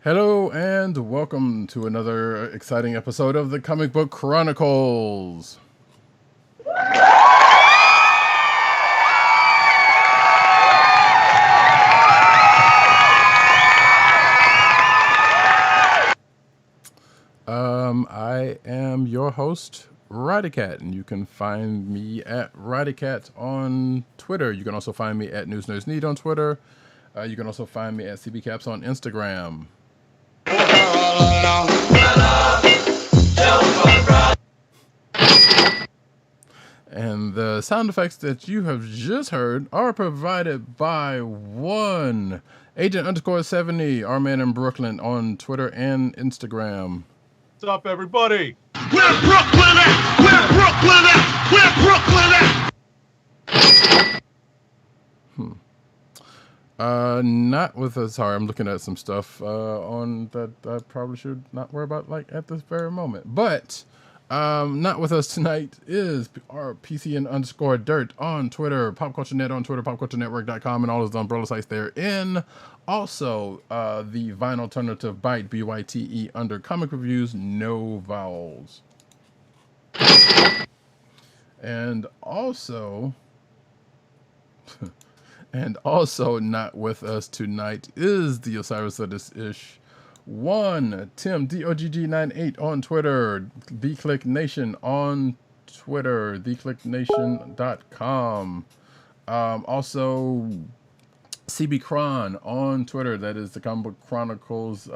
Hello and welcome to another exciting episode of the Comic Book Chronicles. I am your host, Roddykat, and you can find me at Roddykat on Twitter. You can also find me at News Nerds Need on Twitter. You can also find me at CBCaps on Instagram. And the sound effects that you have just heard are provided by one Agent_70, our man in Brooklyn, on Twitter and Instagram. What's up, everybody? Where Brooklyn at? Where Brooklyn at? Where Brooklyn at? Not with us. Sorry, I'm looking at some stuff on that I probably should not worry about at this very moment. But not with us tonight is our PCN_Dirt on Twitter, PopCultureNet on Twitter, PopCultureNetwork.com, and all those umbrella sites therein. Also, the Vine Alternative Byte, BYTE, under comic reviews, no vowels. And also not with us tonight is the Osiris that is ish. One, Tim, DOGG98 on Twitter, TheClick Nation on Twitter, theclicknation.com. Also, CB Cron on Twitter, that is the Comic Book Chronicles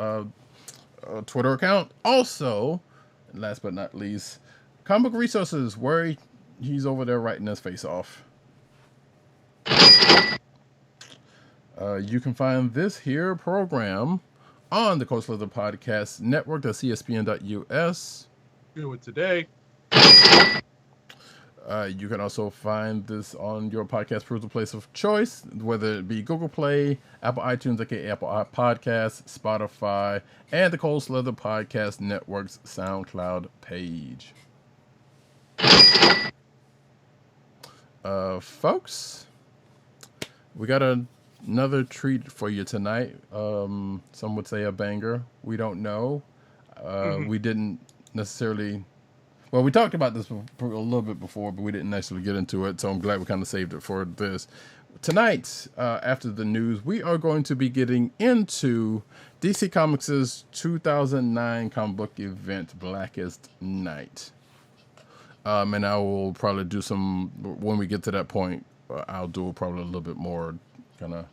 Twitter account. Also, last but not least, Comic Book Resources, where he's over there writing his face off. You can find this here program on the Coastal Leather Podcast Network, that's CSPN.us. Do it today. You can also find this on your podcast perusal place of choice, whether it be Google Play, Apple iTunes, aka Apple Podcasts, Spotify, and the Coastal Leather Podcast Network's SoundCloud page. Folks, we got another treat for you tonight. Some would say a banger. We don't know. We didn't necessarily... Well, we talked about this a little bit before, but we didn't necessarily get into it, so I'm glad we kind of saved it for this. Tonight, after the news, we are going to be getting into DC Comics' 2009 comic book event, Blackest Night. And I will probably do some... When we get to that point, I'll do probably a little bit more kind of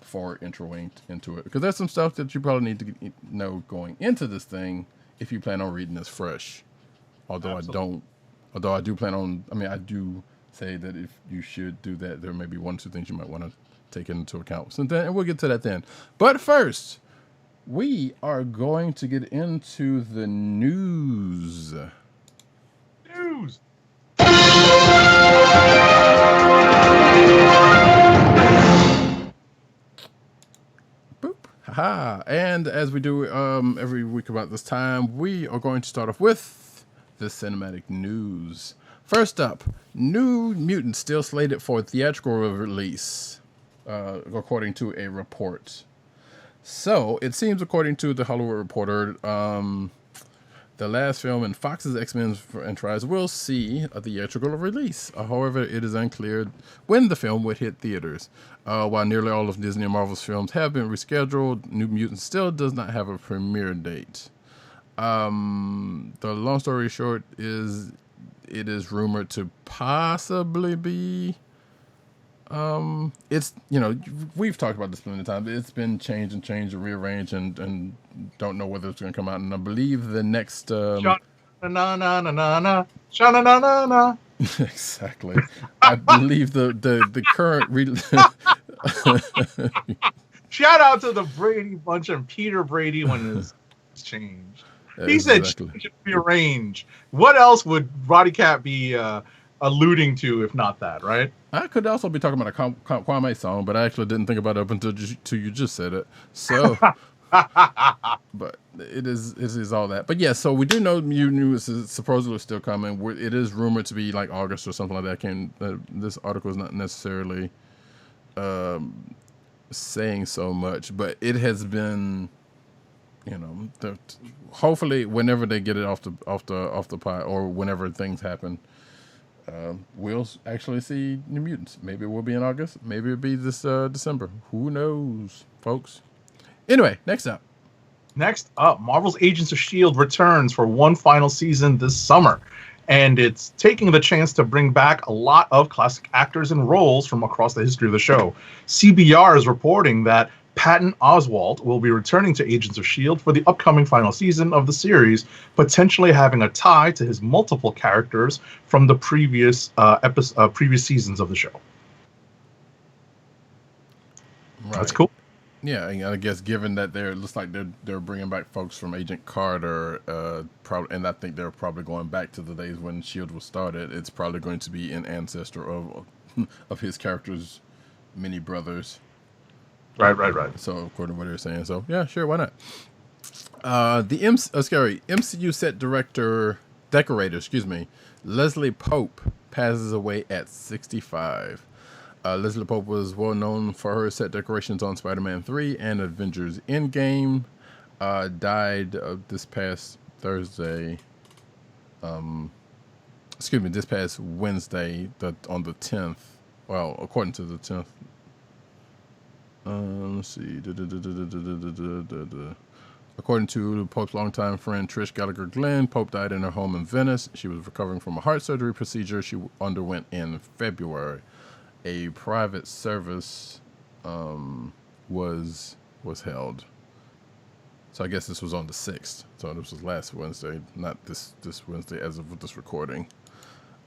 forward introing into it, because there's some stuff that you probably need to know going into this thing if you plan on reading this fresh. Although Absolutely. I do plan on, I do say that if you should do that, there may be one or two things you might want to take into account. So then, and we'll get to that then. But first, we are going to get into the news. Haha. And as we do every week about this time, we are going to start off with the cinematic news. First up, New Mutants still slated for theatrical release, according to a report. So, it seems, according to the Hollywood Reporter, the last film in Fox's X-Men franchise will see a theatrical release. However, it is unclear when the film would hit theaters. While nearly all of Disney and Marvel's films have been rescheduled, New Mutants still does not have a premiere date. The long story short is it is rumored to possibly be... it's, we've talked about this plenty of times. It's been changed and rearranged and don't know whether it's going to come out. And I believe the next... Sha-na-na-na-na-na. Exactly. I believe the current... Shout out to the Brady Bunch and Peter Brady when it's changed. He said change and rearrange. What else would Roddykat be alluding to if not that, right? I could also be talking about a Kwame song, but I actually didn't think about it up until you just said it. So, but it is all that. But yeah, so we do know Mutants is supposedly still coming. It is rumored to be like August or something like that. This article is not necessarily saying so much, but it has been, hopefully whenever they get it off the pot, or whenever things happen, we'll actually see New Mutants. Maybe it will be in August. Maybe it'll be this December. Who knows, folks? Anyway, next up. Next up, Marvel's Agents of S.H.I.E.L.D. returns for one final season this summer. And it's taking the chance to bring back a lot of classic actors and roles from across the history of the show. CBR is reporting that Patton Oswalt will be returning to Agents of S.H.I.E.L.D. for the upcoming final season of the series, potentially having a tie to his multiple characters from the previous seasons of the show. Right. That's cool. Yeah, I guess given that it looks like they're bringing back folks from Agent Carter, probably, and I think they're probably going back to the days when S.H.I.E.L.D. was started. It's probably going to be an ancestor of his character's mini brothers. Right. So according to what they're saying, so yeah, sure, why not? The MCU set decorator, Leslie Pope passes away at 65. Leslie Pope was well known for her set decorations on Spider-Man 3 and Avengers Endgame. Died this past Thursday. This past Wednesday, on the 10th. Well, according to the 10th. Let's see. According to Pope's longtime friend Trish Gallagher Glenn, Pope died in her home in Venice. She was recovering from a heart surgery procedure she underwent in February. A private service was held. So I guess this was on the 6th. So this was last Wednesday, not this Wednesday as of this recording.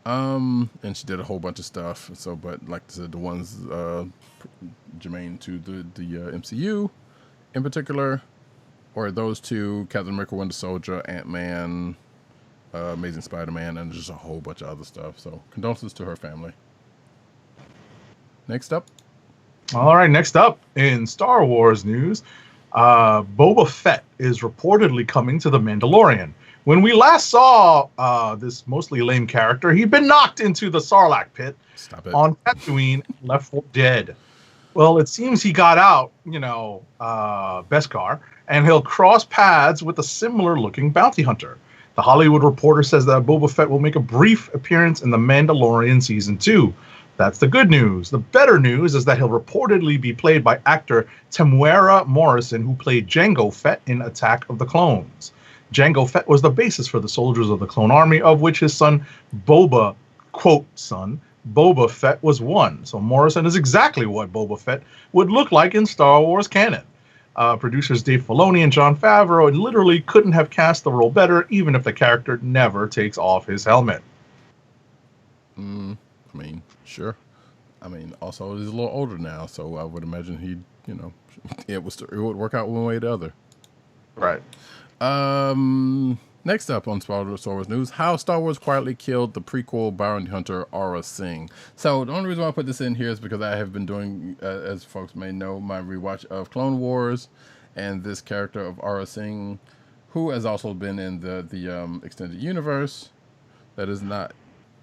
And she did a whole bunch of stuff. So, but like I said, the ones germane to the MCU in particular, or those two: Captain America, Winter Soldier, Ant-Man, Amazing Spider-Man, and just a whole bunch of other stuff. So condolences to her family. Next up. All right, next up in Star Wars news, Boba Fett is reportedly coming to The Mandalorian. When we last saw this mostly lame character, he'd been knocked into the Sarlacc pit on Tatooine, left for dead. Well, it seems he got out, Beskar, and he'll cross paths with a similar-looking bounty hunter. The Hollywood Reporter says that Boba Fett will make a brief appearance in The Mandalorian Season 2. That's the good news. The better news is that he'll reportedly be played by actor Temuera Morrison, who played Jango Fett in Attack of the Clones. Jango Fett was the basis for the soldiers of the Clone Army, of which his son, Boba Fett was one. So Morrison is exactly what Boba Fett would look like in Star Wars canon. Producers Dave Filoni and Jon Favreau literally couldn't have cast the role better, even if the character never takes off his helmet. Sure. Also he's a little older now, so I would imagine it would work out one way or the other. Right. Next up on Star Wars news, how Star Wars quietly killed the prequel bounty hunter Aurra Sing. So the only reason why I put this in here is because I have been doing, as folks may know, my rewatch of Clone Wars, and this character of Aurra Sing, who has also been in the extended universe, that is not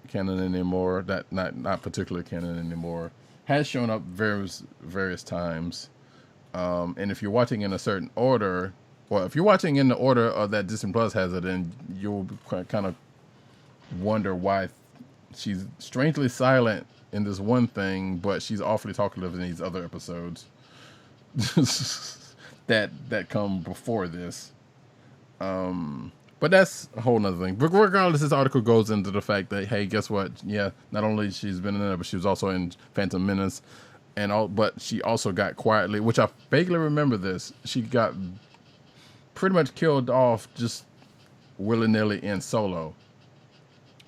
canon anymore, that not particularly canon anymore, has shown up various times, and if you're watching in a certain order, well, if you're watching in the order that Disney Plus has it in, you'll kind of wonder why she's strangely silent in this one thing, but she's awfully talkative in these other episodes that come before this. But that's a whole nother thing. But regardless, this article goes into the fact that, hey, guess what? Yeah, not only she's been in there, but she was also in Phantom Menace, but she also got quietly, which I vaguely remember this. She got pretty much killed off just willy-nilly in Solo,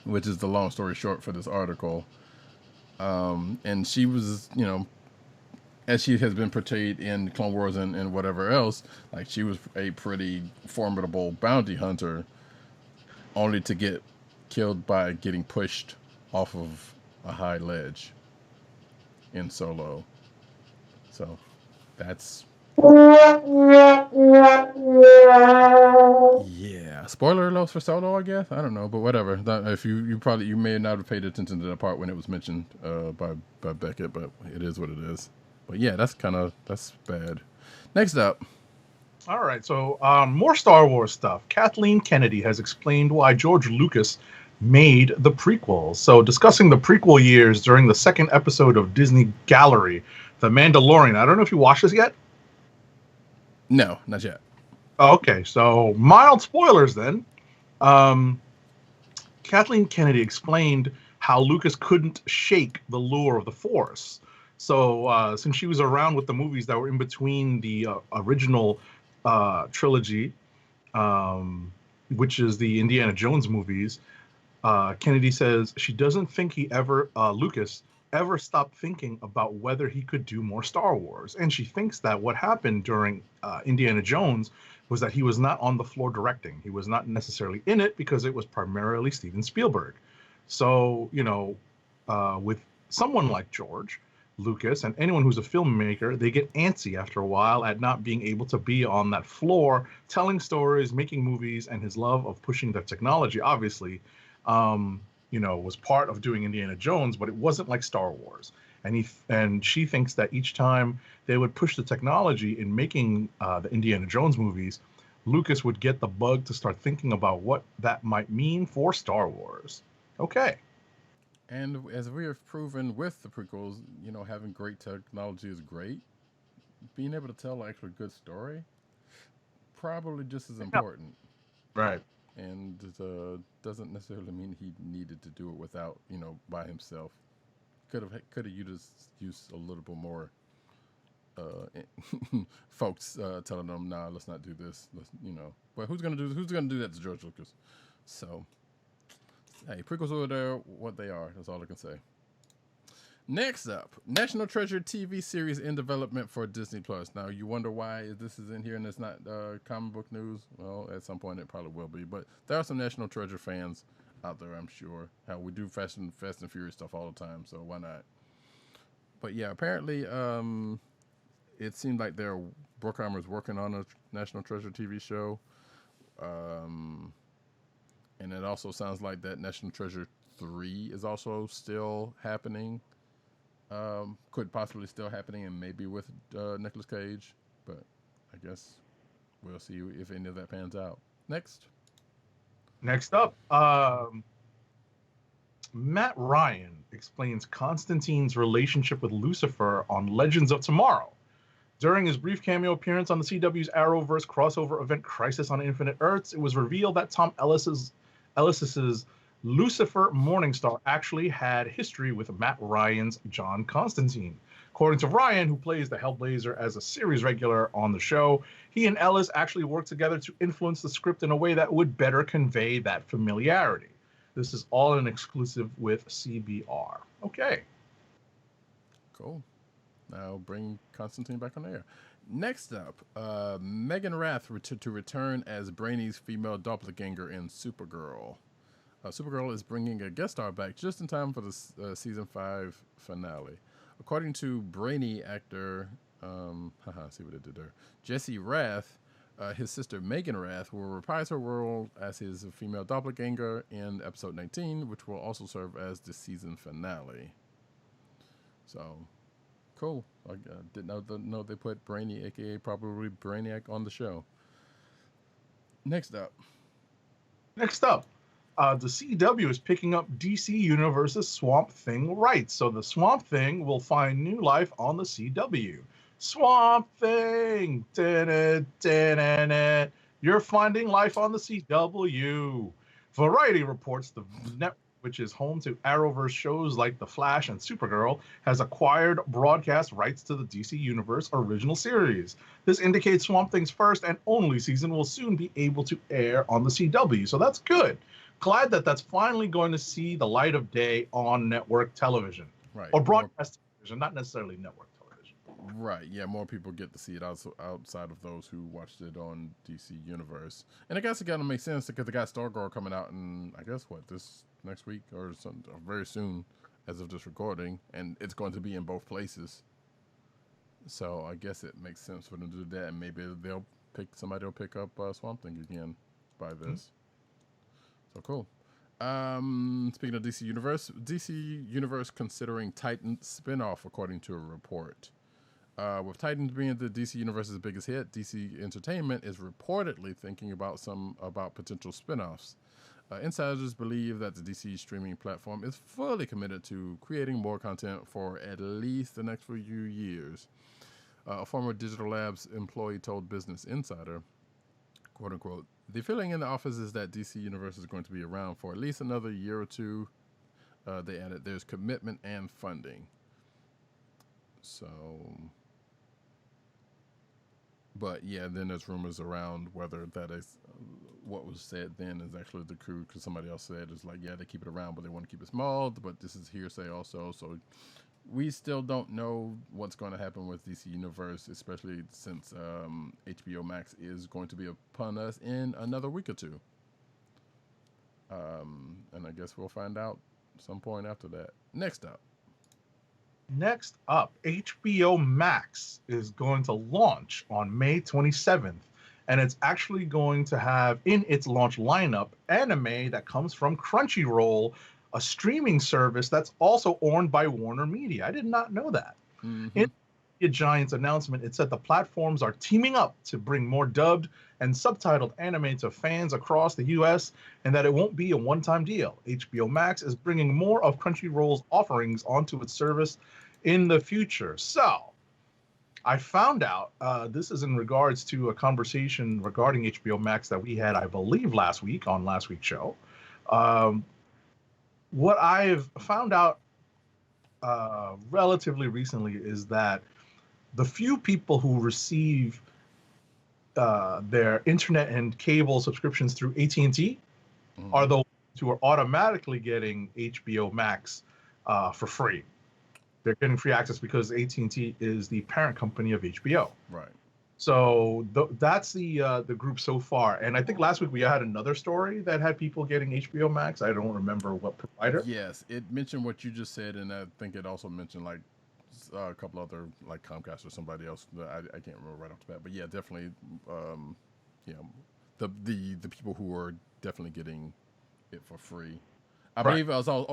which is the long story short for this article. And she was, as she has been portrayed in Clone Wars and whatever else, like she was a pretty formidable bounty hunter, only to get killed by getting pushed off of a high ledge in Solo. So that's yeah. Spoiler alerts for Solo, I guess. I don't know, but whatever. If you may not have paid attention to that part when it was mentioned by Beckett, but it is what it is. But yeah, that's bad. Next up. All right, so more Star Wars stuff. Kathleen Kennedy has explained why George Lucas made the prequels. So, discussing the prequel years during the second episode of Disney Gallery, The Mandalorian. I don't know if you watched this yet. No, not yet. Okay, so mild spoilers then. Um, Kathleen Kennedy explained how Lucas couldn't shake the lure of the Force. So, since she was around with the movies that were in between the original trilogy, which is the Indiana Jones movies, Kennedy says she doesn't think Lucas ever stopped thinking about whether he could do more Star Wars. And she thinks that what happened during Indiana Jones was that he was not on the floor directing. He was not necessarily in it because it was primarily Steven Spielberg. So, with someone like George Lucas and anyone who's a filmmaker, they get antsy after a while at not being able to be on that floor, telling stories, making movies, and his love of pushing the technology, obviously, was part of doing Indiana Jones, but it wasn't like Star Wars. And she thinks that each time they would push the technology in making the Indiana Jones movies, Lucas would get the bug to start thinking about what that might mean for Star Wars. Okay. And as we have proven with the prequels, having great technology is great. Being able to tell actually a good story, probably just as important. Right. And doesn't necessarily mean he needed to do it without, by himself. Could have used a little bit more folks telling them, nah, let's not do this. But who's gonna do that to George Lucas? So, hey, prequels are what they are. That's all I can say. Next up, National Treasure TV series in development for Disney Plus. Now, you wonder why this is in here and it's not comic book news? Well, at some point it probably will be. But there are some National Treasure fans out there, I'm sure. How we do Fast and Furious stuff all the time, so why not? But yeah, apparently it seemed like Bruckheimer's working on a National Treasure TV show. And it also sounds like that National Treasure 3 is also still happening. Could possibly still happening, and maybe with Nicolas Cage, but I guess we'll see if any of that pans out. Next up, Matt Ryan explains Constantine's relationship with Lucifer on Legends of Tomorrow. During his brief cameo appearance on the CW's Arrowverse crossover event Crisis on Infinite Earths, it was revealed that Tom Ellis's Lucifer Morningstar actually had history with Matt Ryan's John Constantine. According to Ryan, who plays the Hellblazer as a series regular on the show, he and Ellis actually worked together to influence the script in a way that would better convey that familiarity. This is all an exclusive with CBR. Okay. Cool. Now bring Constantine back on air. Next up, Megan Rath to return as Brainy's female doppelganger in Supergirl. Supergirl is bringing a guest star back just in time for the season 5 finale. According to Brainy actor, see what it did there, Jesse Rath, his sister Megan Rath will reprise her role as his female doppelganger in episode 19, which will also serve as the season finale. So, cool. I didn't know they put Brainy, aka probably Brainiac, on the show. Next up, the CW is picking up DC Universe's Swamp Thing rights. So the Swamp Thing will find new life on the CW. Swamp Thing! You're finding life on the CW. Variety reports the network, which is home to Arrowverse shows like The Flash and Supergirl, has acquired broadcast rights to the DC Universe original series. This indicates Swamp Thing's first and only season will soon be able to air on the CW, so that's good. Glad that that's finally going to see the light of day on network television. Right. Or broadcast television, not necessarily network television. Right, yeah, more people get to see it outside of those who watched it on DC Universe. And I guess it gotta make sense because they got Stargirl coming out in, I guess, this next week or very soon as of this recording, and it's going to be in both places. So I guess it makes sense for them to do that, and maybe somebody will pick up Swamp Thing again by this. So cool. Speaking of DC Universe considering Titan spinoff, according to a report. With Titans being the DC Universe's biggest hit, DC Entertainment is reportedly thinking about potential spin-offs. Insiders believe that the DC streaming platform is fully committed to creating more content for at least the next few years. A former Digital Labs employee told Business Insider, quote unquote, "The feeling in the office is that DC Universe is going to be around for at least another year or two." They added, "There's commitment and funding." So, but yeah, then there's rumors around whether that is what was said then is actually the truth, because somebody else said it's like, yeah, they keep it around, but they want to keep it small. But this is hearsay also, so we still don't know what's going to happen with DC Universe, especially since HBO Max is going to be upon us in another week or two. And I guess we'll find out some point after that. Next up, HBO Max is going to launch on May 27th, and it's actually going to have in its launch lineup anime that comes from Crunchyroll, a streaming service that's also owned by Warner Media. I did not know that. In the Giants announcement, it said the platforms are teaming up to bring more dubbed and subtitled anime to fans across the U.S., and that it won't be a one-time deal. HBO Max is bringing more of Crunchyroll's offerings onto its service in the future. So, I found out, this is in regards to a conversation regarding HBO Max that we had, I believe, last week on last week's show. What I've found out relatively recently is that the few people who receive their internet and cable subscriptions through AT&T are the ones who are automatically getting HBO Max for free. They're getting free access because AT&T is the parent company of HBO. Right. So that's the group so far. And I think last week we had another story that had people getting HBO Max. I don't remember what provider. Yes, it mentioned what you just said, and I think it also mentioned like a couple other, like Comcast or somebody else. I can't remember right off the bat, but yeah, definitely. The people who are definitely getting it for free. I believe it was all.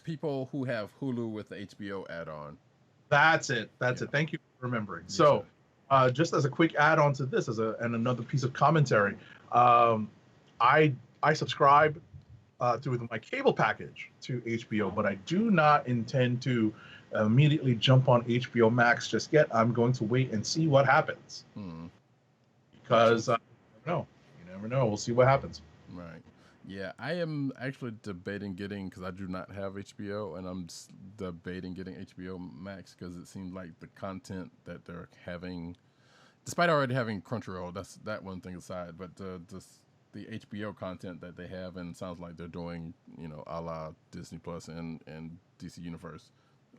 People who have Hulu with the HBO add-on. That's it. Thank you for remembering. Yes, so, just as a quick add-on to this, and another piece of commentary, I subscribe through my cable package to HBO, but I do not intend to immediately jump on HBO Max just yet. I'm going to wait and see what happens. Because you never know. We'll see what happens. Right. Yeah, I am actually debating getting, because I do not have HBO, and I'm debating getting HBO Max because it seems like the content that they're having, despite already having Crunchyroll, that's that one thing aside, but the HBO content that they have, and it sounds like they're doing, a la Disney Plus and DC Universe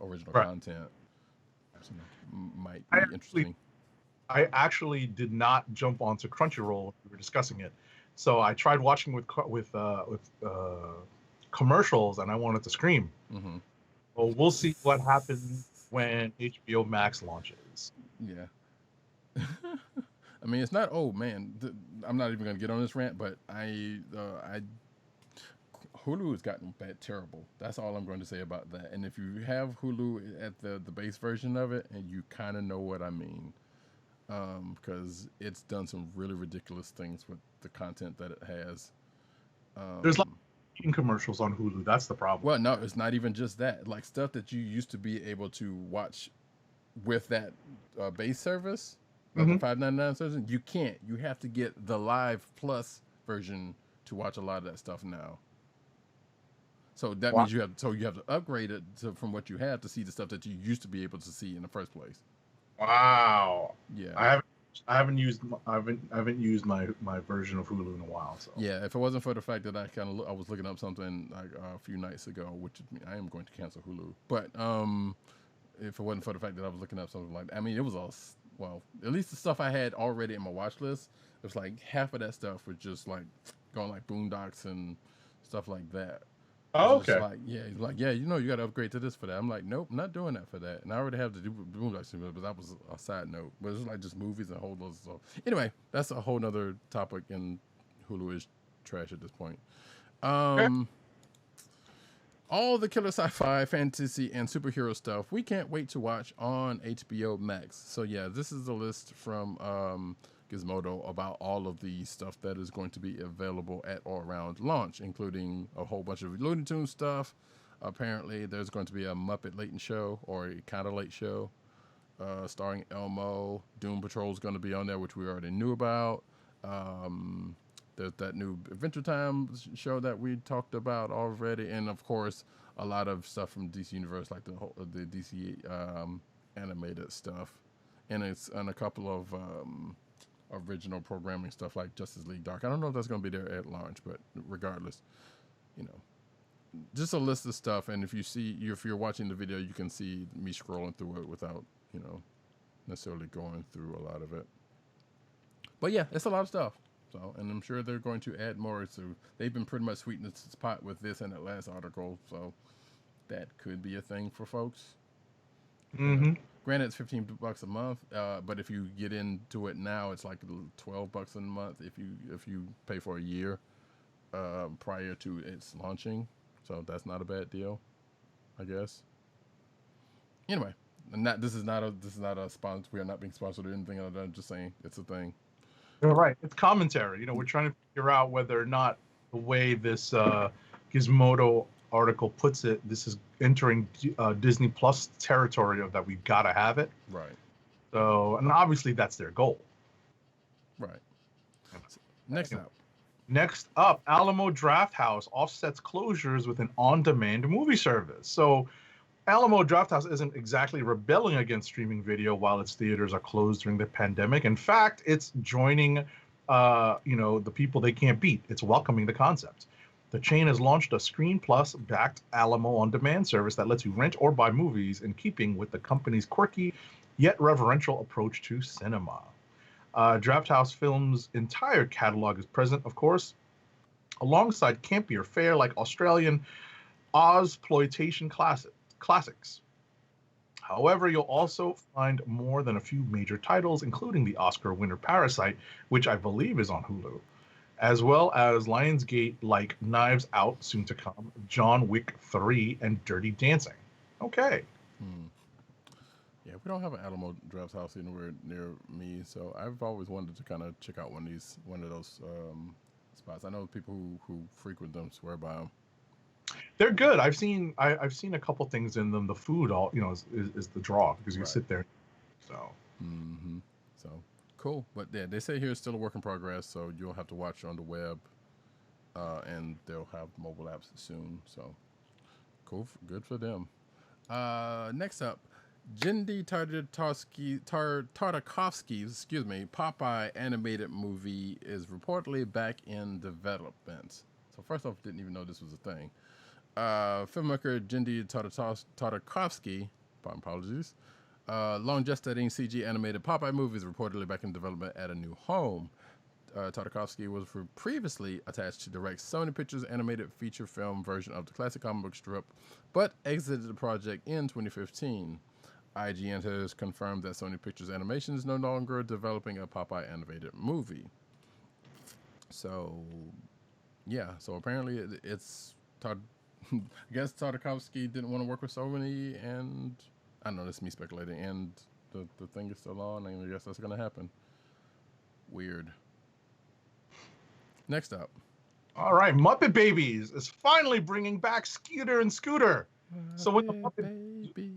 original content, so might be interesting. I actually did not jump onto Crunchyroll. We were discussing it. So I tried watching with commercials, and I wanted to scream. Well, we'll see what happens when HBO Max launches. Yeah. I mean, it's not. Oh man, I'm not even going to get on this rant, but Hulu has gotten terrible. That's all I'm going to say about that. And if you have Hulu at the base version of it, and you kind of know what I mean. Because it's done some really ridiculous things with the content that it has. There's like commercials on Hulu. That's the problem. Well, no, it's not even just that. Like stuff that you used to be able to watch with that base service, like the $5.99 service, you can't. You have to get the Live Plus version to watch a lot of that stuff now. So that means you have to upgrade it from what you have to see the stuff that you used to be able to see in the first place. Wow. Yeah. I haven't used my version of Hulu in a while. So yeah, if it wasn't for the fact that I was looking up something like a few nights ago, which I am going to cancel Hulu. But if it wasn't for the fact that I was looking up something like that, I mean, it was all at least the stuff I had already in my watch list. It was like half of that stuff was just like going like Boondocks and stuff like that. Oh, okay. He's like, you got to upgrade to this for that. I'm like, nope, not doing that for that. And I already have the Boondocks, but that was a side note. But it's like just movies and whole loads of stuff. Anyway, that's a whole nother topic, and Hulu is trash at this point. all the killer sci-fi, fantasy, and superhero stuff we can't wait to watch on HBO Max. So yeah, this is the list from Gizmodo about all of the stuff that is going to be available at or around launch, including a whole bunch of Looney Tunes stuff. Apparently, there's going to be a Muppet late show, or a kind of late show, starring Elmo. Doom Patrol is going to be on there, which we already knew about. There's that new Adventure Time show that we talked about already, and of course, a lot of stuff from DC Universe, like the DC animated stuff, and a couple of original programming stuff like Justice League Dark. I don't know if that's going to be there at launch, but regardless, just a list of stuff. And if you're watching the video, you can see me scrolling through it without necessarily going through a lot of it. But yeah, it's a lot of stuff. So, and I'm sure they're going to add more. So they've been pretty much sweetening the pot with this and that last article. So that could be a thing for folks. Mm-hmm. Granted, it's $15 a month, but if you get into it now, it's like $12 a month if you pay for a year prior to its launching. So that's not a bad deal, I guess. Anyway, this is not a sponsor. We are not being sponsored or anything other than just saying it's a thing. You're right. It's commentary. We're trying to figure out whether or not the way this Gizmodo article puts it, this is entering Disney Plus territory of that we've got to have it. Right. So, and obviously that's their goal. Right. Next up, Alamo Drafthouse offsets closures with an on-demand movie service. So, Alamo Drafthouse isn't exactly rebelling against streaming video while its theaters are closed during the pandemic. In fact, it's joining, the people they can't beat. It's welcoming the concept. The chain has launched a Screen Plus backed Alamo on-demand service that lets you rent or buy movies in keeping with the company's quirky yet reverential approach to cinema. Drafthouse Films' entire catalog is present, of course, alongside campier fare like Australian Ozploitation classics. However, you'll also find more than a few major titles, including the Oscar winner Parasite, which I believe is on Hulu, as well as Lionsgate like Knives Out, soon to come, John Wick 3, and Dirty Dancing. Okay. Yeah, we don't have an Alamo Drafthouse anywhere near me, so I've always wanted to kind of check out one of those spots. I know people who frequent them swear by them. They're good. I've seen a couple things in them. The food, is the draw because you sit there. So. Mm-hmm. So cool, but yeah, they say here it's still a work in progress, so you'll have to watch on the web, and they'll have mobile apps soon. So cool, good for them. Next up, Genndy Tartakovsky, Popeye animated movie is reportedly back in development. So first off, didn't even know this was a thing. Filmmaker Genndy Tartakovsky, apologies, long gestating CG animated Popeye movies reportedly back in development at a new home. Tartakovsky was previously attached to direct Sony Pictures animated feature film version of the classic comic book strip, but exited the project in 2015. IGN has confirmed that Sony Pictures Animation is no longer developing a Popeye animated movie. So, yeah. So apparently it's I guess Tartakovsky didn't want to work with Sony, and I don't know, that's me speculating, and the thing is still on, and I guess that's going to happen. Weird. Next up. All right, Muppet Babies is finally bringing back Scooter and Scooter. So when the Muppet Babies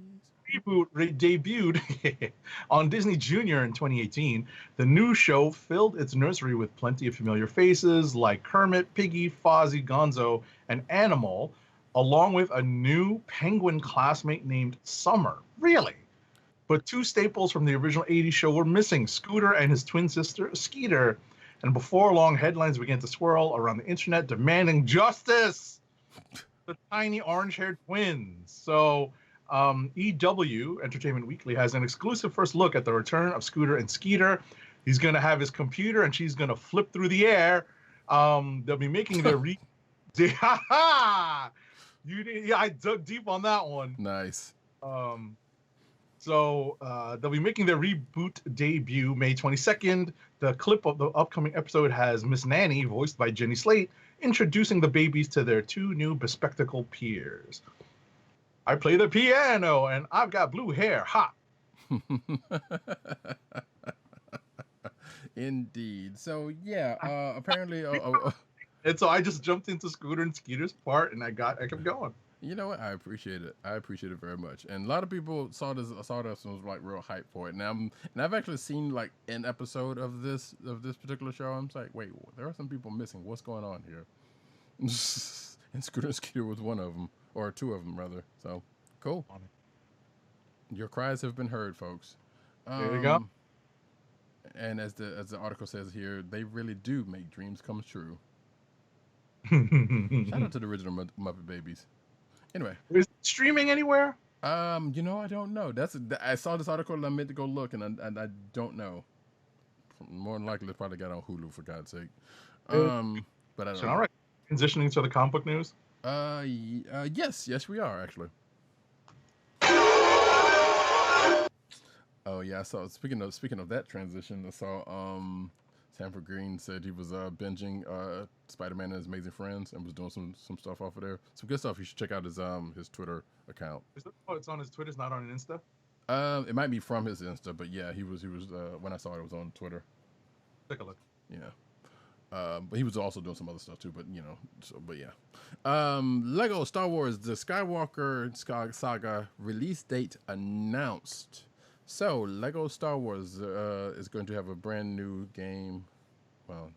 reboot debuted on Disney Junior in 2018, the new show filled its nursery with plenty of familiar faces like Kermit, Piggy, Fozzie, Gonzo, and Animal, along with a new penguin classmate named Summer. Really? But two staples from the original 80s show were missing, Scooter and his twin sister, Skeeter. And before long, headlines began to swirl around the internet demanding justice. The tiny orange-haired twins. So EW, Entertainment Weekly, has an exclusive first look at the return of Scooter and Skeeter. He's going to have his computer, and she's going to flip through the air. They'll be making their I dug deep on that one. Nice. So they'll be making their reboot debut May 22nd. The clip of the upcoming episode has Miss Nanny, voiced by Jenny Slate, introducing the babies to their two new bespectacled peers. I play the piano, and I've got blue hair. Ha! Indeed. So yeah, apparently, And so I just jumped into Scooter and Skeeter's part, and I kept going. you know what? I appreciate it. I appreciate it very much. And a lot of people saw this and was like real hype for it. And I've actually seen like an episode of this particular show. I'm just like, wait, there are some people missing. What's going on here? And Scooter and Skeeter was one of them, or two of them rather. So cool. Your cries have been heard, folks. There you go. And as the article says here, they really do make dreams come true. Shout out to the original Muppet Babies. Anyway, is it streaming anywhere? You know, I don't know. I saw this article and I meant to go look, and I don't know. More than likely, it's probably got on Hulu for God's sake. But I don't know. All right, transitioning to the comic book news. Yes, we are actually. Oh yeah, I saw. Speaking of that transition, I saw Sanford Green said he was binging Spider-Man and His Amazing Friends and was doing some stuff off of there. Some good stuff. You should check out his Twitter account. It's on his Twitter. It's not on Insta. It might be from his Insta, but yeah, he was when I saw it was on Twitter. Take a look. Yeah. But he was also doing some other stuff too. But you know, but yeah. Lego Star Wars: The Skywalker Saga release date announced. So, Lego Star Wars is going to have a brand new game. Well,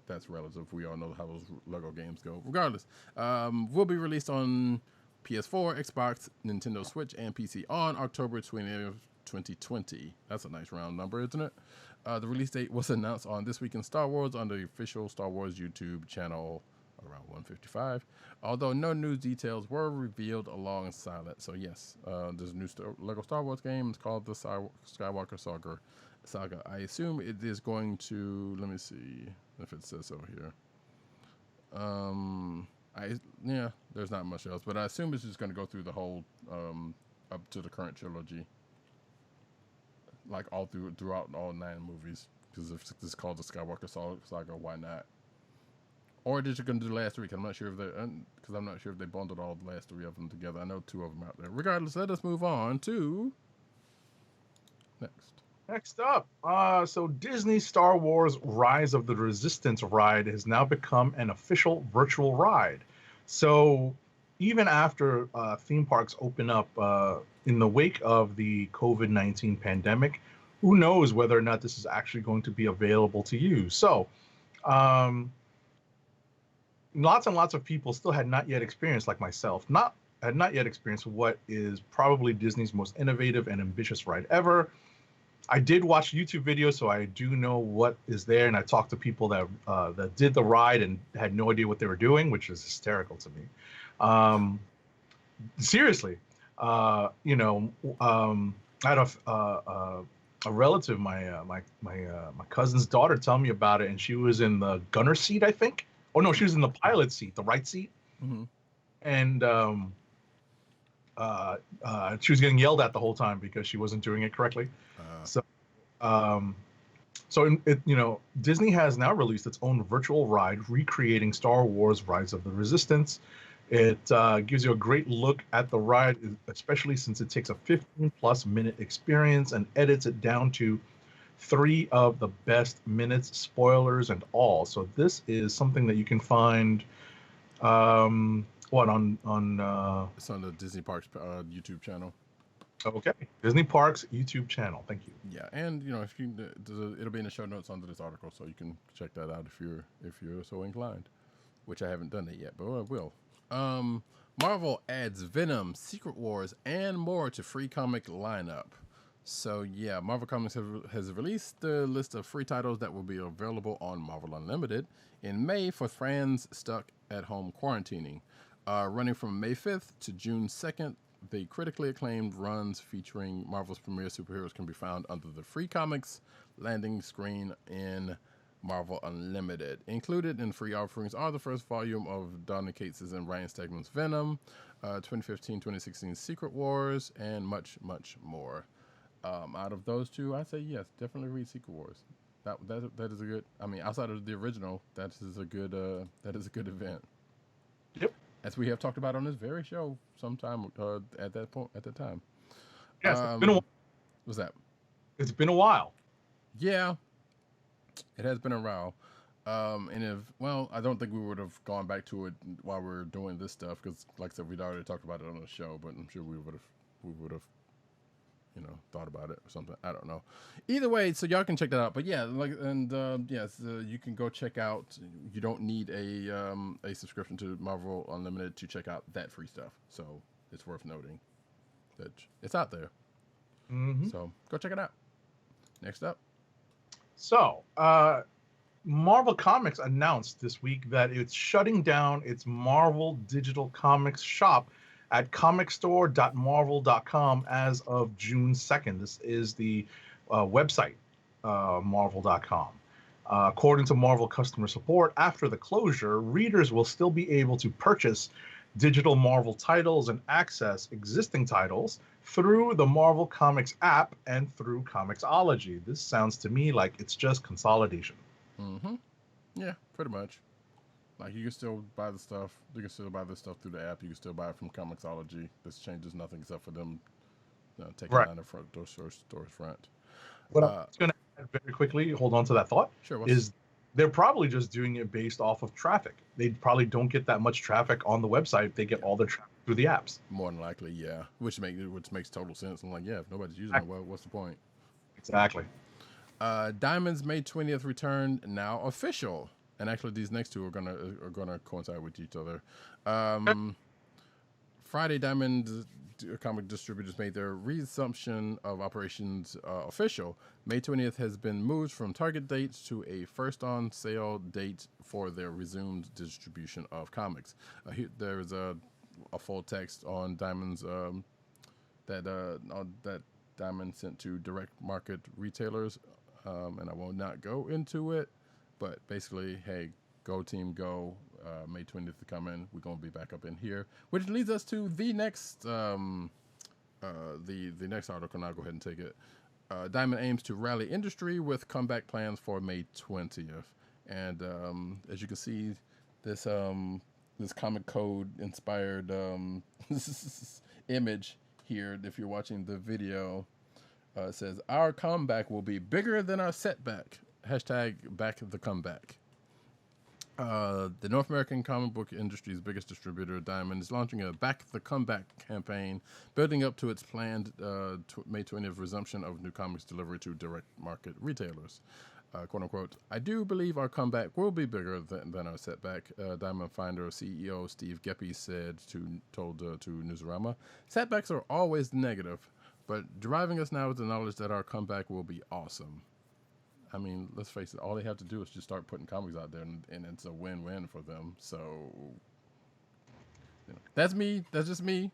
that's relative. We all know how those Lego games go. Regardless, will be released on PS4, Xbox, Nintendo Switch, and PC on October 20th, 2020. That's a nice round number, isn't it? The release date was announced on This Week in Star Wars on the official Star Wars YouTube channel around 1:55, although no new details were revealed alongside it. So yes, there's a new Lego Star Wars game. It's called the Skywalker Saga. I assume it is going to, let me see if it says so here. There's not much else, but I assume it's just going to go through the whole up to the current trilogy, like throughout all 9 movies, because if it's called the Skywalker Saga, why not? Or they're going to do the last 3. I'm not sure if they bundled all the last 3 of them together. I know 2 of them out there. Regardless, let us move on to next. Next up, so Disney Star Wars Rise of the Resistance ride has now become an official virtual ride. So even after theme parks open up in the wake of the COVID-19 pandemic, who knows whether or not this is actually going to be available to you. So lots and lots of people still had not yet experienced, like myself, had not yet experienced what is probably Disney's most innovative and ambitious ride ever. I did watch YouTube videos, so I do know what is there, and I talked to people that did the ride and had no idea what they were doing, which is hysterical to me. Seriously, I had a relative, my cousin's daughter, tell me about it, and she was in the gunner seat, I think. Oh no, she was in the pilot seat, the right seat, and she was getting yelled at the whole time because she wasn't doing it correctly. Disney has now released its own virtual ride recreating Star Wars Rise of the Resistance. It gives you a great look at the ride, especially since it takes a 15+ minute experience and edits it down to 3 of the best minutes, spoilers and all. So this is something that you can find on it's on the Disney Parks YouTube channel. Okay, Disney Parks YouTube channel. Thank you. Yeah, and if it'll be in the show notes under this article, so you can check that out if you're so inclined. Which I haven't done it yet, but I will. Marvel adds Venom, Secret Wars, and more to free comic lineup. So yeah, Marvel Comics has released the list of free titles that will be available on Marvel Unlimited in May for fans stuck at home quarantining. Running from May 5th to June 2nd, the critically acclaimed runs featuring Marvel's premier superheroes can be found under the free comics landing screen in Marvel Unlimited. Included in free offerings are the first volume of Donny Cates' and Ryan Stegman's Venom, 2015-2016 Secret Wars, and much, much more. Out of those 2, I say yes, definitely read Secret Wars. that is a good. I mean, outside of the original, that is a good event. Yep. As we have talked about on this very show sometime at that time. Yes, it's been a while. What's that? It's been a while. Yeah, it has been a while. And I don't think we would have gone back to it while we are doing this stuff because, like I said, we'd already talked about it on the show. But I'm sure we would have, thought about it or something. I don't know. Either way, so y'all can check that out. But yeah, you can go check out. You don't need a subscription to Marvel Unlimited to check out that free stuff. So it's worth noting that it's out there. Mm-hmm. So go check it out. Next up. So, Marvel Comics announced this week that it's shutting down its Marvel digital comics shop at comicstore.marvel.com as of June 2nd. This is the website, marvel.com. According to Marvel customer support, after the closure, readers will still be able to purchase digital Marvel titles and access existing titles through the Marvel Comics app and through Comixology. This sounds to me like it's just consolidation. Mm-hmm. Yeah, pretty much. Like you can still buy the stuff. You can still buy this stuff through the app. You can still buy it from Comixology. This changes nothing except for them taking down the front door storefront. What I was going to add very quickly, hold on to that thought, is they're probably just doing it based off of traffic. They probably don't get that much traffic on the website. They get all their traffic through the apps. More than likely, yeah. Which makes total sense. I'm like, yeah, if nobody's using it, well, what's the point? Exactly. Diamond's May 20th return now official, and actually these next two are gonna coincide with each other. Friday, Diamond comic distributors made their resumption of operations official. May 20th has been moved from target dates to a first on sale date for their resumed distribution of comics. There is a full text on Diamond's that Diamond sent to direct market retailers, and I will not go into it, but basically, hey, go team, go! May 20th to come in. We're gonna be back up in here, which leads us to the next the next article. And I'll go ahead and take it. Diamond aims to rally industry with comeback plans for May 20th, and as you can see, this comic code inspired image here. If you're watching the video, it says our comeback will be bigger than our setback. Hashtag back the comeback. The North American comic book industry's biggest distributor, Diamond, is launching a Back the Comeback campaign, building up to its planned May 20th resumption of new comics delivery to direct market retailers. Quote unquote, I do believe our comeback will be bigger than our setback, Diamond Finder CEO Steve Geppi told Newsarama. Setbacks are always negative, but driving us now is the knowledge that our comeback will be awesome. I mean, let's face it, all they have to do is just start putting comics out there, and it's a win-win for them. So, that's me. That's just me.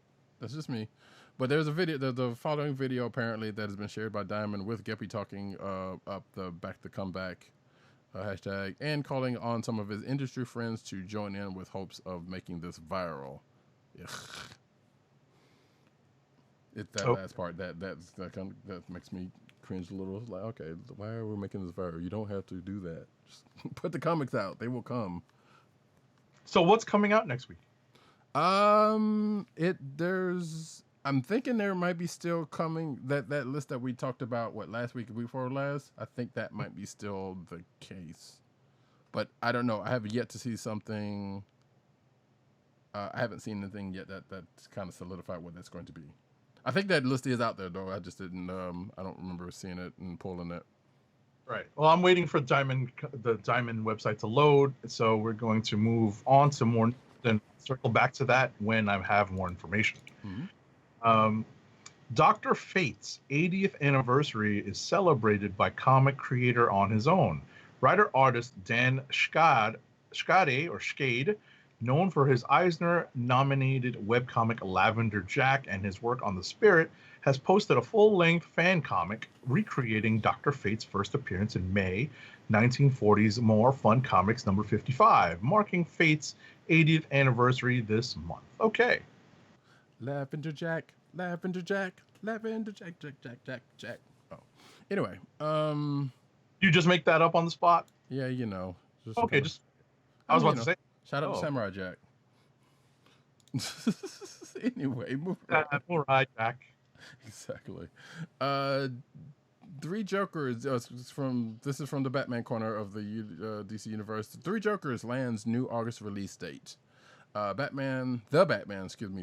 But there's a video, the following video apparently that has been shared by Diamond with Geppi talking up the Back the Comeback hashtag and calling on some of his industry friends to join in with hopes of making this viral. Ugh. It's that last part that makes me cringe a little. It's like, okay, why are we making this viral? You don't have to do that. Just put the comics out; they will come. So, what's coming out next week? I'm thinking there might be still coming that list that we talked about last week, before last. I think that might be still the case, but I don't know. I have yet to see something. I haven't seen anything yet that's kind of solidified what that's going to be. I think that list is out there, though. I just didn't. I don't remember seeing it and pulling it. Right. Well, I'm waiting for the Diamond website to load, so we're going to move on to more. Then circle back to that when I have more information. Mm-hmm. Dr. Fate's 80th anniversary is celebrated by comic creator on his own, writer-artist Dan Schade, known for his Eisner-nominated webcomic Lavender Jack and his work on The Spirit, has posted a full-length fan comic recreating Dr. Fate's first appearance in May 1940's More Fun Comics number 55, marking Fate's 80th anniversary this month. Okay. Lavender Jack, Lavender Jack, Lavender Jack, Jack. Oh. Anyway, You You just make that up on the spot? Yeah, you know. Just Okay, kinda, just I was about to say. shout out to Oh. Samurai Jack. Anyway, moving on. All right, Jack. Exactly. Three Jokers. This is from the Batman corner of the DC universe. Three Jokers lands new August release date. The Batman,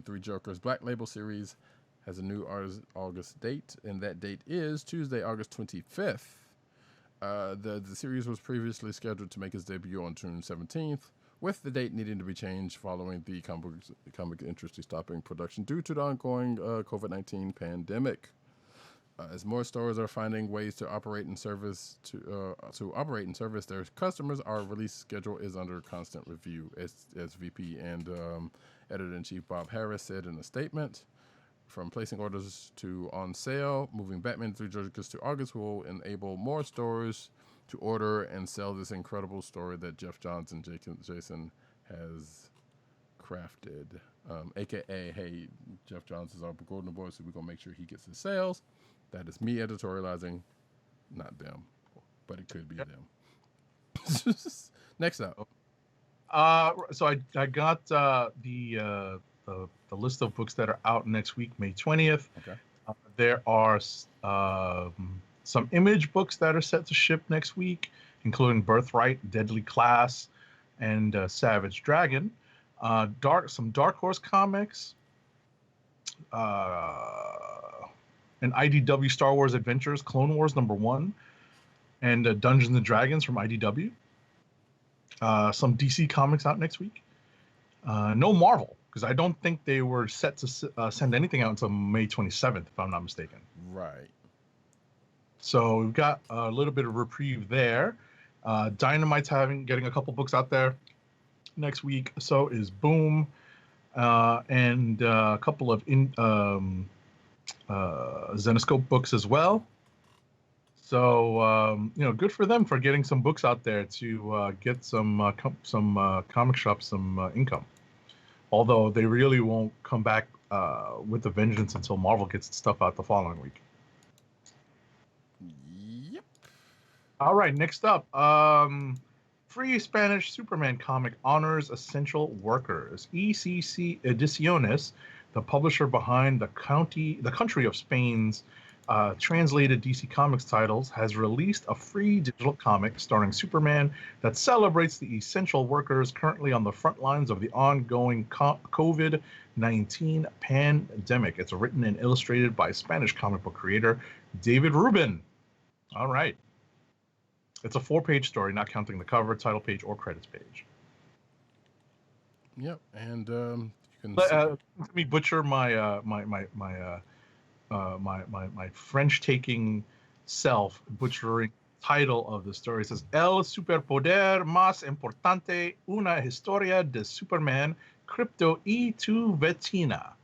Three Jokers Black Label series has a new August date, and that date is Tuesday, August 25th. The series was previously scheduled to make its debut on June 17th, with the date needing to be changed following the comic industry stopping production due to the ongoing COVID-19 pandemic. As more stores are finding ways to operate and service their customers, our release schedule is under constant review, as VP and Editor-in-Chief Bob Harris said in a statement. From placing orders to on sale, moving Batman 3 Jokers to August will enable more stores to order and sell this incredible story that Geoff Johns and Jason has crafted. AKA, hey, Geoff Johns is our golden boy, so we're going to make sure he gets his sales. That is me editorializing, not them, but it could be them. Next up. So I got the list of books that are out next week, May 20th. Okay. There are some Image books that are set to ship next week, including Birthright, Deadly Class, and Savage Dragon. Some Dark Horse comics. An IDW Star Wars Adventures, Clone Wars #1, and Dungeons and Dragons from IDW. Some DC comics out next week. No Marvel, because I don't think they were set to send anything out until May 27th, if I'm not mistaken. Right. So we've got a little bit of reprieve there. Dynamite's getting a couple books out there next week. So is Boom, and a couple of Zenoscope books as well. So good for them for getting some books out there to get some comic shops some income. Although they really won't come back with a vengeance until Marvel gets stuff out the following week. Yep. All right, next up, Free Spanish Superman comic honors essential workers. ECC Ediciones, the publisher behind the country of Spain's translated DC Comics titles, has released a free digital comic starring Superman that celebrates the essential workers currently on the front lines of the ongoing COVID-19 pandemic. It's written and illustrated by Spanish comic book creator David Rubin. All right. It's a 4-page story, not counting the cover, title page, or credits page. Yep, and you can let me butcher my French-taking self, butchering title of the story. It says, El superpoder más importante, una historia de Superman, Crypto y tu vecina,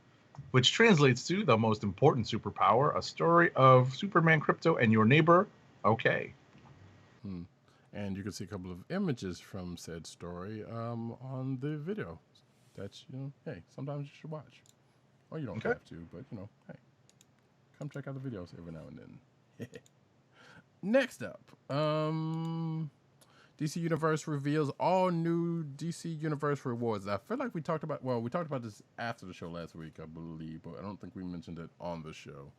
which translates to the most important superpower, a story of Superman, Crypto, and your neighbor. Okay. And you can see a couple of images from said story on the video. That's, hey, sometimes you should watch. Or you don't have to, but, hey. Come check out the videos every now and then. Next up, DC Universe reveals all new DC Universe rewards. I feel like we talked about this after the show last week, I believe, but I don't think we mentioned it on the show.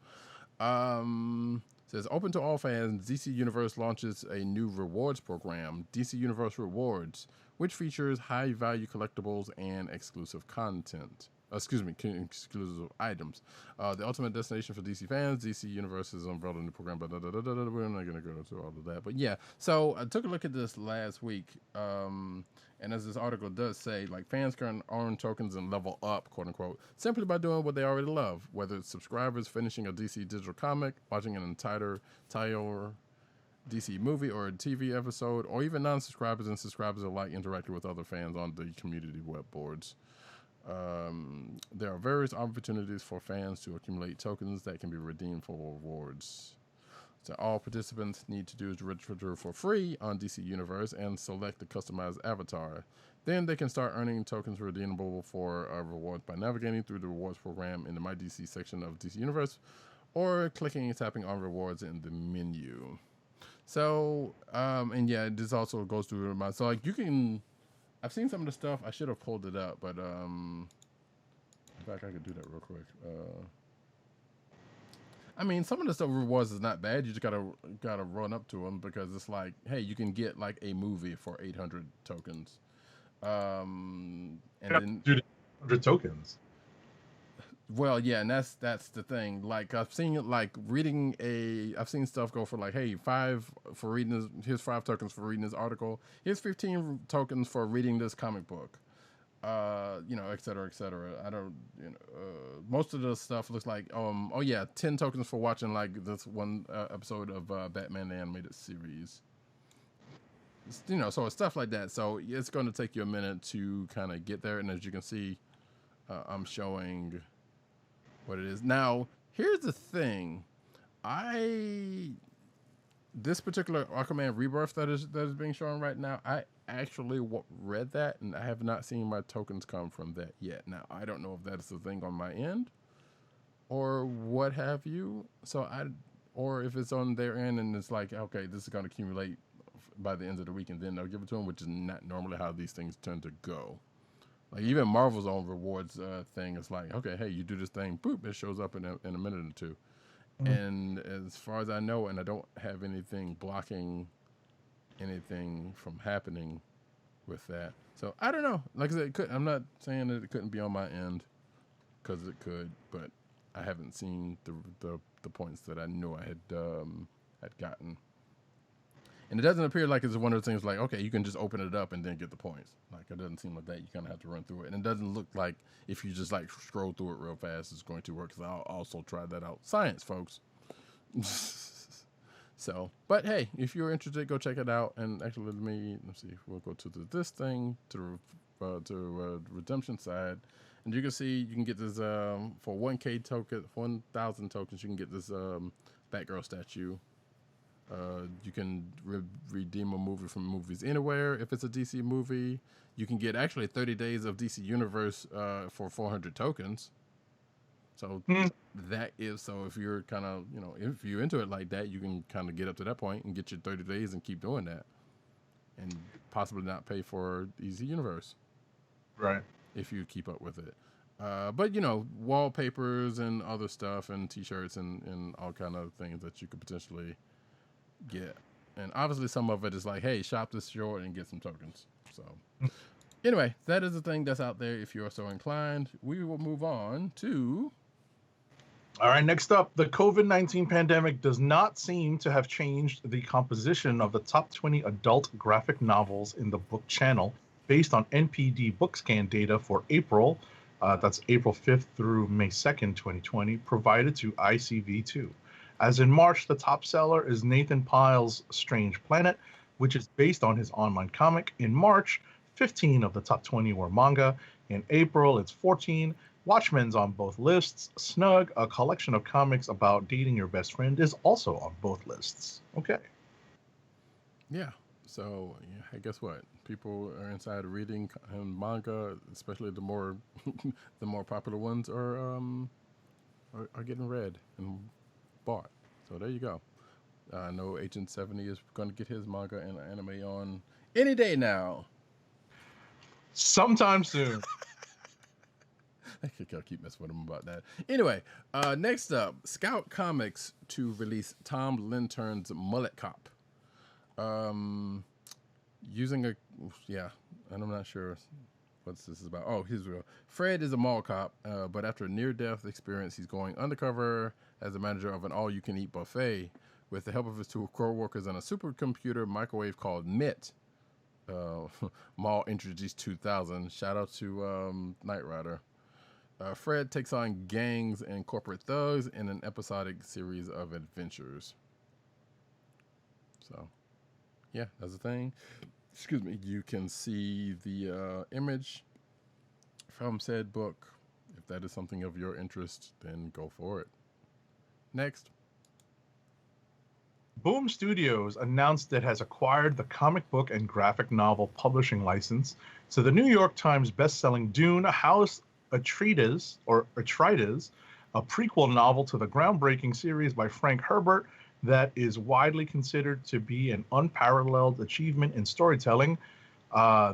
Says, open to all fans, DC Universe launches a new rewards program, DC Universe Rewards, which features high-value collectibles and exclusive content. Exclusive items. The ultimate destination for DC fans. DC Universe has unveiled a new program. We're not going to go into all of that. But yeah, so I took a look at this last week. And as this article does say, like, fans can earn tokens and level up, quote unquote, simply by doing what they already love. Whether it's subscribers finishing a DC digital comic, watching an entire DC movie or a TV episode, or even non-subscribers and subscribers alike interacting with other fans on the community web boards. There are various opportunities for fans to accumulate tokens that can be redeemed for rewards. So all participants need to do is register for free on DC Universe and select the customized avatar. Then they can start earning tokens redeemable for rewards by navigating through the rewards program in the My DC section of DC Universe, or clicking and tapping on rewards in the menu. So, and yeah, this also goes through my. So, like, you can. I've seen some of the stuff. I should have pulled it up, but in fact, I could do that real quick. I mean, some of the stuff rewards is not bad. You just gotta run up to them because it's like, hey, you can get like a movie for 800 tokens, and then 100 tokens. well, yeah, and that's the thing. Like I've seen it, like I've seen stuff go for like, hey, 5 for reading this. Here's 5 tokens for reading this article. Here's 15 tokens for reading this comic book. Et cetera, et cetera. I don't, most of the stuff looks like, oh yeah, 10 tokens for watching like this one episode of Batman the Animated Series. So it's stuff like that. So it's going to take you a minute to kind of get there. And as you can see, I'm showing what it is. Now, here's the thing. This particular Aquaman Rebirth that is being shown right now, I actually read that, and I have not seen my tokens come from that yet. Now, I don't know if that's the thing on my end or what have you. Or if it's on their end and it's like, okay, this is going to accumulate by the end of the week, and then they'll give it to them, which is not normally how these things tend to go. Like even Marvel's own rewards thing is like, okay, hey, you do this thing, boop, it shows up in a minute or two. And as far as I know, and I don't have anything blocking anything from happening with that. So I don't know. Like I said, I'm not saying that it couldn't be on my end, because it could, but I haven't seen the points that I knew I had gotten. And it doesn't appear like it's one of the things like, okay, you can just open it up and then get the points. Like, it doesn't seem like that. You kind of have to run through it. And it doesn't look like if you just, like, scroll through it real fast, it's going to work. Because I'll also try that out. Science, folks. So, but hey, if you're interested, go check it out. And actually, let's see. We'll go to this thing, to redemption side. And you can see, you can get this, for 1K token, 1,000 tokens, you can get this Batgirl statue. You can redeem a movie from Movies Anywhere if it's a DC movie. You can get actually 30 days of DC Universe for 400 tokens. So that is, so if you're kind of, if you're into it like that, you can kind of get up to that point and get your 30 days and keep doing that. And possibly not pay for DC Universe. Right. If you keep up with it. But, wallpapers and other stuff and T-shirts and all kind of things that you could potentially get. And obviously some of it is like, hey, shop this short and get some tokens. So anyway, that is the thing that's out there if you're so inclined. We will move on to... All right, next up, the COVID-19 pandemic does not seem to have changed the composition of the top 20 adult graphic novels in the book channel based on NPD BookScan data for April. That's April 5th through May 2nd, 2020, provided to ICV2. As in March, the top seller is Nathan Pyle's Strange Planet, which is based on his online comic. In March, 15 of the top 20 were manga. In April, it's 14. Watchmen's on both lists. Snug, a collection of comics about dating your best friend, is also on both lists. Okay. Yeah. So, hey, guess what? People are inside reading manga, especially the more the more popular ones are getting read and bought. So there you go. I know Agent 70 is going to get his manga and anime on any day now. Sometime soon. I think I'll keep messing with him about that. Anyway, next up, Scout Comics to release Tom Lintern's Mullet Cop. Using and I'm not sure what this is about. Oh, here's real. Fred is a mall cop, but after a near-death experience, he's going undercover as the manager of an all-you-can-eat buffet with the help of his 2 co-workers and a supercomputer microwave called MIT. Mall introduced 2000. Shout out to Knight Rider. Fred takes on gangs and corporate thugs in an episodic series of adventures. So, yeah, that's the thing. Excuse me. You can see the image from said book. If that is something of your interest, then go for it. Next. Boom Studios announced it has acquired the comic book and graphic novel publishing license to the New York Times bestselling Dune House Atreides, a prequel novel to the groundbreaking series by Frank Herbert, that is widely considered to be an unparalleled achievement in storytelling.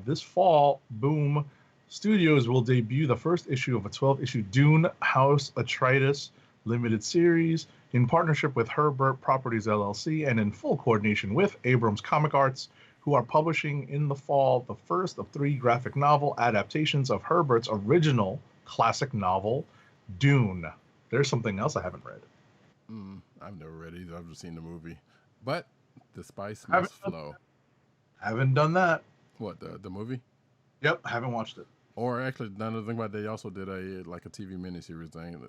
This fall, Boom Studios will debut the first issue of a 12-issue Dune House Atreides limited series in partnership with Herbert Properties LLC and in full coordination with Abrams Comic Arts, who are publishing in the fall the first of 3 graphic novel adaptations of Herbert's original classic novel, Dune. There's something else I haven't read. I've never read either. I've just seen the movie. But the spice must flow. Haven't done that. What, the movie? Yep, haven't watched it. Or actually, another thing about it, they also did a TV miniseries thing.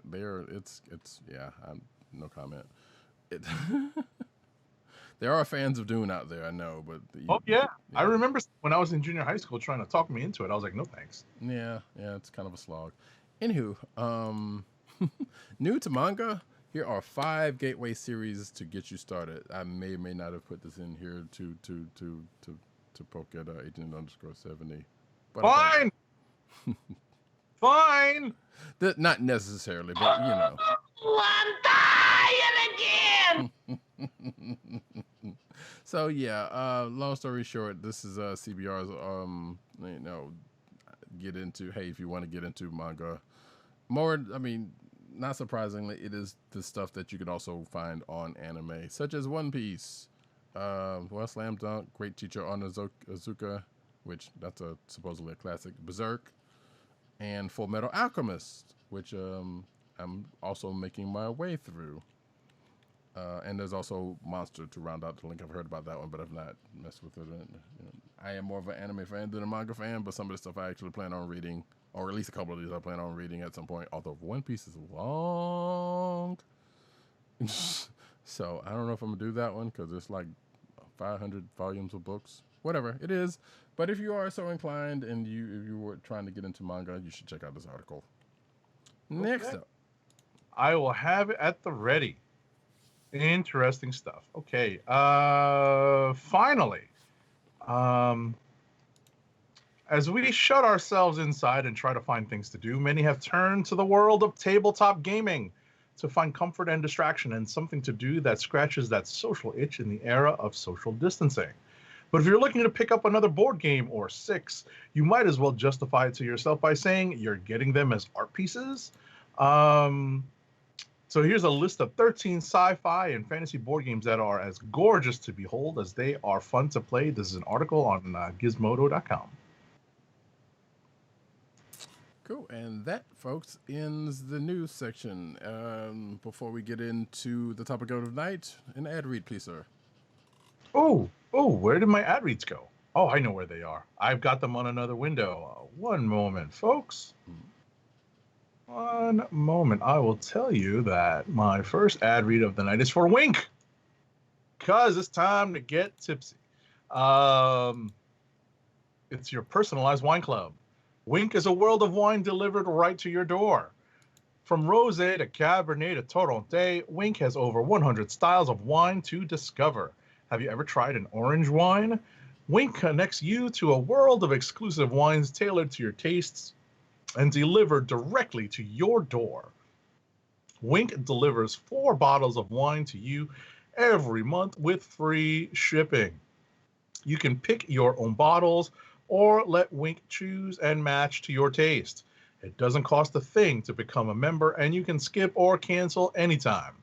No comment. There are fans of Dune out there, I know, but I remember when I was in junior high school trying to talk me into it. I was like, no thanks. Yeah, it's kind of a slog. Anywho, new to manga, here are 5 gateway series to get you started. I may or may not have put this in here to poke at agent_70. But Fine. Fine. Not necessarily, but you know. I'm tired again. So yeah, long story short, this is CBR's get into, hey, if you want to get into manga more, not surprisingly, it is the stuff that you could also find on anime, such as One Piece, Slam Dunk, Great Teacher Onizuka, which that's supposedly a classic, Berserk, and Full Metal Alchemist, which I'm also making my way through. And there's also Monster to round out the link. I've heard about that one, but I've not messed with it. I am more of an anime fan than a manga fan, but some of the stuff I actually plan on reading, or at least a couple of these I plan on reading at some point, although One Piece is long. So I don't know if I'm going to do that one, because it's like 500 volumes of books. Whatever it is. But if you are so inclined and if you were trying to get into manga, you should check out this article. Next up. I will have it at the ready. Interesting stuff. Okay. Finally. As we shut ourselves inside and try to find things to do, many have turned to the world of tabletop gaming to find comfort and distraction and something to do that scratches that social itch in the era of social distancing. But if you're looking to pick up another board game or 6, you might as well justify it to yourself by saying you're getting them as art pieces. So here's a list of 13 sci-fi and fantasy board games that are as gorgeous to behold as they are fun to play. This is an article on Gizmodo.com. Cool, and that, folks, ends the news section. Before we get into the topic of the night, an ad read, please, sir. Oh, where did my ad reads go? Oh, I know where they are. I've got them on another window. One moment, folks. One moment. I will tell you that my first ad read of the night is for Wink, because it's time to get tipsy. It's your personalized wine club. Wink is a world of wine delivered right to your door. From Rosé to Cabernet to Torrontés, Wink has over 100 styles of wine to discover. Have you ever tried an orange wine? Wink connects you to a world of exclusive wines tailored to your tastes and delivered directly to your door. Wink delivers 4 bottles of wine to you every month with free shipping. You can pick your own bottles or let Wink choose and match to your taste. It doesn't cost a thing to become a member, and you can skip or cancel anytime.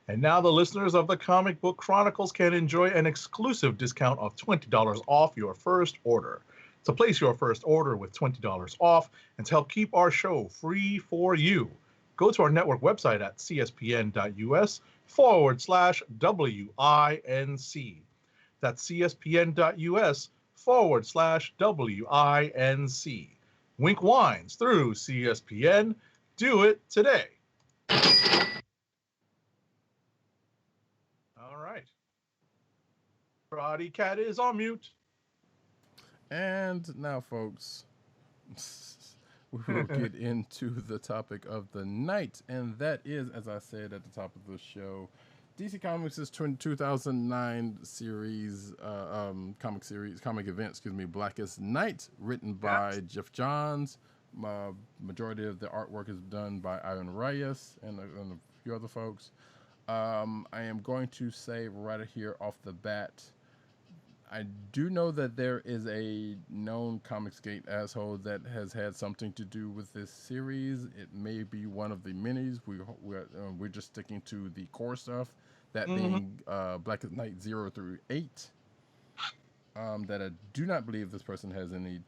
And now the listeners of the Comic Book Chronicles can enjoy an exclusive discount of $20 off your first order. To place your first order with $20 off and to help keep our show free for you, go to our network website at cspn.us/WINC. That's cspn.us/WINC. Wink Wines through CSPN. Do it today. All right. Roddykat is on mute. And now, folks, we will get into the topic of the night. And that is, as I said at the top of the show, DC Comics' 2009 series, comic event, Blackest Night, written by Geoff Johns. Majority of the artwork is done by Reis and a few other folks. I am going to say right here off the bat, I do know that there is a known Comicsgate asshole that has had something to do with this series. It may be one of the minis. We're just sticking to the core stuff, that Mm-hmm. being Blackest Night 0 through 8. That I do not believe this person has anything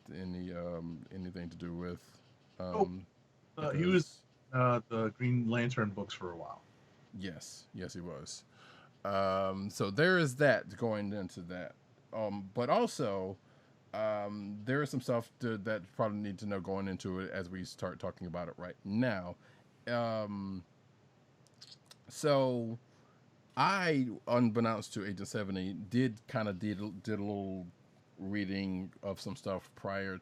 to do with, Oh, he was because the Green Lantern books for a while. yes, he was. So there is that going into that. But also, there is some stuff that probably need to know going into it as we start talking about it right now. Um, so I, unbeknownst to Agent 70, did a little reading of some stuff prior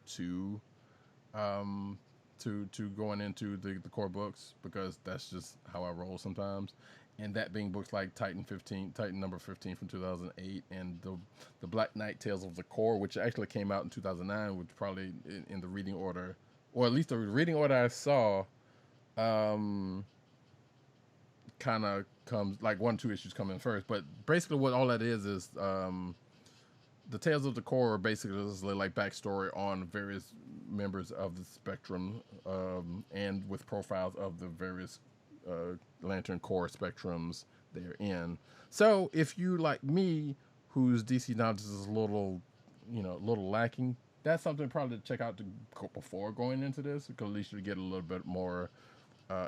um, to going into the core books, because that's just how I roll sometimes. And that being books like Titan number 15 from 2008, and the Black Knight Tales of the Core, which actually came out in 2009, which probably in the reading order, or at least the reading order I saw, um, kind of comes like 1 2 issues come in first. But basically, what all that is the Tales of the Core are basically just like backstory on various members of the Spectrum, and with profiles of the various Lantern Corps spectrums they're in. So if you like me, whose DC knowledge is a little lacking, that's something probably to check out before going into this, because at least you get a little bit more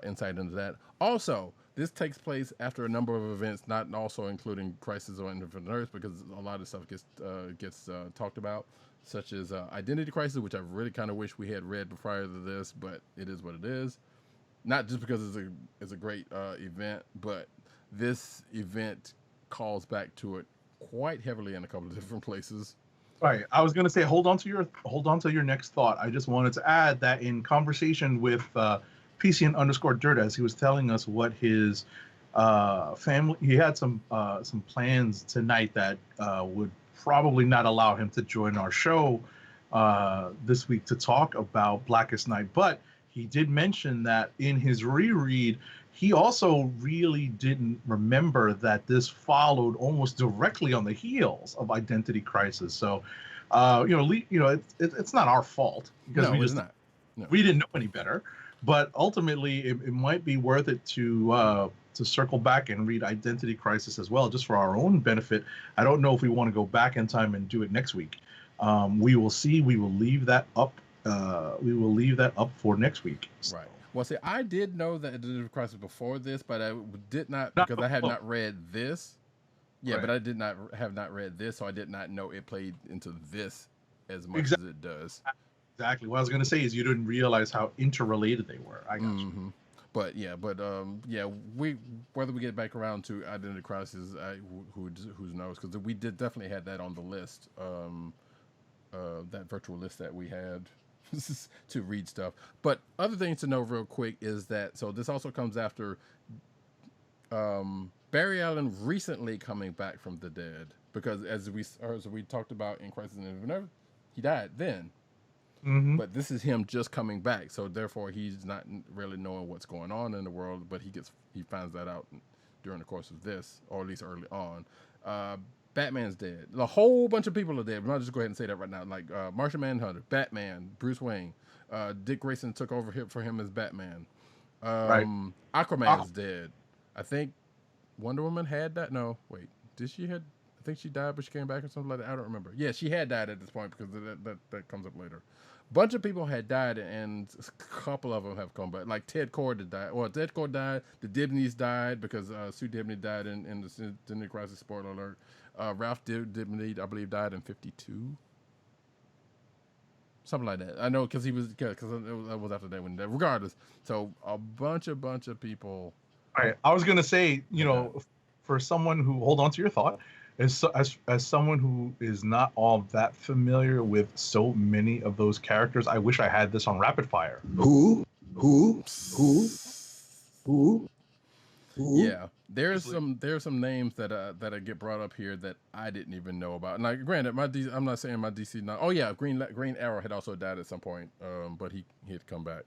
insight into that. Also, this takes place after a number of events, not also including Crisis on Infinite Earths, because a lot of stuff gets talked about, such as Identity Crisis, which I really kind of wish we had read prior to this, but it is what it is. Not just because it's a great event, but this event calls back to it quite heavily in a couple of different places. All right, I was going to say hold on to your next thought. I just wanted to add that in conversation with PCN underscore Dirt, as he was telling us what his family, he had some plans tonight that would probably not allow him to join our show this week to talk about Blackest Night, but he did mention that in his reread, he also really didn't remember that this followed almost directly on the heels of Identity Crisis. So, it's not our fault because No, it's not. No. we didn't know any better. But ultimately, it might be worth it to circle back and read Identity Crisis as well, just for our own benefit. I don't know if we want to go back in time and do it next week. We will see. We will leave that up. We will leave that up for next week. So. Right. Well, see, I did know that Identity Crisis before this, but I did not, Not because I had not read this. Yeah, Right. but I did not have not read this, so I did not know it played into this as much Exactly. as it does. Exactly. What I was going to say is you didn't realize how interrelated they were. I got you. But we whether we get back around to Identity Crisis, who knows? Because we did definitely had that on the list, that virtual list that we had to read stuff. But other things to know real quick is that, so this also comes after Barry Allen recently coming back from the dead, because as we talked about in Crisis on Infinite Earths, he died then. Mm-hmm. But this is him just coming back, so therefore he's not really knowing what's going on in the world. But he finds that out during the course of this, or at least early on. Batman's dead. A whole bunch of people are dead. I'll just go ahead and say that right now. Like Martian Manhunter, Batman, Bruce Wayne, Dick Grayson took over for him as Batman. Right. Aquaman's dead. I think Wonder Woman had that. No, wait, did she had? I think she died, but she came back or something like that. I don't remember. Yeah, she had died at this point, because that comes up later. Bunch of people had died, and a couple of them have come back. Like Ted Cord died. Well, Ted Cord died. The Dibneys died because Sue Dibney died in the Identity Crisis. Spoiler alert. Ralph Dibney, I believe, died in 52. Something like that. I know because that was after that when he died. Regardless, so a bunch of people. All right. I was going to say, for someone who, hold on to your thought, as someone who is not all that familiar with so many of those characters, I wish I had this on rapid fire. Who? Yeah, there's some names that get brought up here that I didn't even know about. And like, granted, I'm not saying my DC. Oh yeah, Green Arrow had also died at some point, but he had come back.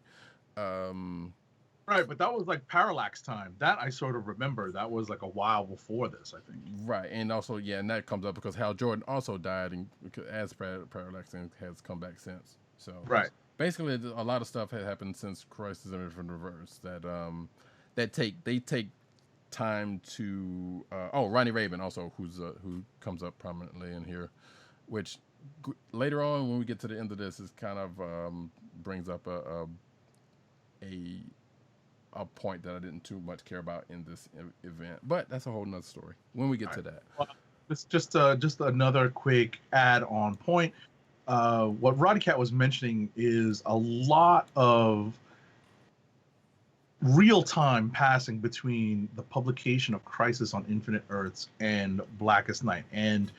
Right, but that was like Parallax time. That I sort of remember. That was like a while before this, I think. Right, and also and that comes up because Hal Jordan also died, and as Parallax and has come back since. So Right. basically, a lot of stuff had happened since Crisis on Infinite Reverse that take time to. Ronnie Raven also, who comes up prominently in here, which later on when we get to the end of this is kind of brings up a point that I didn't too much care about in this event, but that's a whole nother story when we get to that. Well, it's just another quick add-on point. What Roddykat was mentioning is a lot of real time passing between the publication of Crisis on Infinite Earths and Blackest Night, and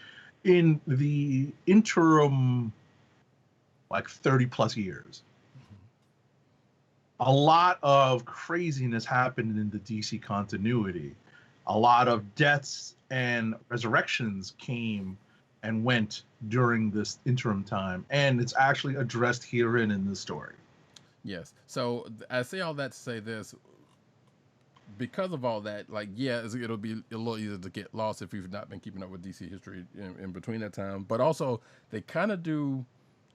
in the interim, like 30 plus years. A lot of craziness happened in the DC continuity. A lot of deaths and resurrections came and went during this interim time, and it's actually addressed herein in the story. Yes. So I say all that to say this. Because of all that, it'll be a little easier to get lost if you've not been keeping up with DC history in between that time. But also, they kind of do.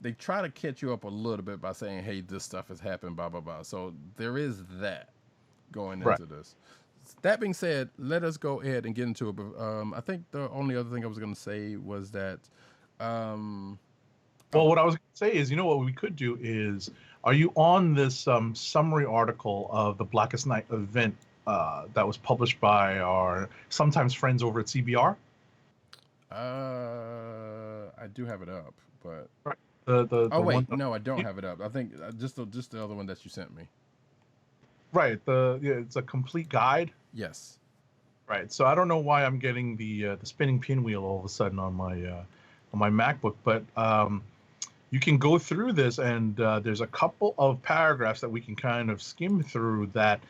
They try to catch you up a little bit by saying, "Hey, this stuff has happened." Blah blah blah. So there is that going into this. That being said, let us go ahead and get into it. But I think the only other thing I was going to say was that. Well, what I was going to say is, what we could do is, are you on this summary article of the Blackest Night event that was published by our sometimes friends over at CBR? I do have it up, but right. No, I don't have it up. I think just the other one that you sent me. Right. It's a complete guide. Yes. Right. So I don't know why I'm getting the spinning pinwheel all of a sudden on my MacBook, but you can go through this, and there's a couple of paragraphs that we can kind of skim through that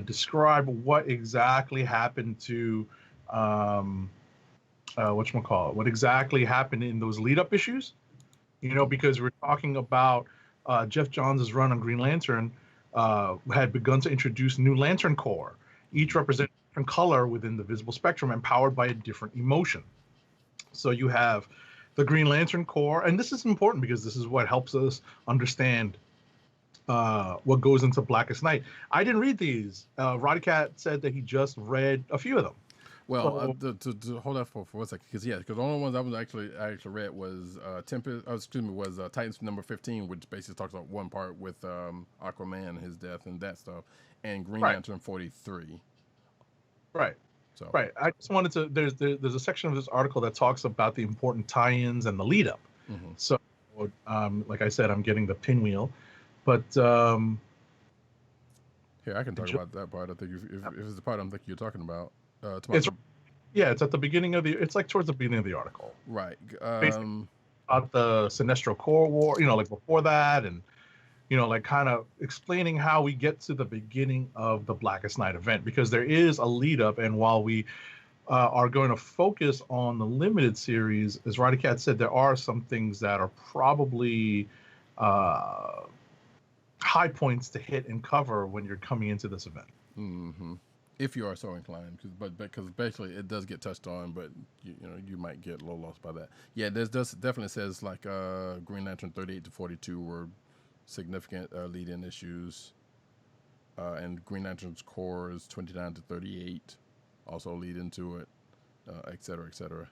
describe what exactly happened to what exactly happened in those lead-up issues. Because we're talking about Geoff Johns' run on Green Lantern had begun to introduce new Lantern Corps, each representing a different color within the visible spectrum and powered by a different emotion. So you have the Green Lantern Corps, and this is important because this is what helps us understand what goes into Blackest Night. I didn't read these. Roddykat said that he just read a few of them. Well, to hold that for 1 second, because the only ones I actually read was Titans number 15, which basically talks about one part with Aquaman, his death and that stuff, and Green Lantern 43. Right. So right. I just wanted to. There's a section of this article that talks about the important tie-ins and the lead-up. Mm-hmm. So, like I said, I'm getting the pinwheel, but here I can talk about that part. I think if it's the part I'm thinking you're talking about. It's at the beginning of it's like towards the beginning of the article. Right. About the Sinestro Corps War, like before that, and like kind of explaining how we get to the beginning of the Blackest Night event, because there is a lead up, and while we are going to focus on the limited series, as Roddykat said, there are some things that are probably high points to hit and cover when you're coming into this event. Mm-hmm. If you are so inclined, because basically it does get touched on, but you might get a little lost by that. Yeah, there's definitely says like Green Lantern 38 to 42 were significant lead-in issues, and Green Lantern's Corps 29 to 38 also lead into it, et cetera, et cetera.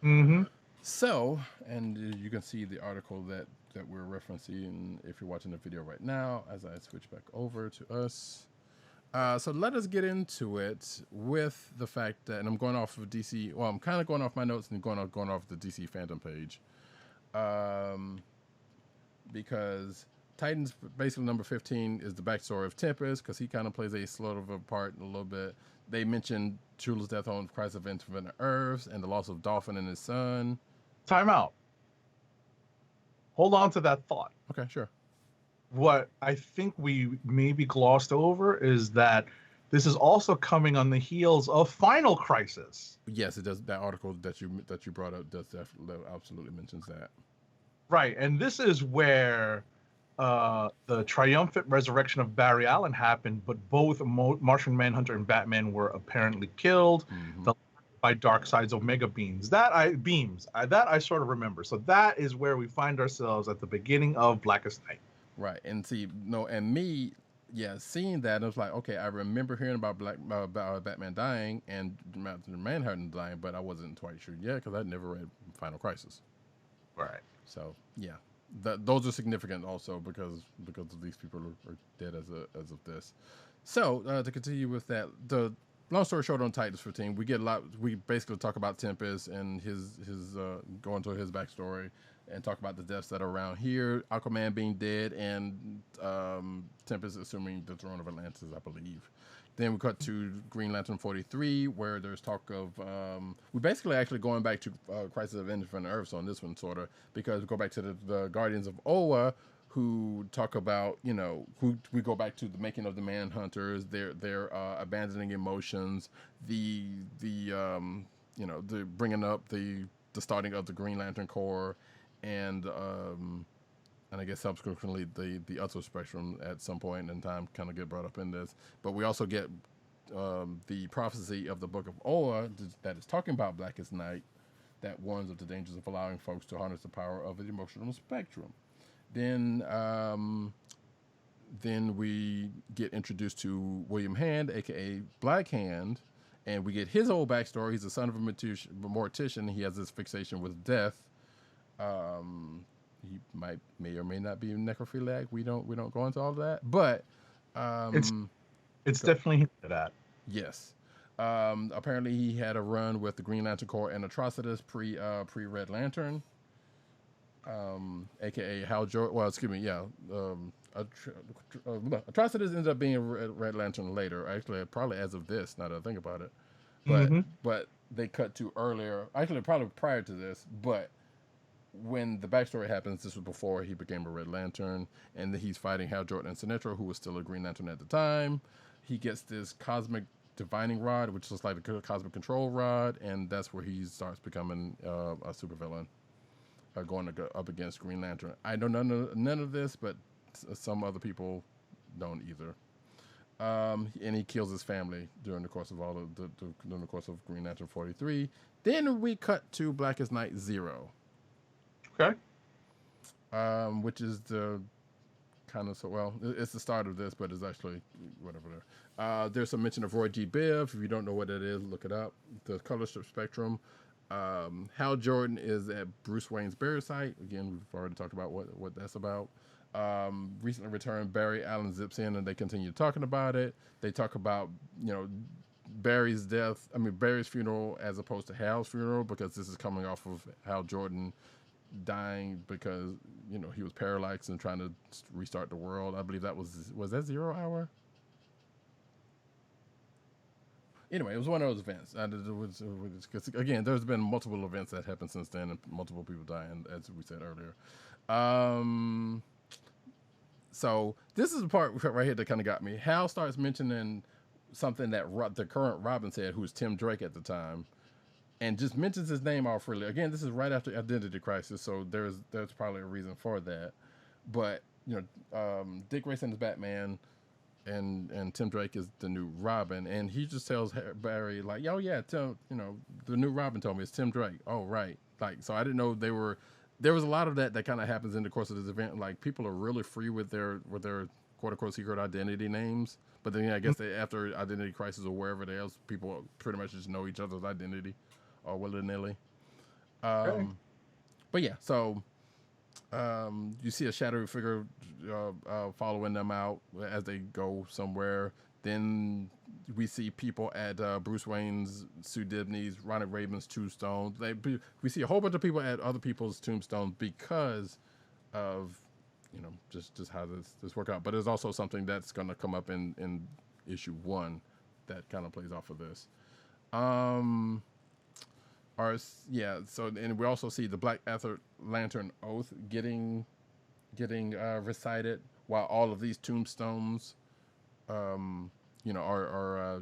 Mm-hmm. So, and you can see the article that we're referencing if you're watching the video right now. As I switch back over to us. So let us get into it with the fact that, and I'm going off of DC. Well, I'm kind of going off my notes and going off the DC fandom page, because Titans basically number 15 is the backstory of Tempest, because he kind of plays a sort of a part in a little bit. They mentioned Chula's death on Crisis of Infinite Earths and the loss of Dolphin and his son. Time out. Hold on to that thought. Okay, sure. What I think we maybe glossed over is that this is also coming on the heels of Final Crisis. Yes, it does. That article that you brought up does absolutely mentions that. Right, and this is where the triumphant resurrection of Barry Allen happened, but both Martian Manhunter and Batman were apparently killed. The by Darkseid's Omega beams. That I sort of remember. So that is where we find ourselves at the beginning of Blackest Night. Right, and see, no, and me, yeah, seeing that, I was like, okay, I remember hearing about Batman dying and Manhunter dying, but I wasn't quite sure yet because I'd never read Final Crisis. Right. So yeah, those are significant also because of these people are dead as of this. So to continue with that, the long story short on Titans 15, we get a lot. We basically talk about Tempest and his going to his backstory and talk about the deaths that are around here. Aquaman being dead and Tempest assuming the throne of Atlantis, I believe. Then we cut to Green Lantern 43, where there's talk of we basically actually going back to Crisis of Infinite Earths on this one, sort of, because we go back to the Guardians of Oa, who talk about, who we go back to the making of the Manhunters, their abandoning emotions, the bringing up the starting of the Green Lantern Corps, and I guess subsequently the other spectrum at some point in time kind of get brought up in this. But we also get the prophecy of the Book of Oa that is talking about Blackest Night, that warns of the dangers of allowing folks to harness the power of the emotional spectrum. Then we get introduced to William Hand, a.k.a. Black Hand, and we get his whole backstory. He's the son of a mortician. He has this fixation with death. He may or may not be necrophiliac. We don't go into all of that, but it's definitely hinted at. Yes. Apparently he had a run with the Green Lantern Corps and Atrocitus pre Red Lantern, aka Hal Jordan. Well, excuse me, yeah. Atrocitus ended up being a Red Lantern later. Actually, probably as of this. Now that I think about it, but they cut to earlier. Actually, probably prior to this, but. When the backstory happens, this was before he became a Red Lantern, and he's fighting Hal Jordan and Sinestro, who was still a Green Lantern at the time. He gets this cosmic divining rod, which is like a cosmic control rod, and that's where he starts becoming a supervillain, going up against Green Lantern. I know none of this, but some other people don't either. And he kills his family during the course of during the course of Green Lantern 43. Then we cut to Blackest Night 0. Okay. Which is the kind of it's the start of this, but it's actually whatever there. There's some mention of ROYGBIV. If you don't know what it is, look it up. The color strip spectrum. Hal Jordan is at Bruce Wayne's burial site. Again, we've already talked about what that's about. Recently returned Barry Allen zips in and they continue talking about it. They talk about, Barry's death. I mean, Barry's funeral as opposed to Hal's funeral, because this is coming off of Hal Jordan dying because he was paralyzed and trying to restart the world. I believe that was that 0 Hour. Anyway, it was one of those events. Because again, there's been multiple events that happened since then, and multiple people dying, as we said earlier. So this is the part right here that kind of got me. Hal starts mentioning something that the current Robin said, who was Tim Drake at the time, and just mentions his name off freely. Again, this is right after Identity Crisis, so there's probably a reason for that. But Dick Grayson is Batman, and Tim Drake is the new Robin, and he just tells Barry like, "Oh yeah, the new Robin told me it's Tim Drake." Oh right, like so I didn't know they were. There was a lot of that kind of happens in the course of this event. Like people are really free with their quote unquote secret identity names, but then I guess after Identity Crisis or wherever else, people pretty much just know each other's identity. Or willy-nilly. But yeah, so you see a shadowy figure following them out as they go somewhere. Then we see people at Bruce Wayne's, Sue Dibney's, Ronald Raven's tombstones. We see a whole bunch of people at other people's tombstones because of just how this work out. But there's also something that's going to come up in issue 1 that kind of plays off of this. So and we also see the Black Lantern Oath getting recited while all of these tombstones are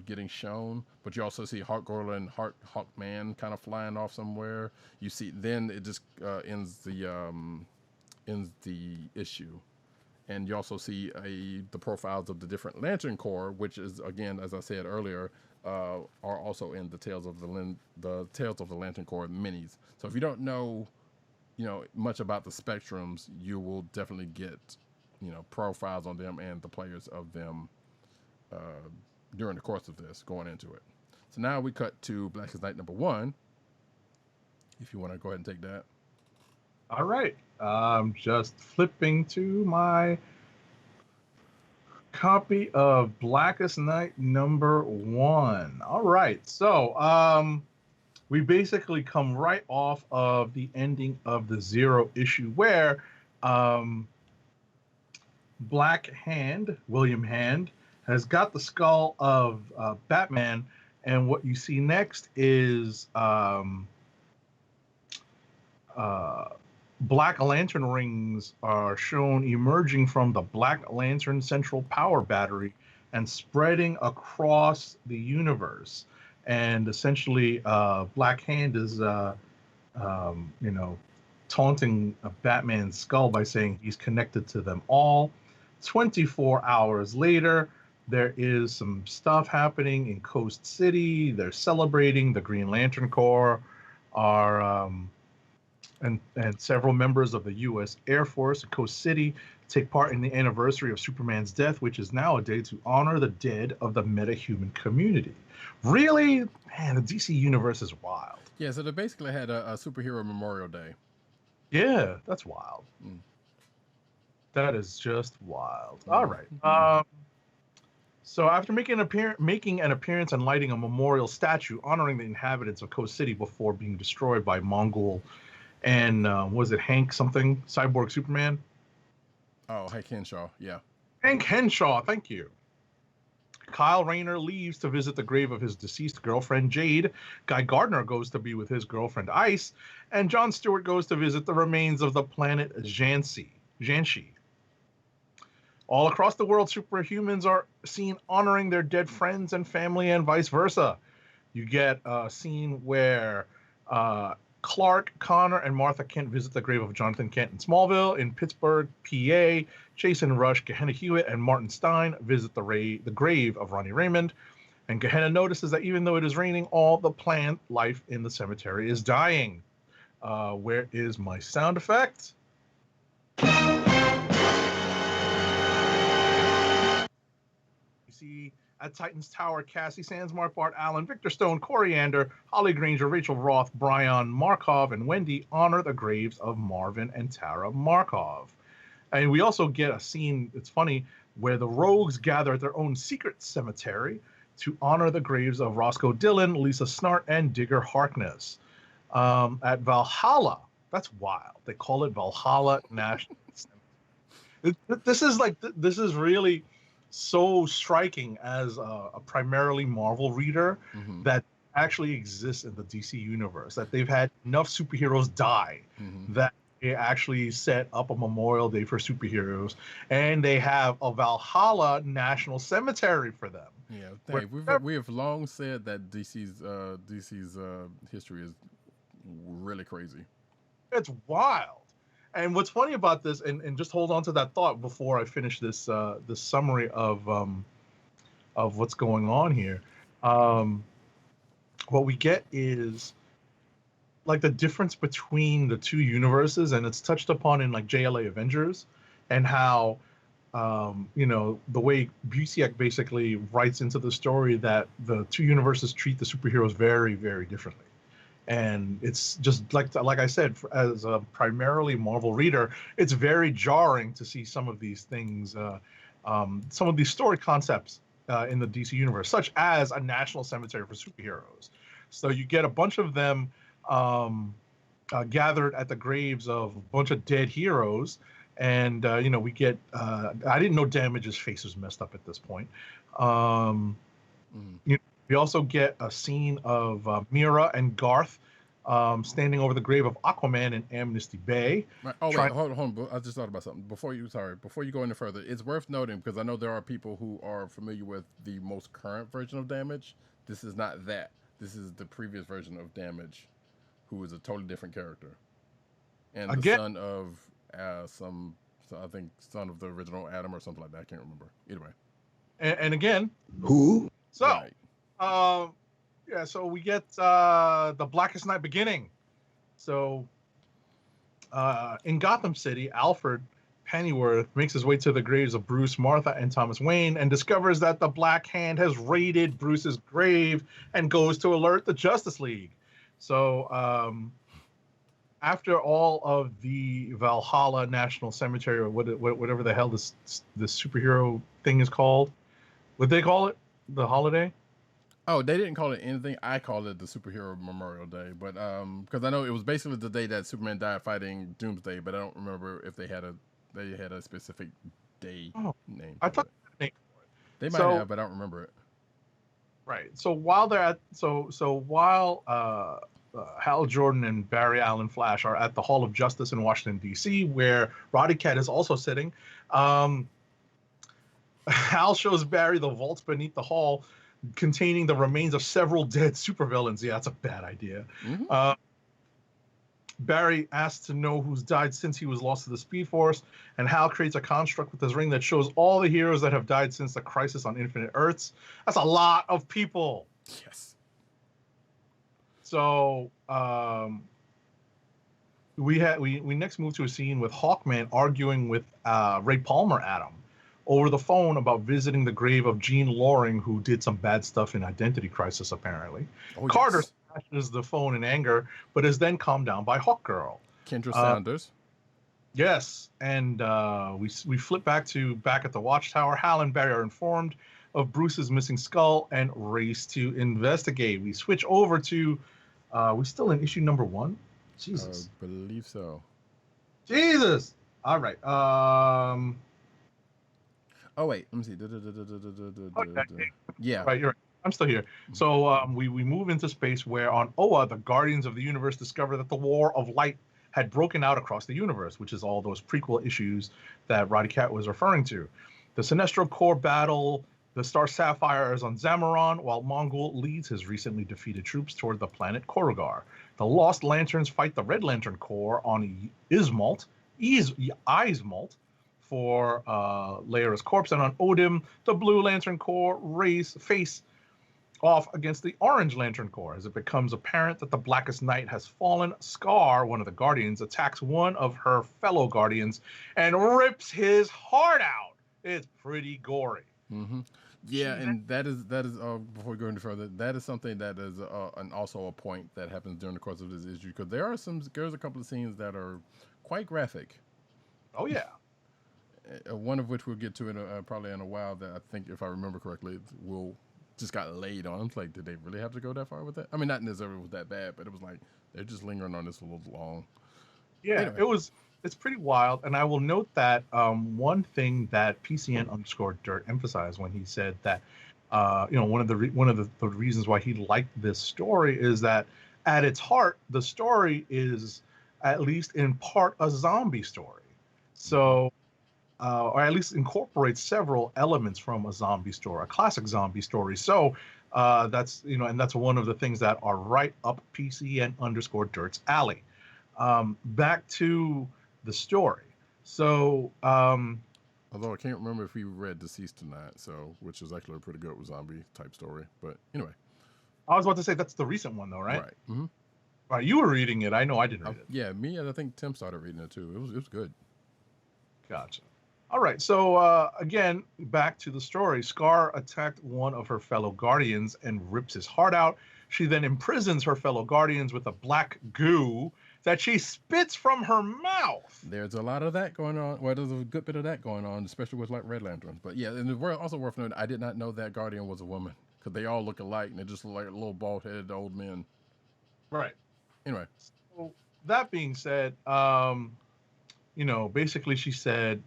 getting shown. But you also see Hawkgirl and Hawkman kind of flying off somewhere. You see then it just ends the issue, And you also see the profiles of the different Lantern Corps, which is, again, as I said earlier, are also in the Tales of the Lantern Corps minis. So if you don't know, much about the Spectrums, you will definitely get, profiles on them and the players of them during the course of this, going into it. So now we cut to Blackest Night #1. If you want to go ahead and take that. All right. I'm just flipping to my copy of Blackest Night #1. All right. So we basically come right off of the ending of the Zero issue where Black Hand, William Hand, has got the skull of Batman. And what you see next is Black Lantern rings are shown emerging from the Black Lantern Central Power Battery and spreading across the universe. And essentially, Black Hand is, taunting Batman's skull by saying he's connected to them all. 24 hours later, there is some stuff happening in Coast City. They're celebrating. The Green Lantern Corps are... And several members of the U.S. Air Force in Coast City take part in the anniversary of Superman's death, which is now a day to honor the dead of the metahuman community. Really? Man, the DC universe is wild. Yeah, so they basically had a superhero Memorial Day. Yeah, that's wild. That is just wild. All right. So after making an appearance and lighting a memorial statue honoring the inhabitants of Coast City before being destroyed by Mongol and was it Hank something? Cyborg Superman? Oh, Hank Henshaw, yeah. Hank Henshaw, thank you. Kyle Rayner leaves to visit the grave of his deceased girlfriend, Jade. Guy Gardner goes to be with his girlfriend, Ice. And John Stewart goes to visit the remains of the planet Janshi. All across the world, superhumans are seen honoring their dead friends and family and vice versa. You get a scene where... Clark, Connor, and Martha Kent visit the grave of Jonathan Kent in Smallville. In Pittsburgh, PA, Jason Rush, Gehenna Hewitt, and Martin Stein visit the grave of Ronnie Raymond. And Gehenna notices that even though it is raining, all the plant life in the cemetery is dying. Where is my sound effect? You see... At Titan's Tower, Cassie Sands, Mark Bart Allen, Victor Stone, Coriander, Holly Granger, Rachel Roth, Brian Markov, and Wendy honor the graves of Marvin and Tara Markov. And we also get a scene, it's funny, where the Rogues gather at their own secret cemetery to honor the graves of Roscoe Dillon, Lisa Snart, and Digger Harkness. At Valhalla, that's wild. They call it Valhalla National Cemetery. This is really... so striking as a primarily Marvel reader that actually exists in the DC universe, that they've had enough superheroes die that they actually set up a Memorial Day for superheroes, and they have a Valhalla National Cemetery for them. Yeah, we have long said that DC's history is really crazy. It's wild. And what's funny about this, and just hold on to that thought before I finish this this summary of what's going on here. What we get is like the difference between the two universes, and it's touched upon in like JLA Avengers, and how the way Busiek basically writes into the story that the two universes treat the superheroes very, very differently. And it's just like I said, as a primarily Marvel reader, it's very jarring to see some of these things, some of these story concepts in the DC universe, such as a national cemetery for superheroes. So you get a bunch of them gathered at the graves of a bunch of dead heroes. And, we get, I didn't know Damage's face was messed up at this point. We also get a scene of Mira and Garth standing over the grave of Aquaman in Amnesty Bay. Right. Oh, wait, hold on. I just thought about something. Before you go any further, it's worth noting, because I know there are people who are familiar with the most current version of Damage. This is not that. This is the previous version of Damage, who is a totally different character. And the son of some So I think son of the original Adam or something like that. I can't remember. Either way. And again, Who? so, Right. yeah, so we get the Blackest Night beginning. So, in Gotham City, Alfred Pennyworth makes his way to the graves of Bruce, Martha, and Thomas Wayne and discovers that the Black Hand has raided Bruce's grave and goes to alert the Justice League. So, after all of the Valhalla National Cemetery, or whatever the hell this superhero thing is called, what they call it, the holiday. Oh, they didn't call it anything. I called it the Superhero Memorial Day, but because I know it was basically the day that Superman died fighting Doomsday, but I don't remember if they had a specific day name. I thought they might have, but I don't remember it. Right. So while they're at while Hal Jordan and Barry Allen Flash are at the Hall of Justice in Washington D.C., where Roddykat is also sitting, Hal shows Barry the vaults beneath the hall, containing the remains of several dead supervillains. Yeah, that's a bad idea. Mm-hmm. Barry asks to know who's died since he was lost to the Speed Force, and Hal creates a construct with his ring that shows all the heroes that have died since the Crisis on Infinite Earths. That's a lot of people. Yes. So we next move to a scene with Hawkman arguing with Ray Palmer Adam over the phone about visiting the grave of Jean Loring, who did some bad stuff in Identity Crisis, apparently. Oh, Carter smashes the phone in anger, but is then calmed down by Hawkgirl. Kendra Saunders. Yes, and we flip back at the Watchtower. Hal and Barry are informed of Bruce's missing skull and race to investigate. We switch over to, we still in issue number 1? Jesus. I believe so. Jesus! All right. Oh wait, let me see. Okay. Yeah, right. You're right. I'm still here. So we move into space where on Oa, the Guardians of the Universe discover that the War of Light had broken out across the universe, which is all those prequel issues that Roddykat was referring to. The Sinestro Corps battle the Star Sapphires on Zamaron, while Mongol leads his recently defeated troops toward the planet Korugar. The Lost Lanterns fight the Red Lantern Corps on Ismalt for Lyra's corpse, and on Odin, the Blue Lantern Corps face off against the Orange Lantern Corps. As it becomes apparent that the Blackest Night has fallen, Scar, one of the Guardians, attacks one of her fellow Guardians and rips his heart out. It's pretty gory. Mm-hmm. Yeah, and that is before we go any further, that is something that is and also a point that happens during the course of this issue, because there's a couple of scenes that are quite graphic. Oh yeah. One of which we'll get to in probably in a while, that I think, if I remember correctly, will just got laid on. It's like, did they really have to go that far with that? I mean, not necessarily it was that bad, but it was like they're just lingering on this a little long. Yeah, anyway. It's pretty wild, and I will note that one thing that PCN_Dirt emphasized when he said that one of the reasons why he liked this story is that at its heart, the story is at least in part a zombie story. So, or at least incorporates several elements from a zombie story, a classic zombie story. So that's and that's one of the things that are right up PCN_Dirt's alley. Back to the story. So, although I can't remember if we read Deceased tonight, which is actually a pretty good zombie type story. But anyway, I was about to say that's the recent one, though, right? Right. Mm-hmm. Right. You were reading it. I know I didn't read it. Yeah, me and I think Tim started reading it too. It was good. Gotcha. All right. So again, back to the story. Scar attacked one of her fellow Guardians and rips his heart out. She then imprisons her fellow Guardians with a black goo that she spits from her mouth. There's a lot of that going on. Well, there's a good bit of that going on, especially with like Red Lanterns. But yeah, and it's also worth noting, I did not know that Guardian was a woman, because they all look alike and they just look like little bald-headed old men. Right. Anyway. So that being said, basically she said,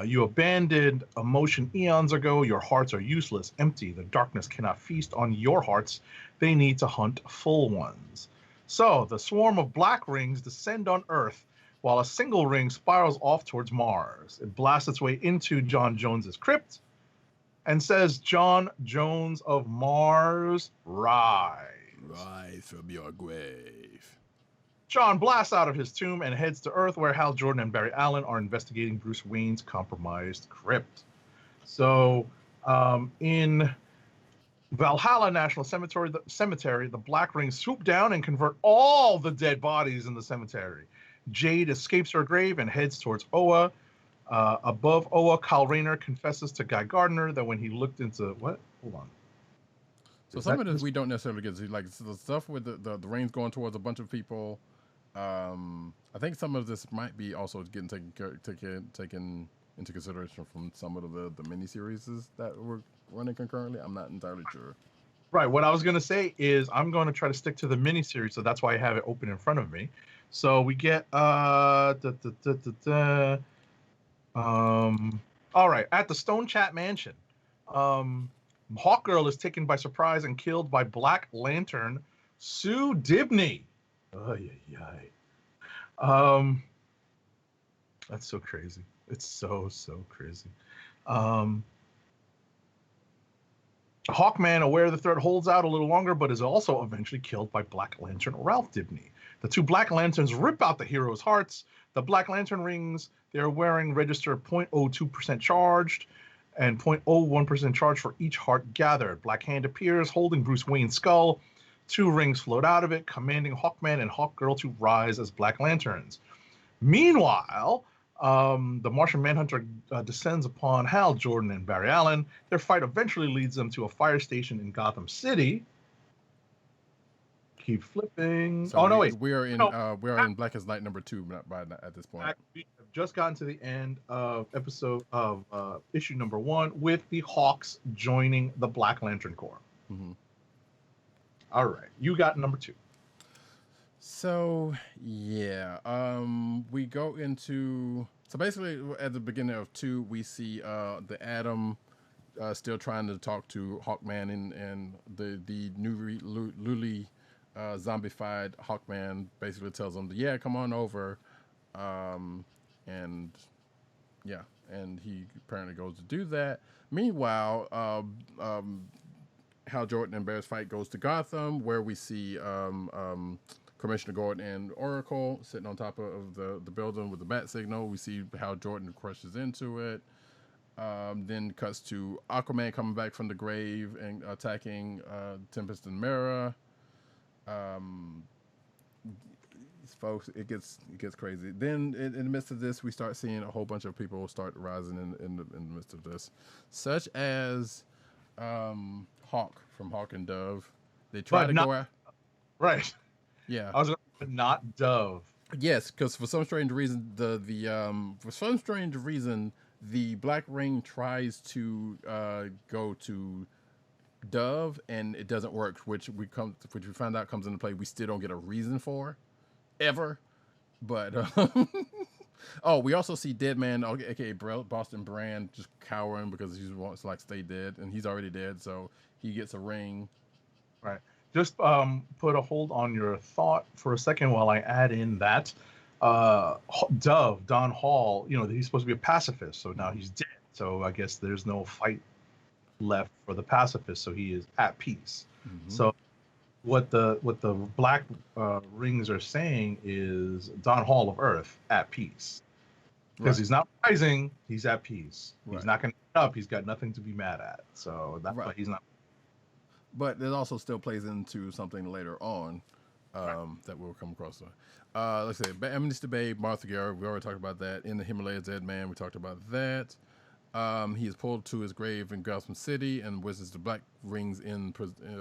you abandoned emotion eons ago. Your hearts are useless, empty. The darkness cannot feast on your hearts. They need to hunt full ones. So the swarm of black rings descend on Earth, while a single ring spirals off towards Mars. It blasts its way into John Jones's crypt and says, "John Jones of Mars, rise. Rise from your grave." John blasts out of his tomb and heads to Earth, where Hal Jordan and Barry Allen are investigating Bruce Wayne's compromised crypt. So, in Valhalla National Cemetery, the Black Rings swoop down and convert all the dead bodies in the cemetery. Jade escapes her grave and heads towards Oa. Above Oa, Kyle Rayner confesses to Guy Gardner that when he looked into what? Hold on. So some of this we don't necessarily get to, like the stuff with the rings going towards a bunch of people. I think some of this might be also getting taken into consideration from some of the miniseries that were running concurrently. I'm not entirely sure. Right. What I was going to say is I'm going to try to stick to the miniseries, so that's why I have it open in front of me. So we get all right, at the Stone Chat Mansion. Hawkgirl is taken by surprise and killed by Black Lantern Sue Dibney. That's so crazy. It's so crazy. Hawkman, aware of the threat, holds out a little longer, but is also eventually killed by Black Lantern Ralph Dibney. The two Black Lanterns rip out the heroes' hearts. The Black Lantern rings they're wearing register 0.02% charged and 0.01% charge for each heart gathered. Black Hand appears, holding Bruce Wayne's skull. Two rings float out of it, commanding Hawkman and Hawkgirl to rise as Black Lanterns. Meanwhile, the Martian Manhunter descends upon Hal Jordan and Barry Allen. Their fight eventually leads them to a fire station in Gotham City. Keep flipping. So we are in Blackest Night #2 at this point. We have just gotten to the end of issue #1 with the Hawks joining the Black Lantern Corps. Mm-hmm. All right, you got #2. So yeah, we go into basically at the beginning of 2, we see the Atom still trying to talk to Hawkman and the newly zombified Hawkman basically tells him, yeah, come on over, and he apparently goes to do that. Meanwhile, Hal Jordan and Barry's fight goes to Gotham, where we see Commissioner Gordon and Oracle sitting on top of the building with the bat signal. We see how Jordan crushes into it. Then cuts to Aquaman coming back from the grave and attacking Tempest and Mera. Folks, it gets crazy. Then in the midst of this, we start seeing a whole bunch of people start rising in the midst of this, such as Hawk from Hawk and Dove. They try go out. Right. Yeah. I was going not Dove. Yes, because for some strange reason the Black Ring tries to go to Dove and it doesn't work, which we find out comes into play. We still don't get a reason for ever, but we also see Deadman, aka Boston Brand, just cowering because he wants to stay dead, and he's already dead, so he gets a ring. Right. Just put a hold on your thought for a second while I add in that Dove, Don Hall, he's supposed to be a pacifist, so now he's dead. So I guess there's no fight left for the pacifist, so he is at peace. Mm-hmm. So what the Black Rings are saying is Don Hall of Earth at peace. Because he's not rising, he's at peace. Right. He's not going to get up, he's got nothing to be mad at. So that's why he's not. But it also still plays into something later on that we'll come across. Let's say Amnesty Bay, Martha Garrett, we already talked about that. In the Himalayas, Dead Man, we talked about that. He is pulled to his grave in Gotham City and witnesses the Black Rings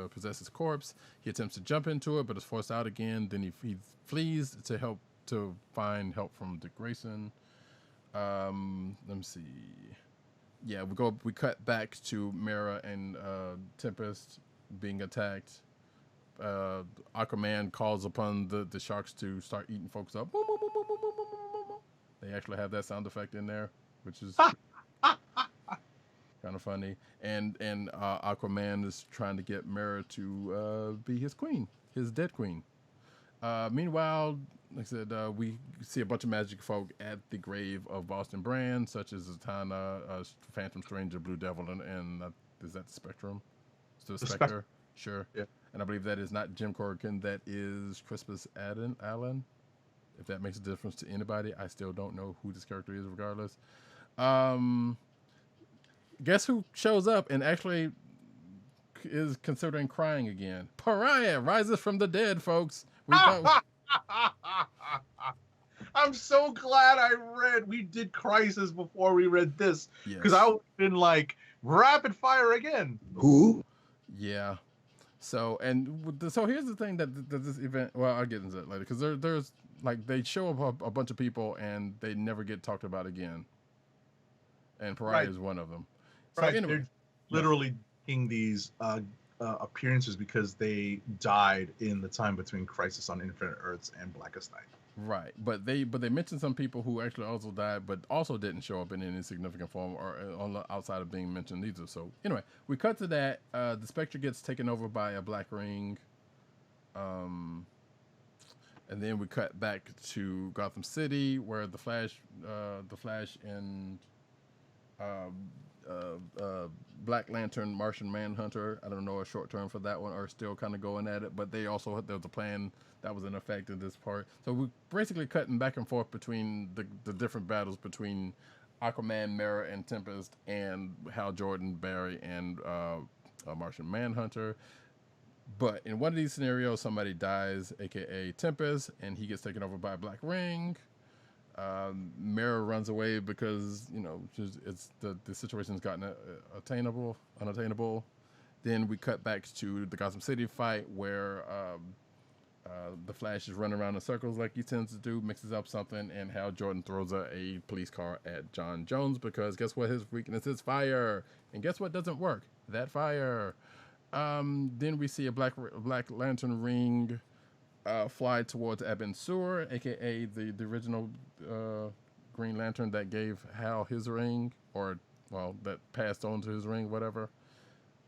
possess his corpse. He attempts to jump into it, but is forced out again. Then he flees to find help from Dick Grayson. Let me see. Yeah, we cut back to Mera and Tempest being attacked. Aquaman calls upon the sharks to start eating folks up. They actually have that sound effect in there, which is kind of funny. And Aquaman is trying to get Mera to be his queen, his dead queen. Meanwhile, like I said, we see a bunch of magic folk at the grave of Boston Brand, such as Zatanna, Phantom Stranger, Blue Devil, and is that the Spectrum? Still Spectre? Sure. Yeah. And I believe that is not Jim Corrigan, that is Crispus Allen. If that makes a difference to anybody, I still don't know who this character is, regardless. Um, guess who shows up and actually is considering crying again? Pariah rises from the dead, folks. We thought. I'm so glad we did Crisis before we read this. Because I would have been like, rapid fire again. Who? Yeah. So here's the thing that this event. Well, I'll get into it later because there's like they show up a bunch of people and they never get talked about again. And Pariah is one of them. So anyway, they're literally making these appearances because they died in the time between Crisis on Infinite Earths and Blackest Night. Right, but they mentioned some people who actually also died, but also didn't show up in any significant form or on the outside of being mentioned either. So anyway, we cut to that. The Spectre gets taken over by a black ring, and then we cut back to Gotham City where the Flash and Black Lantern, Martian Manhunter, I don't know a short term for that one, are still kind of going at it, but there was a plan that was in effect in this part. So we're basically cutting back and forth between the different battles between Aquaman, Mera, and Tempest, and Hal Jordan, Barry, and Martian Manhunter. But in one of these scenarios, somebody dies, aka Tempest, and he gets taken over by a black ring. Mera runs away because it's the situation's gotten unattainable. Then we cut back to the Gotham City fight where the Flash is running around in circles like he tends to do, mixes up something, and Hal Jordan throws a police car at John Jones because guess what? His weakness is fire, and guess what doesn't work? That fire. Then we see a Black Lantern ring fly towards Abin Sur, aka the original Green Lantern that gave Hal his ring, or that passed on to his ring, whatever.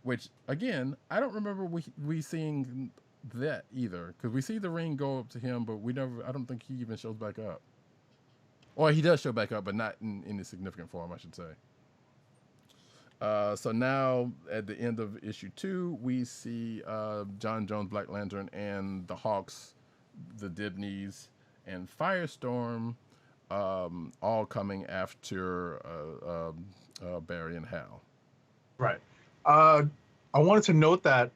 Which again, I don't remember we seeing that either, because we see the ring go up to him, but I don't think he even shows back up. Or he does show back up, but not in any significant form, I should say. So now at the end of issue 2, we see John Jones, Black Lantern, and the Hawks, the Dibneys, and Firestorm all coming after Barry and Hal. Right. I wanted to note that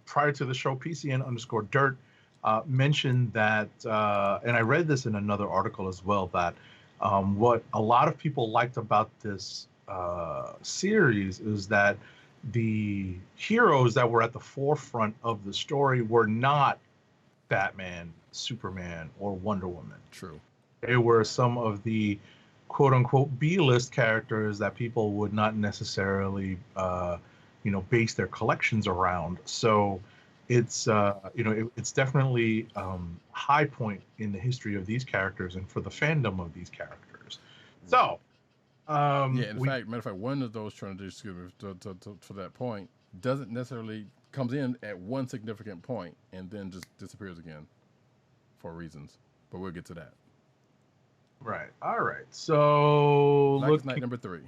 prior to the show, PCN_Dirt mentioned that, and I read this in another article as well, that what a lot of people liked about this series is that the heroes that were at the forefront of the story were not Batman, Superman, or Wonder Woman. True. They were some of the quote-unquote B-list characters that people would not necessarily base their collections around. So it's it's definitely high point in the history of these characters and for the fandom of these characters. So matter of fact, one of those transitions to that point doesn't necessarily comes in at one significant point and then just disappears again for reasons. But we'll get to that. Right. All right. So Blackest Night number 3.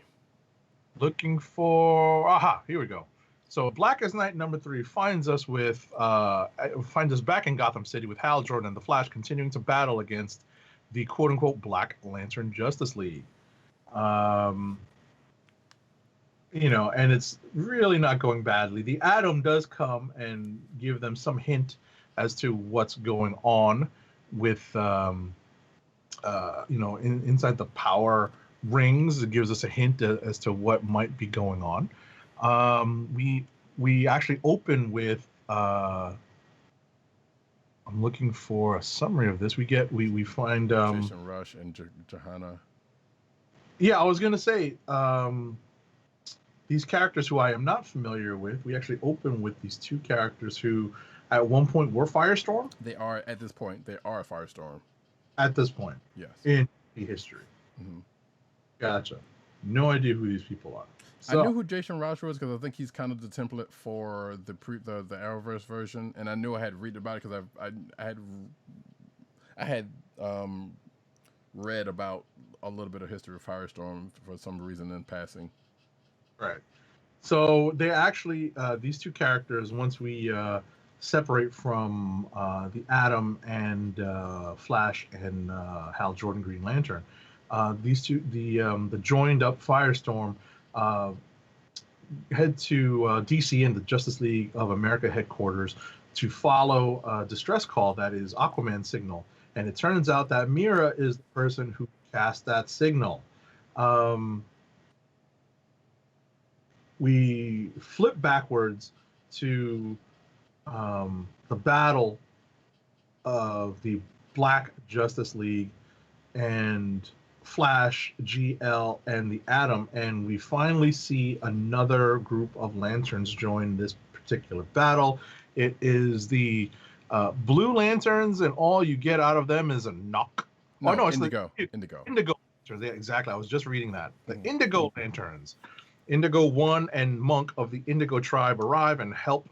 Looking for here we go. So Blackest Night number 3 finds us back in Gotham City with Hal Jordan and the Flash continuing to battle against the quote unquote Black Lantern Justice League. And it's really not going badly. The Atom does come and give them some hint as to what's going on with inside the power rings. It gives us a hint as to what might be going on. We actually open with I'm looking for a summary of this. We find Jason Rush and Johanna. Yeah, I was gonna say these characters who I am not familiar with. We actually open with these two characters who at one point were Firestorm. They are at this point. They are Firestorm. At this point, yes, in history. Mm-hmm. Gotcha. No idea who these people are. So, I knew who Jason Rush was because I think he's kind of the template for the Arrowverse version, and I knew I had read about it because I had read about a little bit of history of Firestorm for some reason in passing. Right. So they actually these two characters, once we separate from the Atom and Flash and Hal Jordan Green Lantern. These two, the joined up Firestorm, head to DC and the Justice League of America headquarters to follow a distress call that is Aquaman's signal. And it turns out that Mira is the person who cast that signal. We flip backwards to the battle of the Black Justice League and Flash, GL, and the Atom, and we finally see another group of Lanterns join this particular battle. It is the Blue Lanterns, and all you get out of them is a knock. No, oh no, it's Indigo. Indigo Lanterns. Yeah, exactly. I was just reading that. The Indigo Lanterns. Indigo One and Monk of the Indigo Tribe arrive and help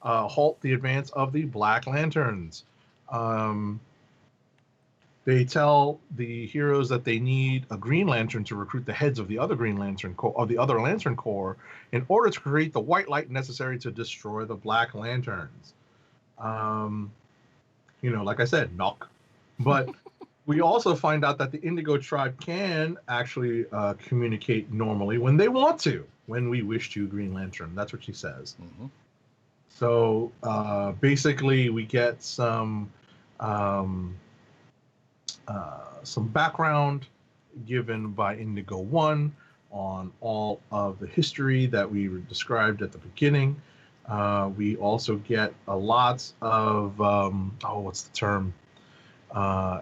halt the advance of the Black Lanterns. They tell the heroes that they need a Green Lantern to recruit the heads of the other Green Lantern Lantern Corps in order to create the white light necessary to destroy the Black Lanterns. Like I said, knock. But we also find out that the Indigo Tribe can actually communicate normally when they want to, when we wish to, Green Lantern. That's what she says. Mm-hmm. So basically, we get some background given by Indigo One on all of the history that we described at the beginning. We also get a lot of what's the term?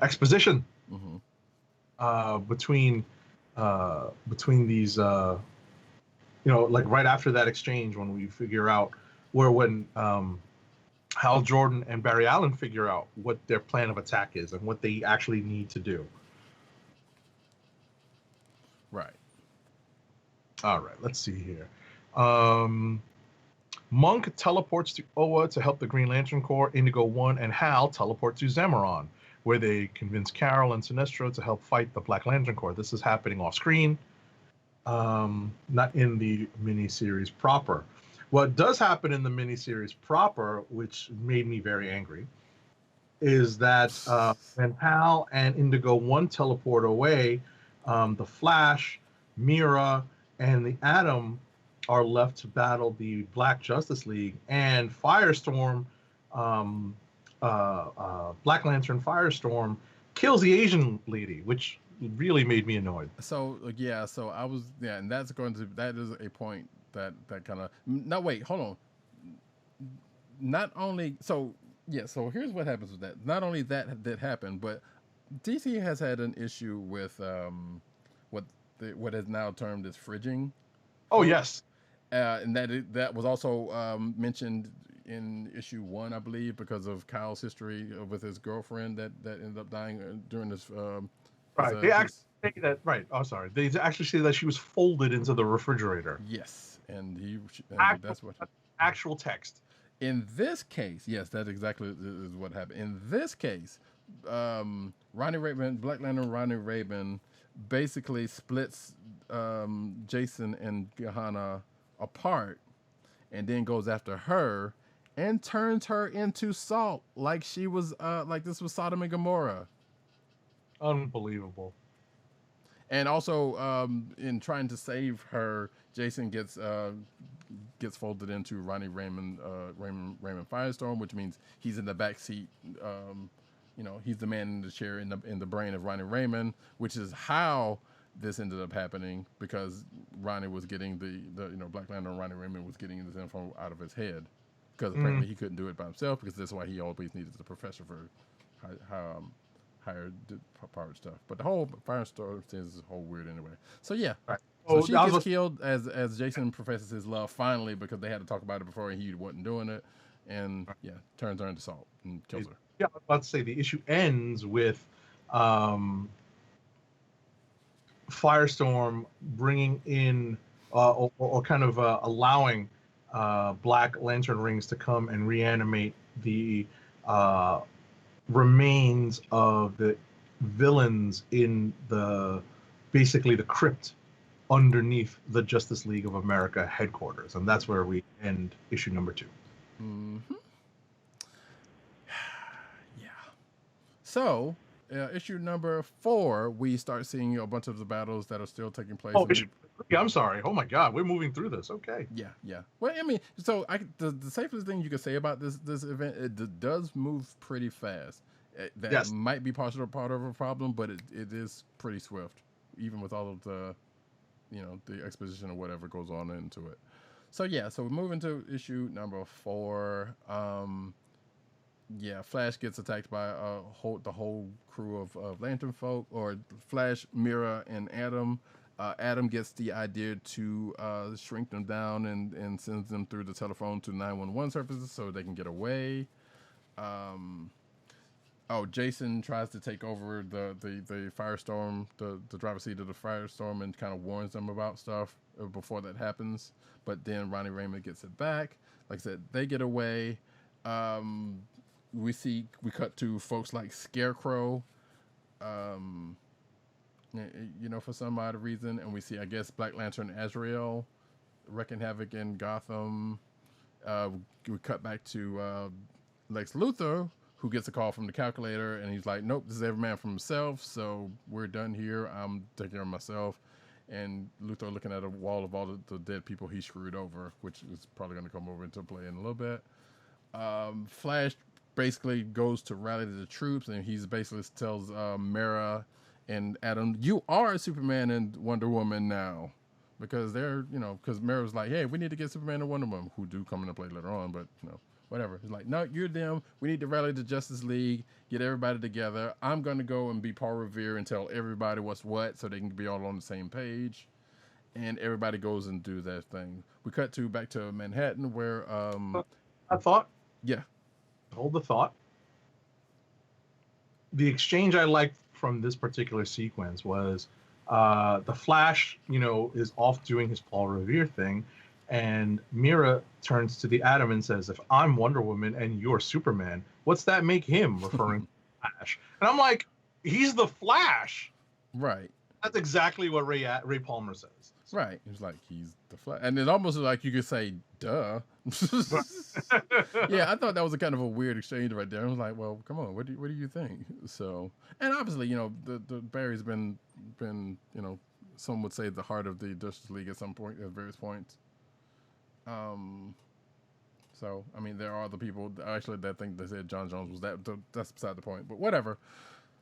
Exposition between these, like right after that exchange, when we figure out when Hal Jordan and Barry Allen figure out what their plan of attack is and what they actually need to do. Right. All right, let's see here. Monk teleports to Oa to help the Green Lantern Corps. Indigo One and Hal teleport to Zamaron, where they convince Carol and Sinestro to help fight the Black Lantern Corps. This is happening off screen, not in the miniseries proper. What does happen in the miniseries proper, which made me very angry, is that when Hal and Indigo One teleport away, the Flash, Mira, and the Atom are left to battle the Black Justice League, and Firestorm, Black Lantern Firestorm, kills the Asian lady, which really made me annoyed. So I was and that is a point that kind of no wait hold on. Not only so here's what happens with that. Not only that happened, but DC has had an issue with what is now termed as fridging. Oh yes. And that was also mentioned in issue 1, I believe, because of Kyle's history with his girlfriend that ended up dying during this. Right. They actually say that. Right. Oh, sorry. They actually say that she was folded into the refrigerator. Yes, and that's what actual text. In this case, yes, that exactly is what happened. In this case, Ronnie Raven, Black Lantern Ronnie Raven, basically splits Jason and Gehenna apart, and then goes after her and turns her into salt, like she was like this was Sodom and Gomorrah. Unbelievable. And also, in trying to save her, Jason gets folded into Ronnie Raymond Firestorm, which means he's in the back seat. He's the man in the chair in the brain of Ronnie Raymond, which is how this ended up happening, because Ronnie was getting the Black Lantern Ronnie Raymond was getting this info out of his head, because apparently he couldn't do it by himself, because that's why he always needed the professor for higher powered stuff. But the whole Firestorm is whole weird anyway. So yeah. Right. So she gets killed as Jason professes his love finally, because they had to talk about it before and he wasn't doing it, and turns her into salt and kills her. Yeah, I was about to say the issue ends with Firestorm bringing in or kind of allowing Black Lantern rings to come and reanimate the remains of the villains in basically the crypt underneath the Justice League of America headquarters, and that's where we end issue number 2. Mm-hmm. So, issue number 4, we start seeing a bunch of the battles that are still taking place. Oh, yeah, I'm sorry. Oh my God, we're moving through this. Okay. Yeah. Well, I mean, so the safest thing you could say about this event, it does move pretty fast. That Yes. might be part of a problem, but it is pretty swift, even with all of the, the exposition or whatever goes on into it. So yeah, so we move into issue number 4. Yeah, Flash gets attacked by the whole crew of Lantern folk, or Flash, Mira, and Adam. Adam gets the idea to shrink them down and sends them through the telephone to 911 services so they can get away. Jason tries to take over the firestorm, the driver's seat of the firestorm, and kind of warns them about stuff before that happens. But then Ronnie Raymond gets it back. Like I said, they get away. We cut to folks like Scarecrow, for some odd reason, and we see, I guess, Black Lantern Azrael wrecking havoc in Gotham. We cut back to Lex Luthor, who gets a call from the calculator, and he's like, nope, this is every man for himself, so we're done here. I'm taking care of myself. And Luthor looking at a wall of all the dead people he screwed over, which is probably going to come over into play in a little bit. Flash basically goes to rally the troops, and he basically tells Mara and Adam, you are Superman and Wonder Woman now. Because because Mara's like, hey, we need to get Superman and Wonder Woman, who do come into play later on, but, whatever. He's like, no, you're them. We need to rally the Justice League, get everybody together. I'm going to go and be Paul Revere and tell everybody what's what so they can be all on the same page. And everybody goes and do their thing. We cut back to Manhattan where... I thought... Yeah. Hold the thought. The exchange I liked from this particular sequence was the Flash, is off doing his Paul Revere thing, and Mira turns to the Atom and says, if I'm Wonder Woman and you're Superman, what's that make him? Referring to Flash. And I'm like, he's the Flash. Right. That's exactly what Ray Palmer says. Right. It's like, he's the Flash. And it almost like you could say, duh. Yeah, I thought that was a kind of a weird exchange right there. I was like, well, come on, what do you think? So, and obviously, the Barry's been, some would say the heart of the Justice League at various points. So, I mean, there are the people actually that think they said John Jones was that's beside the point, but whatever.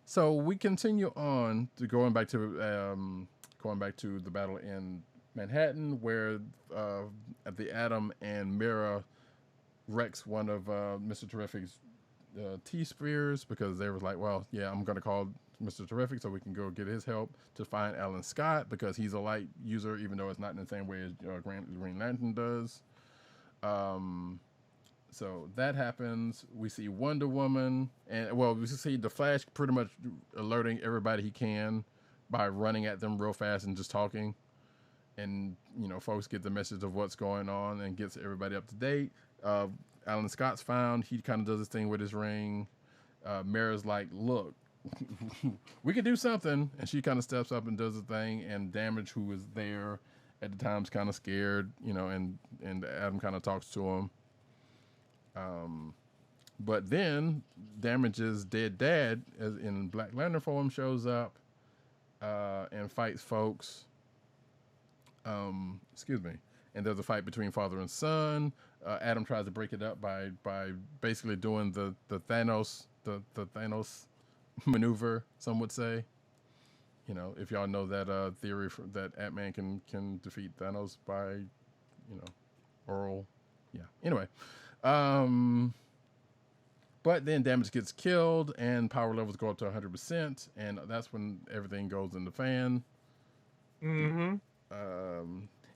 So we continue on to going back to the battle in Manhattan, where the Atom and Mira wrecks one of Mr. Terrific's T-Spears, because they were like, well, yeah, I'm going to call Mr. Terrific so we can go get his help to find Alan Scott, because he's a light user, even though it's not in the same way as Green Lantern does. So that happens. We see Wonder Woman, and we see the Flash pretty much alerting everybody he can by running at them real fast and just talking. And, folks get the message of what's going on and gets everybody up to date. Alan Scott's found. He kind of does his thing with his ring. Mara's like, look, we can do something. And she kind of steps up and does the thing. And Damage, who is there at the time, is kind of scared, and Adam kind of talks to him. But then Damage's dead dad, as in Black Lantern form, shows up and fights folks. Excuse me. And there's a fight between father and son. Adam tries to break it up by basically doing the Thanos maneuver, some would say. If y'all know that theory that Ant-Man can defeat Thanos by, oral. Yeah. Anyway. But then Damage gets killed and power levels go up to 100%, and that's when everything goes in the fan. Mm-hmm.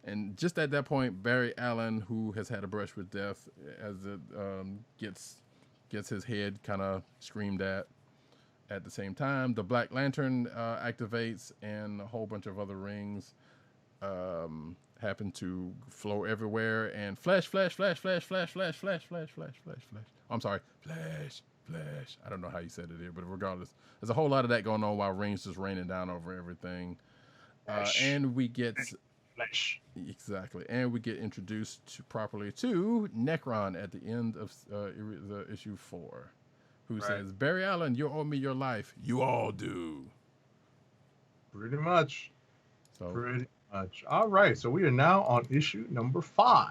And just at that point, Barry Allen, who has had a brush with death, as it gets his head kind of screamed at the same time. The Black Lantern activates, and a whole bunch of other rings happen to flow everywhere. And Flash. I'm sorry, Flash. I don't know how you said it here, but regardless, there's a whole lot of that going on while rings just raining down over everything. And we get Flash. Exactly, and we get introduced properly to Necron at the end of the issue 4. who says, Barry Allen, you owe me your life. You all do. Pretty much. So, Pretty much. All right. So we are now on issue number 5.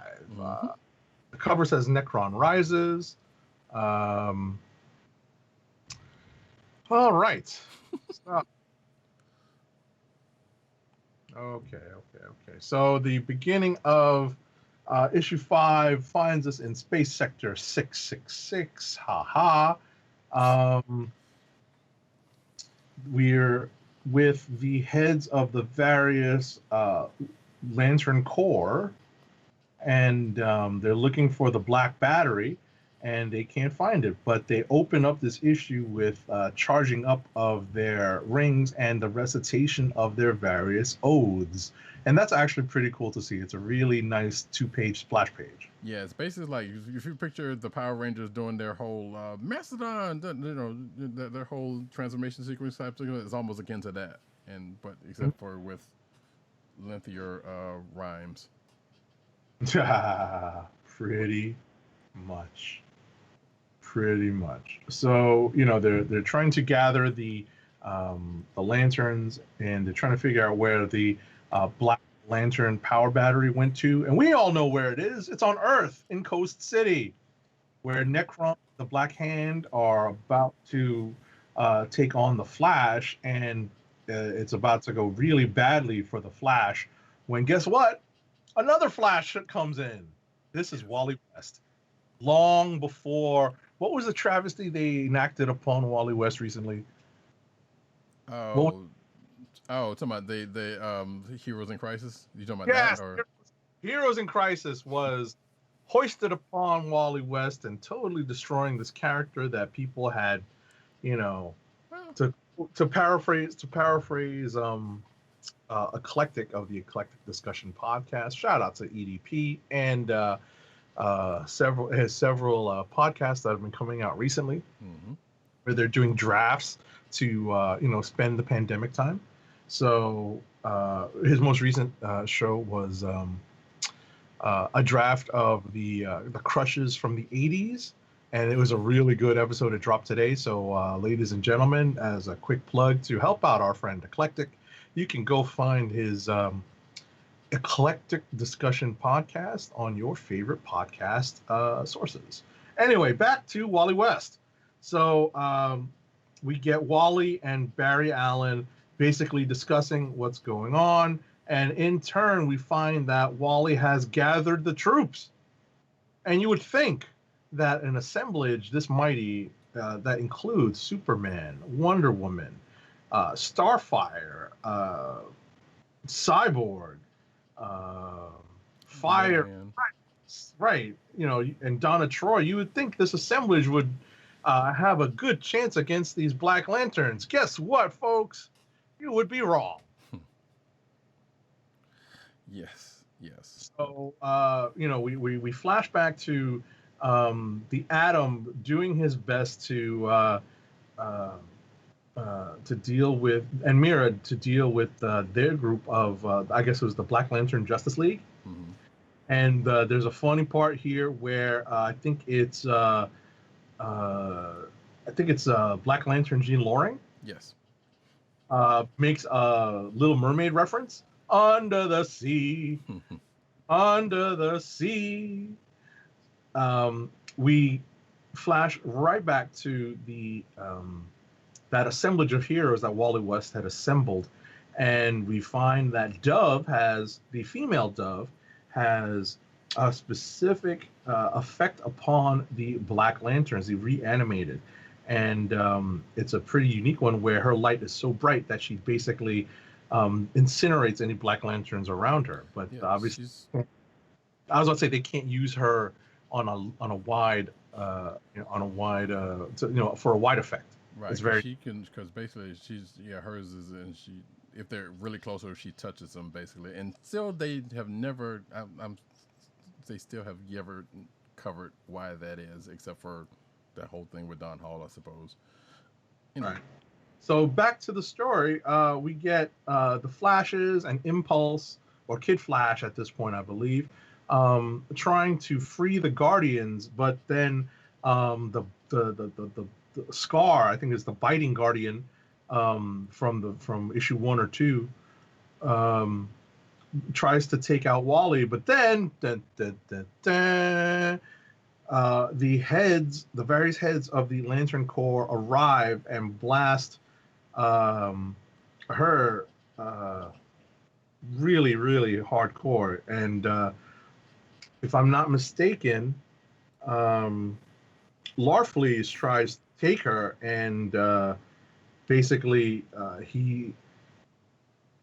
The cover says Necron Rises. All right. So, okay. So the beginning of issue 5 finds us in Space Sector 666. Ha ha. We're with the heads of the various Lantern Corps, and they're looking for the black battery, and they can't find it. But they open up this issue with charging up of their rings and the recitation of their various oaths. And that's actually pretty cool to see. It's a really nice 2-page splash page. Yeah, it's basically like if you picture the Power Rangers doing their whole Mastodon, their whole transformation sequence type thing. It's almost akin to that, but except for with lengthier rhymes. Pretty much. So they're trying to gather the lanterns, and they're trying to figure out where the Black Lantern power battery went to, and we all know where it is. It's on Earth in Coast City, where Necron, the Black Hand, are about to take on the Flash, and it's about to go really badly for the Flash. When guess what? Another Flash comes in. This is Wally West. Long before, what was the travesty they enacted upon Wally West recently? Talking about the Heroes in Crisis? You talking about that? Or? Heroes in Crisis was hoisted upon Wally West and totally destroying this character that people had, to paraphrase Eclectic of the Eclectic Discussion podcast. Shout out to EDP and several podcasts that have been coming out recently, where they're doing drafts to spend the pandemic time. So his most recent show was a draft of the crushes from the 80s, and it was a really good episode. It dropped today. So ladies and gentlemen, as a quick plug to help out our friend Eclectic, you can go find his Eclectic Discussion podcast on your favorite podcast sources. Anyway, back to Wally West. So we get Wally and Barry Allen basically discussing what's going on, and in turn we find that Wally has gathered the troops. And you would think that an assemblage this mighty, that includes Superman, Wonder Woman, Starfire, Cyborg, Fire, right, and Donna Troy, you would think this assemblage would have a good chance against these Black Lanterns. Guess what, folks? You would be wrong. Yes. So, we flash back to the Atom doing his best to deal with, and Mira to deal with their group of, I guess it was the Black Lantern Justice League. And there's a funny part here where I think it's Black Lantern Jean Loring. Yes. Makes a Little Mermaid reference. Under the sea, under the sea. We flash right back to the that assemblage of heroes that Wally West had assembled, and we find that the female Dove has a specific effect upon the Black Lanterns, the reanimated. And it's a pretty unique one where her light is so bright that she basically incinerates any Black Lanterns around her. But obviously, I was about to say they can't use her on a wide for a wide effect. Right. It's very, she can, because basically hers is, and if they're really close to her, she touches them basically. And still, they have never. They still have never covered why that is, except for that whole thing with Don Hall, I suppose. Right. So back to the story, we get the Flashes and Impulse, or Kid Flash at this point, I believe, trying to free the Guardians, but then the Scar, I think, is the biting guardian from issue 1 or 2. Tries to take out Wally, but then the various heads of the Lantern Corps arrive and blast her really, really hardcore. And if I'm not mistaken, Larfleeze tries to take her, and basically he,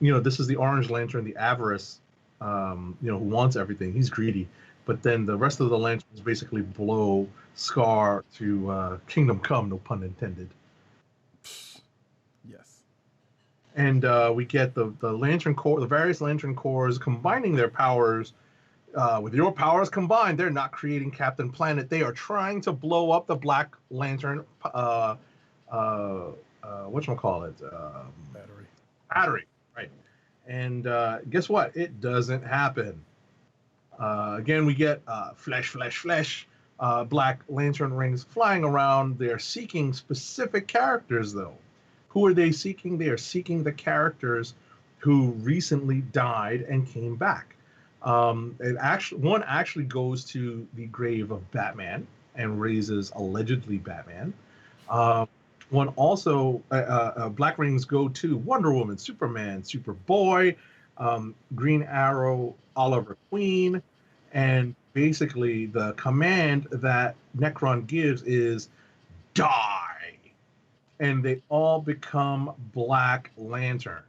this is the Orange Lantern, the avarice, who wants everything. He's greedy. But then the rest of the lanterns basically blow Scar to kingdom come, no pun intended. Yes. And we get the Lantern Corps, the various Lantern Corps combining their powers. With your powers combined, they're not creating Captain Planet. They are trying to blow up the Black Lantern, whatchamacallit? Battery, right. And guess what? It doesn't happen. Again, we get flesh, Black Lantern rings flying around. They're seeking specific characters, though. Who are they seeking? They are seeking the characters who recently died and came back. One actually goes to the grave of Batman and raises allegedly Batman. One also, Black Rings go to Wonder Woman, Superman, Superboy, Green Arrow, Oliver Queen, and basically the command that Necron gives is die, and they all become Black Lanterns.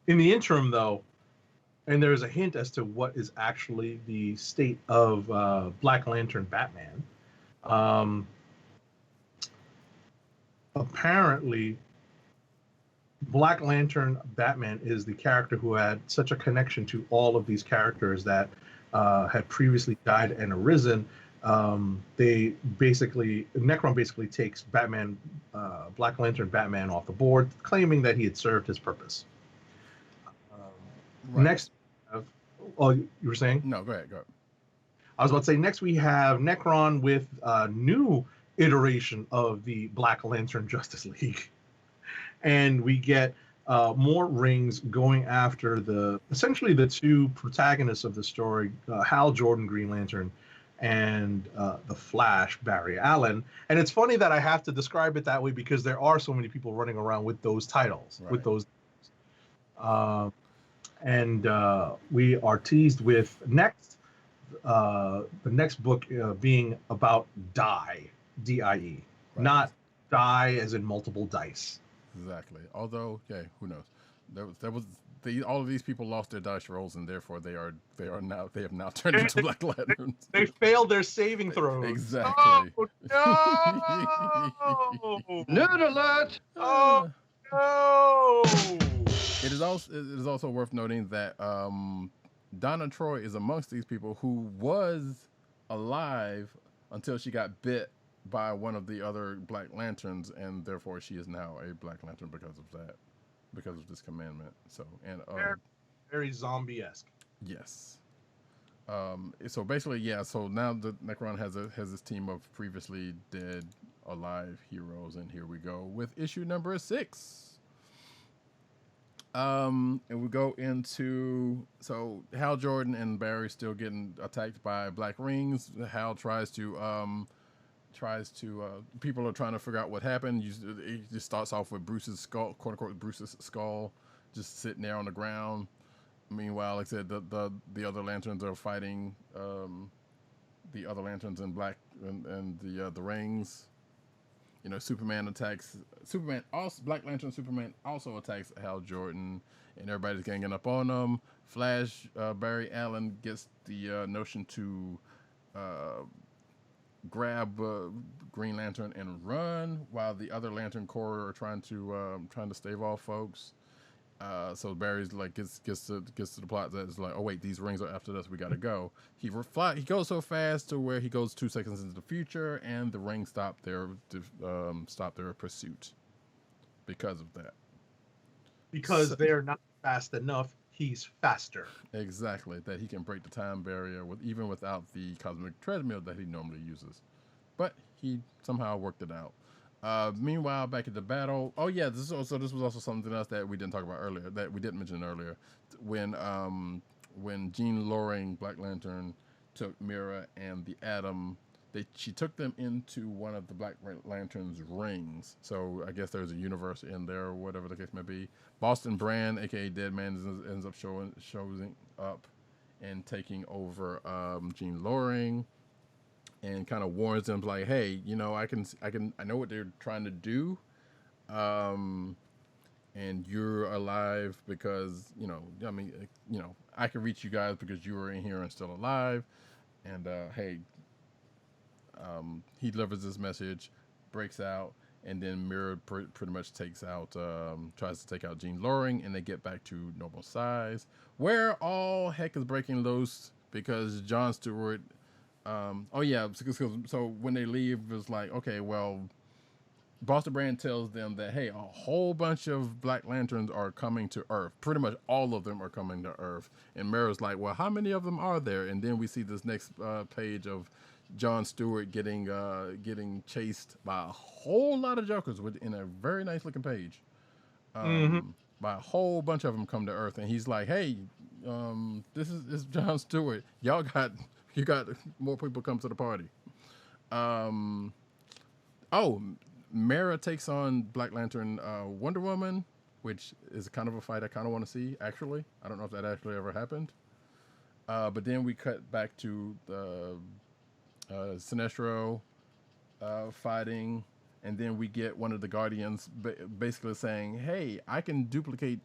In the interim, though, and there's a hint as to what is actually the state of Black Lantern Batman. Apparently, Black Lantern Batman is the character who had such a connection to all of these characters that had previously died and arisen. Necron basically takes Batman, Black Lantern Batman off the board, claiming that he had served his purpose. Right. Next, you were saying? No, go ahead. I was about to say, next we have Necron with a new iteration of the Black Lantern Justice League. And we get more rings going after essentially the two protagonists of the story, Hal Jordan, Green Lantern, and the Flash, Barry Allen. And it's funny that I have to describe it that way because there are so many people running around with those titles, right. With those. And we are teased with the next book being about die, D-I-E, right. Not die as in multiple dice. Exactly. Although, okay, who knows? All of these people lost their dice rolls, and therefore they have now turned into Black Lanterns. They failed their saving throws. Exactly. Oh no! Nerd alert! Oh no! It is also worth noting that Donna Troy is amongst these people who was alive until she got bit by one of the other Black Lanterns, and therefore she is now a Black Lantern because of that, because of this commandment. So very zombie-esque. Yes. So basically, yeah. So now the Necron has this team of previously dead, alive heroes, and here we go with issue number 6. And we go into, so Hal Jordan and Barry still getting attacked by Black Rings. Hal tries to people are trying to figure out what happened. It just starts off with Bruce's skull, quote unquote Bruce's skull, just sitting there on the ground. Meanwhile, like I said, the other lanterns are fighting the other lanterns in Black and the Rings. Black Lantern Superman also attacks Hal Jordan, and everybody's ganging up on him. Flash, Barry Allen gets the notion to grab Green Lantern and run, while the other Lantern Corps are trying to stave off folks. So Barry's like gets to the plot that is like, oh wait, these rings are after us, we gotta go. He goes so fast to where he goes 2 seconds into the future, and the rings stop their pursuit because of that. Because they're not fast enough, he's faster. Exactly, that he can break the time barrier even without the cosmic treadmill that he normally uses. But he somehow worked it out. Meanwhile, back at the battle. Oh yeah, this was also something else that we didn't talk about earlier. That we didn't mention earlier, when Jean Loring, Black Lantern, took Mira and the Atom. She took them into one of the Black Lantern's rings. So I guess there's a universe in there, or whatever the case may be. Boston Brand, aka Deadman, ends up showing up and taking over Jean Loring, and kind of warns them like, "Hey, I know what they're trying to do, and you're alive because I can reach you guys because you were in here and still alive, and hey." He delivers this message, breaks out, and then Mira pretty much tries to take out Jean Loring, and they get back to normal size, where all heck is breaking loose because Jon Stewart. So when they leave, it's like, okay, well, Boston Brand tells them that, hey, a whole bunch of Black Lanterns are coming to Earth. Pretty much all of them are coming to Earth. And Mira's like, well, how many of them are there? And then we see this next page of Jon Stewart getting chased by a whole lot of Jokers in a very nice looking page. By a whole bunch of them come to Earth, and he's like, "Hey, this is Jon Stewart. You got more people come to the party." Mara takes on Black Lantern Wonder Woman, which is kind of a fight I kind of want to see. Actually, I don't know if that actually ever happened. But then we cut back to the Sinestro fighting, and then we get one of the Guardians basically saying, "Hey, I can duplicate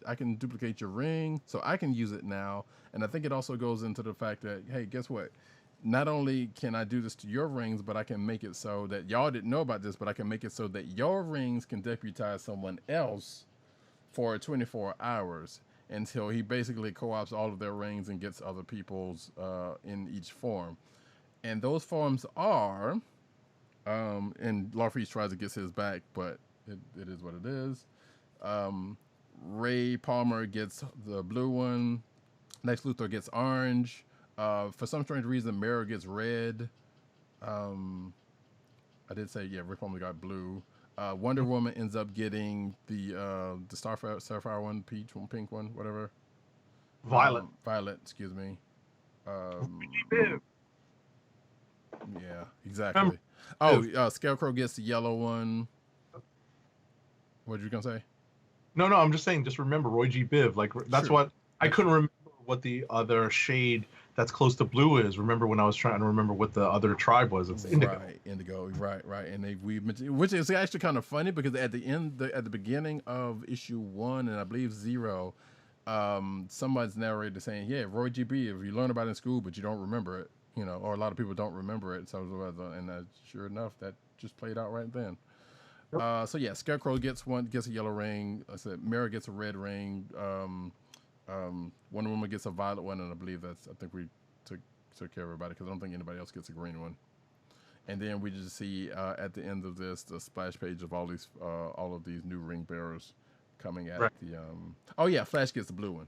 your ring, so I can use it now." And I think it also goes into the fact that, hey, guess what? Not only can I do this to your rings, but I can make it so that y'all didn't know about this, but I can make it so that your rings can deputize someone else for 24 hours until he basically co-ops all of their rings and gets other people's in each form. And those forms are, and Larfleeze tries to get his back, but it is what it is. Ray Palmer gets the blue one. Lex Luthor gets orange. For some strange reason, Mara gets red. I did say, yeah, Ray Palmer got blue. Wonder Woman ends up getting the Starfire one, peach one, pink one, whatever. Violet, excuse me. Yeah, exactly. Scarecrow gets the yellow one. What you gonna say? No, I'm just saying. Just remember ROYGBIV. Like that's what I couldn't remember what the other shade that's close to blue is. Remember when I was trying to remember what the other tribe was? It's indigo. Right, indigo. Right. And we mentioned, which is actually kind of funny because at the beginning of issue 1 and I believe 0, somebody's narrator saying, "Yeah, ROYGBIV. If you learn about it in school, but you don't remember it, or a lot of people don't remember it." So, and sure enough, that just played out right then. Yep. So yeah, Scarecrow gets a yellow ring. I said Mara gets a red ring. Wonder Woman gets a violet one, and I think we took care of everybody because I don't think anybody else gets a green one. And then we just see at the end of this the splash page of all of these new ring bearers coming at the. Flash gets the blue one.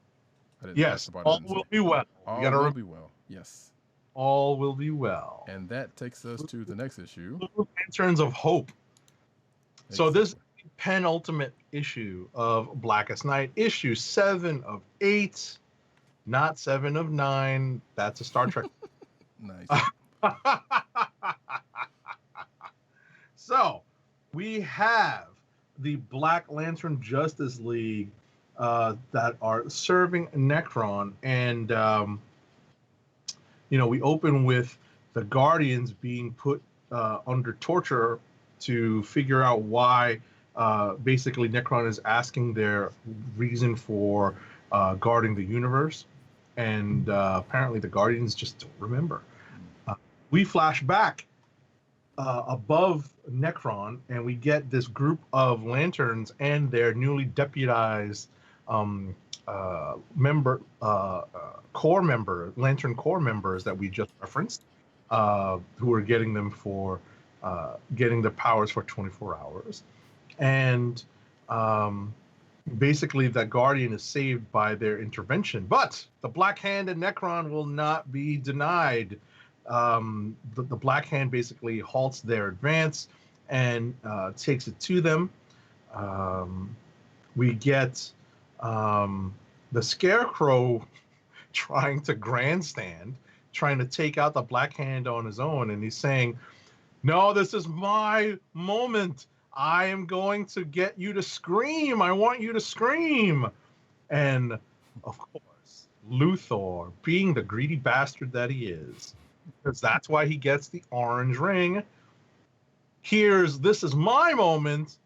Yes, all will be well. All will be well. Yes. All will be well. And that takes us to the next issue. Lanterns of Hope. Exactly. So this penultimate issue of Blackest Night, issue 7 of 8, not 7 of 9. That's a Star Trek. Nice. So we have the Black Lantern Justice League that are serving Necron, and we open with the Guardians being put under torture to figure out why basically Necron is asking their reason for guarding the universe, and apparently the Guardians just don't remember. We flash back above Necron, and we get this group of Lanterns and their newly deputized Lantern Corps members that we just referenced, who are getting them for getting the powers for 24 hours. And basically the Guardian is saved by their intervention. But the Black Hand and Necron will not be denied. The Black Hand basically halts their advance and takes it to them. We get the Scarecrow trying to grandstand, trying to take out the Black Hand on his own, and he's saying, "No, this is my moment. I am going to get you to scream. I want you to scream." And of course, Luthor, being the greedy bastard that he is, because that's why he gets the orange ring, hears "This is my moment,"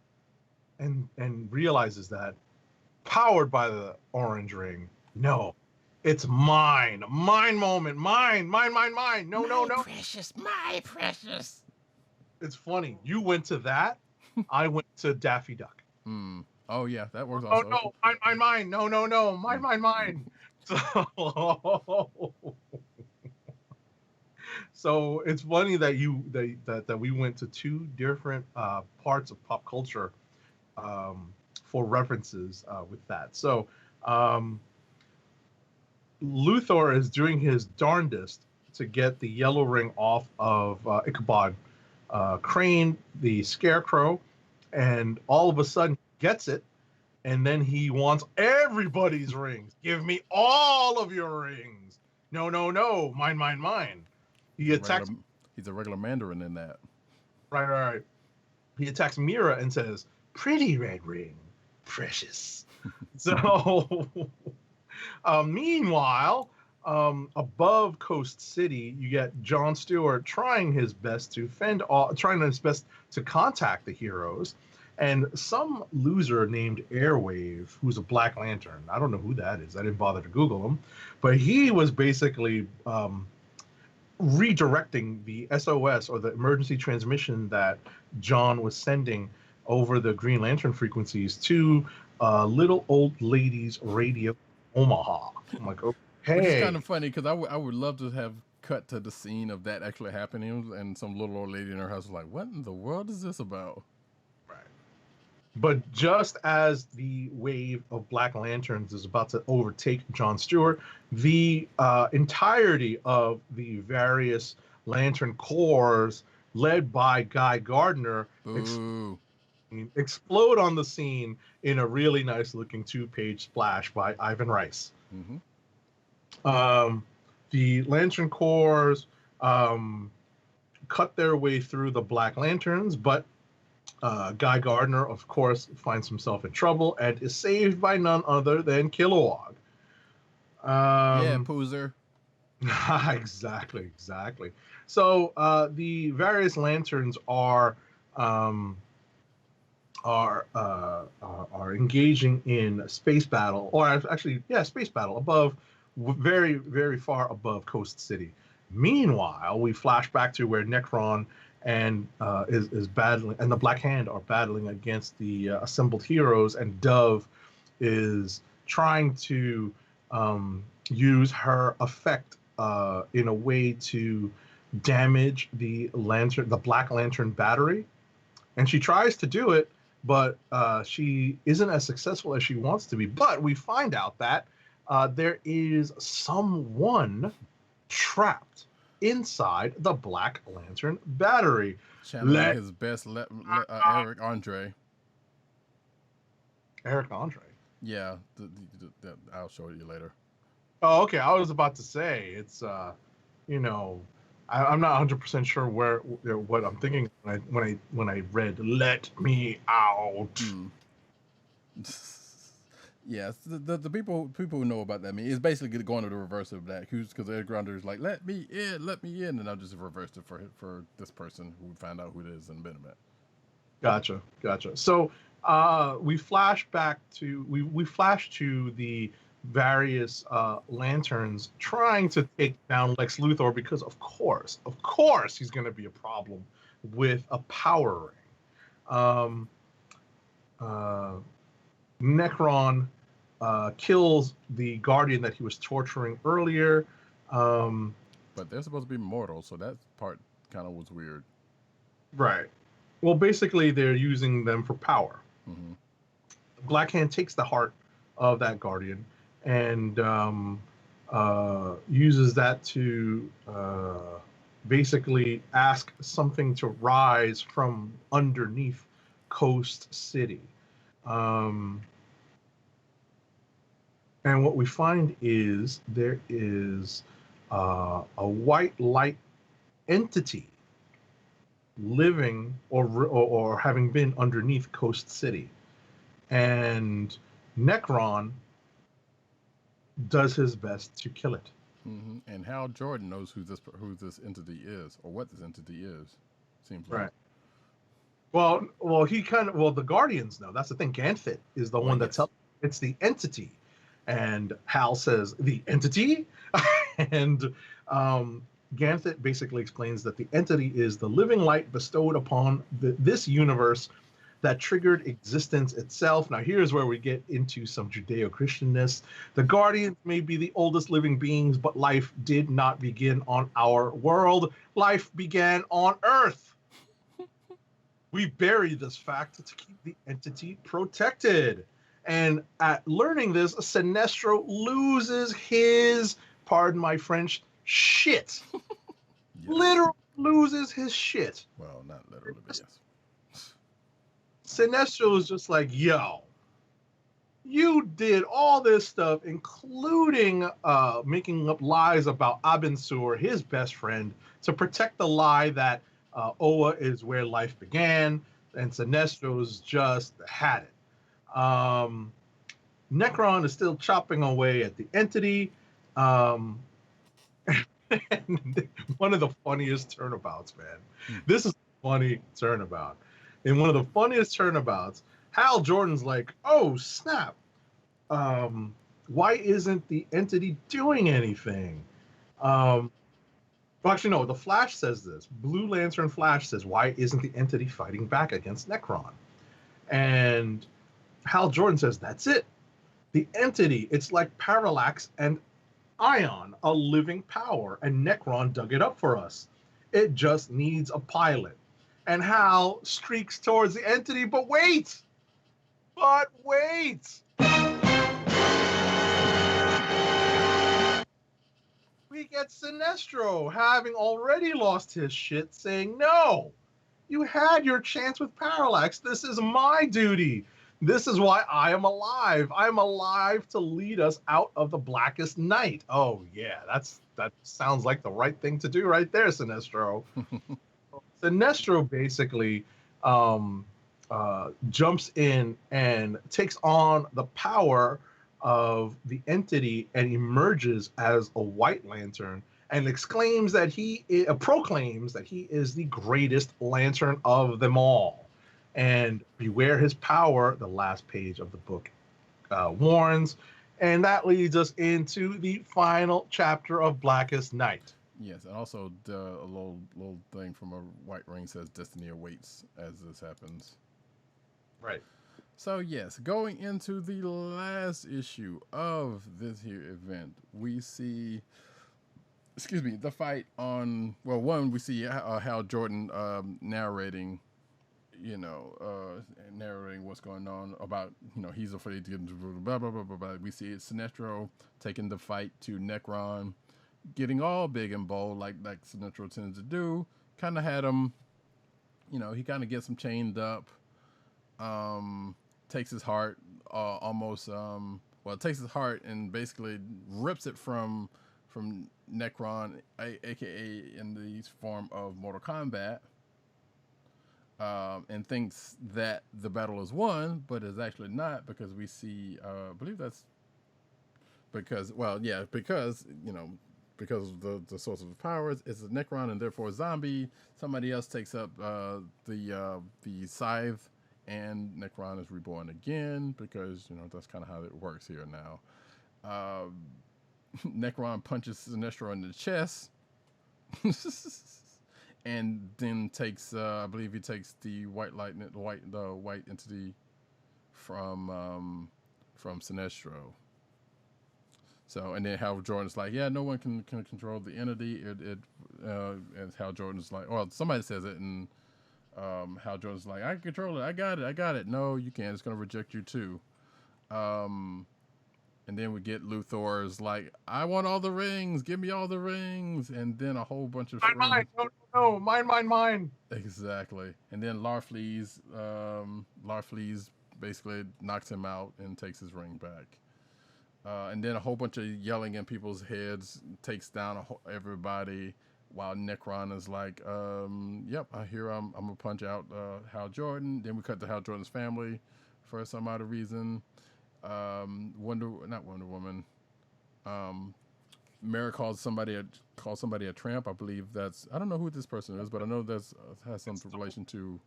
and realizes that, powered by the orange ring, no, it's mine moment, mine. No. Precious, my precious. It's funny. You went to that. I went to Daffy Duck. Oh yeah, that works Oh also. no, mine. No, mine. So it's funny that that we went to two different parts of pop culture for references with that. So Luthor is doing his darndest to get the yellow ring off of Ichabod Crane, the Scarecrow, and all of a sudden gets it, and then he wants everybody's rings. Give me all of your rings. No, mine. He attacks. He's a regular Mandarin in that. Right. He attacks Mira and says, "Pretty red ring, precious." So, meanwhile, above Coast City, you get Jon Stewart trying his best to contact the heroes, and some loser named Airwave, who's a Black Lantern. I don't know who that is. I didn't bother to Google him, but he was basically redirecting the SOS, or the emergency transmission, that John was sending over the Green Lantern frequencies to Little Old Ladies Radio Omaha. I'm like, okay. Which is kind of funny, because I would love to have cut to the scene of that actually happening, and some little old lady in her house was like, "What in the world is this about?" Right. But just as the wave of Black Lanterns is about to overtake Jon Stewart, the entirety of the various Lantern Corps, led by Guy Gardner, explode on the scene in a really nice looking 2-page splash by Ivan Reis. Mm-hmm. The Lantern Corps cut their way through the Black Lanterns, but Guy Gardner, of course, finds himself in trouble and is saved by none other than Kilowog. Yeah, Poozer. Exactly. So the various lanterns are engaging in a space battle, or actually, space battle above, very, very far above Coast City. Meanwhile, we flash back to where Necron and is battling, and the Black Hand are battling against the assembled heroes, and Dove is trying to use her effect in a way to damage the Black Lantern battery, and she tries to do it, but she isn't as successful as she wants to be. But we find out that there is someone trapped inside the Black Lantern battery. Channeling his best, Eric Andre. Eric Andre? Yeah, I'll show you later. Oh, okay. I was about to say, it's, I'm not 100% sure what I'm thinking when I read "Let Me Out." Yes, the people who know about that, I mean, it's basically going to the reverse of that. Because Eric Grounder is like, let me in, and I'll just reverse it for this person who found out who it is and been a minute. Gotcha. So we flash back to we flash to the various lanterns trying to take down Lex Luthor, because of course he's going to be a problem with a power ring. Necron kills the Guardian that he was torturing earlier. But they're supposed to be mortal, so that part kind of was weird. Right. Well, basically, they're using them for power. Mm-hmm. Black Hand takes the heart of that Guardian and uses that to basically ask something to rise from underneath Coast City. And what we find is there is a white light entity living or having been underneath Coast City. And Necron does his best to kill it. Mm-hmm. And Hal Jordan knows who this entity is, or what this entity is. Seems like. Right. Well, the Guardians know. That's the thing. Ganthet is the one that tells. It's the entity, and Hal says the entity, and Ganthet basically explains that the entity is the living light bestowed upon this universe that triggered existence itself. Now, here's where we get into some Judeo-Christianness. The Guardians may be the oldest living beings, but life did not begin on our world. Life began on Earth. We bury this fact to keep the entity protected. And at learning this, Sinestro loses his, pardon my French, shit. Yes. Literally loses his shit. Well, not literally, but yes. Sinestro is just like, yo, you did all this stuff, including making up lies about Abensur, his best friend, to protect the lie that Oa is where life began, and Sinestro's just had it. Necron is still chopping away at the entity. And one of the funniest turnabouts, man. This is a funny turnabout. In one of the funniest turnabouts, Hal Jordan's like, oh, snap. Why isn't the entity doing anything? Well, actually, no, the Flash says this. Blue Lantern Flash says, why isn't the entity fighting back against Necron? And Hal Jordan says, that's it. The entity, it's like Parallax and Ion, a living power, and Necron dug it up for us. It just needs a pilot. And Hal streaks towards the entity, but wait! We get Sinestro having already lost his shit, saying, no, you had your chance with Parallax. This is my duty. This is why I am alive. I am alive to lead us out of the Blackest Night. Oh, yeah, that sounds like the right thing to do right there, Sinestro. Sinestro basically jumps in and takes on the power of the entity and emerges as a White Lantern and proclaims that he is the greatest lantern of them all. And beware his power, the last page of the book warns. And that leads us into the final chapter of Blackest Night. Yes, and also a little thing from a white ring says destiny awaits as this happens. Right. So yes, going into the last issue of this here event, we see, the fight on, well, one, we see Hal Jordan narrating what's going on about, he's afraid to get into blah, blah, blah, blah, blah. We see Sinestro taking the fight to Necron, getting all big and bold like Sinestro tends to do. Kind of had him, he kind of gets him chained up, takes his heart, takes his heart and basically rips it from Necron, aka in the form of Mortal Kombat. And thinks that the battle is won, but is actually not, because we see, I believe that's because of the source of the powers, it's a Necron and therefore a zombie. Somebody else takes up the scythe, and Necron is reborn again, because that's kind of how it works here now. Necron punches Sinestro in the chest. And then takes, I believe he takes the white entity from Sinestro. So, and then Hal Jordan's like, yeah, no one can control the entity. And Hal Jordan's like, well, somebody says it, and Hal Jordan's like, I can control it. I got it. No, you can't. It's gonna reject you too. And then we get Luthor's like, I want all the rings, give me all the rings, and then a whole bunch of Mine, screams. no, mine. Exactly. And then Larfleeze basically knocks him out and takes his ring back. And then a whole bunch of yelling in people's heads takes down everybody, while Necron is like, "Yep, I hear I'm gonna punch out Hal Jordan." Then we cut to Hal Jordan's family for some odd reason. Not Wonder Woman. Mara calls somebody a tramp. I believe that's, I don't know who this person is, but I know that's has some relation to.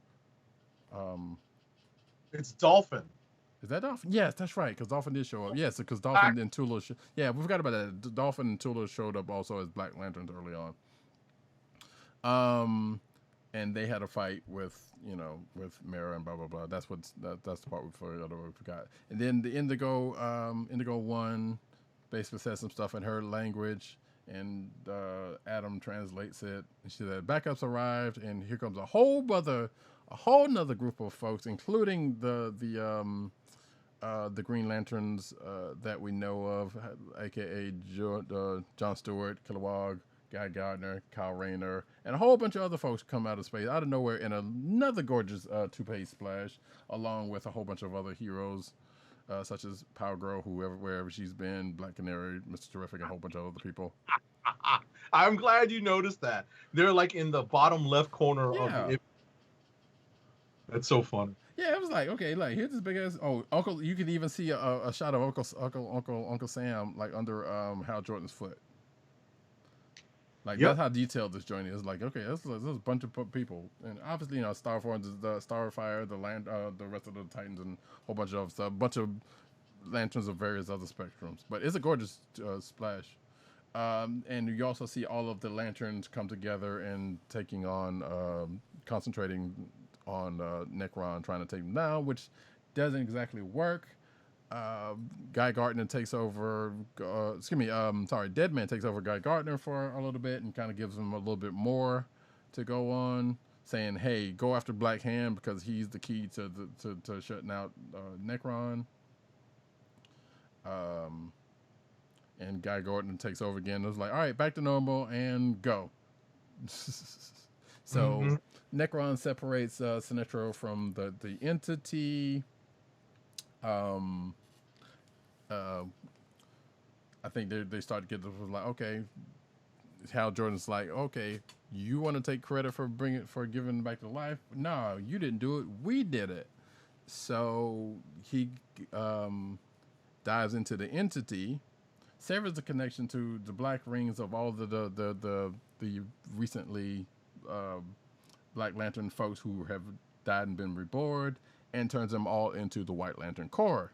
It's Dolphin. Is that Dolphin? Yes, that's right. Because Dolphin did show up. Yes, because Dolphin and Tula. Yeah, we forgot about that. Dolphin and Tula showed up also as Black Lanterns early on. And they had a fight with Mara and blah blah blah. That's that's the part we forgot. And then the Indigo One basically says some stuff in her language, and Adam translates it. And she said, "Backups arrived, and here comes a whole nother group of folks, including the Green Lanterns that we know of, aka John Stewart, Kilowog, Guy Gardner, Kyle Rayner, and a whole bunch of other folks come out of space, out of nowhere, in another gorgeous two-page splash, along with a whole bunch of other heroes, such as Power Girl, wherever she's been, Black Canary, Mr. Terrific, and a whole bunch of other people. I'm glad you noticed that. They're like in the bottom left corner of the. That's so fun. Yeah, it was like, okay, like here's this big ass. Oh, Uncle, you could even see a shot of Uncle Sam like under Hal Jordan's foot. Like that's how detailed this joint is. Like, okay, this is a bunch of people, and obviously, Starfire, the rest of the Titans, and a whole bunch of stuff, a bunch of lanterns of various other spectrums. But it's a gorgeous splash, and you also see all of the lanterns come together and taking on, concentrating on Necron, trying to take him down, which doesn't exactly work. Guy Gardner takes over. Deadman takes over Guy Gardner for a little bit and kind of gives him a little bit more to go on, saying, "Hey, go after Black Hand because he's the key to shutting out Necron." And Guy Gardner takes over again. It was like, "All right, back to normal and go." So Necron separates Sinestro from the entity. I think they start to get like, okay, Hal Jordan's like, okay, you want to take credit for giving back to life? No, you didn't do it. We did it. So he dives into the entity, severs the connection to the black rings of all the recently Black Lantern folks who have died and been reborn, and turns them all into the White Lantern Corps.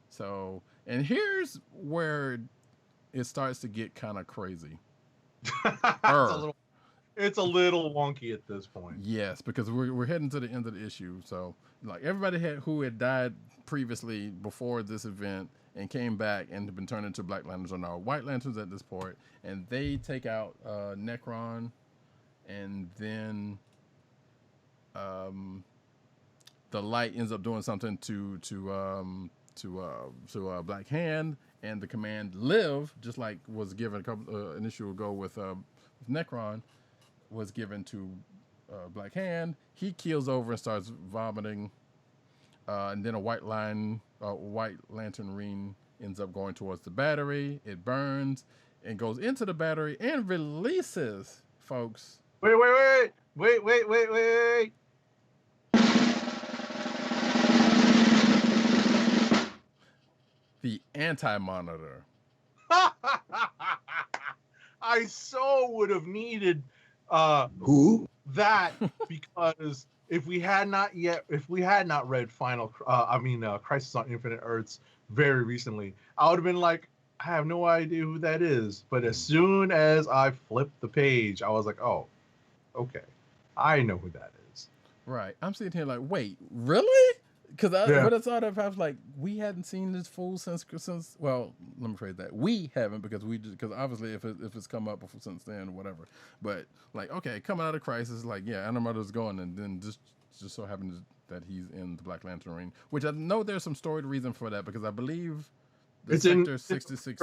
So, and here's where it starts to get kind of crazy. It's a little wonky at this point. Yes, because we're heading to the end of the issue. So, like everybody who had died previously before this event and came back and have been turned into Black Lanterns are now White Lanterns at this point, and they take out Necron, and then the light ends up doing something to Black Hand, and the command live, just like was given a couple an issue ago with Necron, was given to Black Hand. He keels over and starts vomiting, and then a White Lantern ring ends up going towards the battery. It burns and goes into the battery and releases, folks. Wait. The Anti-Monitor. I so would have needed that because if we had not read Crisis on Infinite Earths very recently, I would have been like, I have no idea who that is. But as soon as I flipped the page, I was like, oh, okay, I know who that is. Right. I'm sitting here like, wait, really? Because what I thought of, I was like, we hadn't seen this fool since. Well, let me phrase that. We haven't because obviously if it's come up before since then or whatever. But like, okay, coming out of Crisis, like, yeah, Antimater's going, and then just so happens that he's in the Black Lantern ring, which I know there's some storied reason for that, because I believe The It's Sector in 66.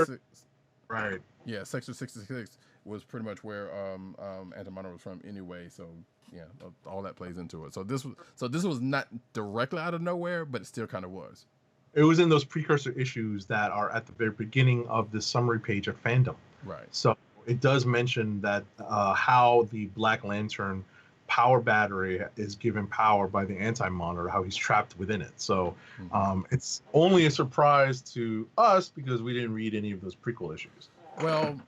right. Yeah, Sector 66 was pretty much where Antimatter was from anyway. So yeah, all that plays into it. So this was not directly out of nowhere, but it still kind of was. It was in those precursor issues that are at the very beginning of the summary page of Fandom. Right. So it does mention that how the Black Lantern power battery is given power by the Anti-Monitor, how he's trapped within it. So it's only a surprise to us because we didn't read any of those prequel issues. Well,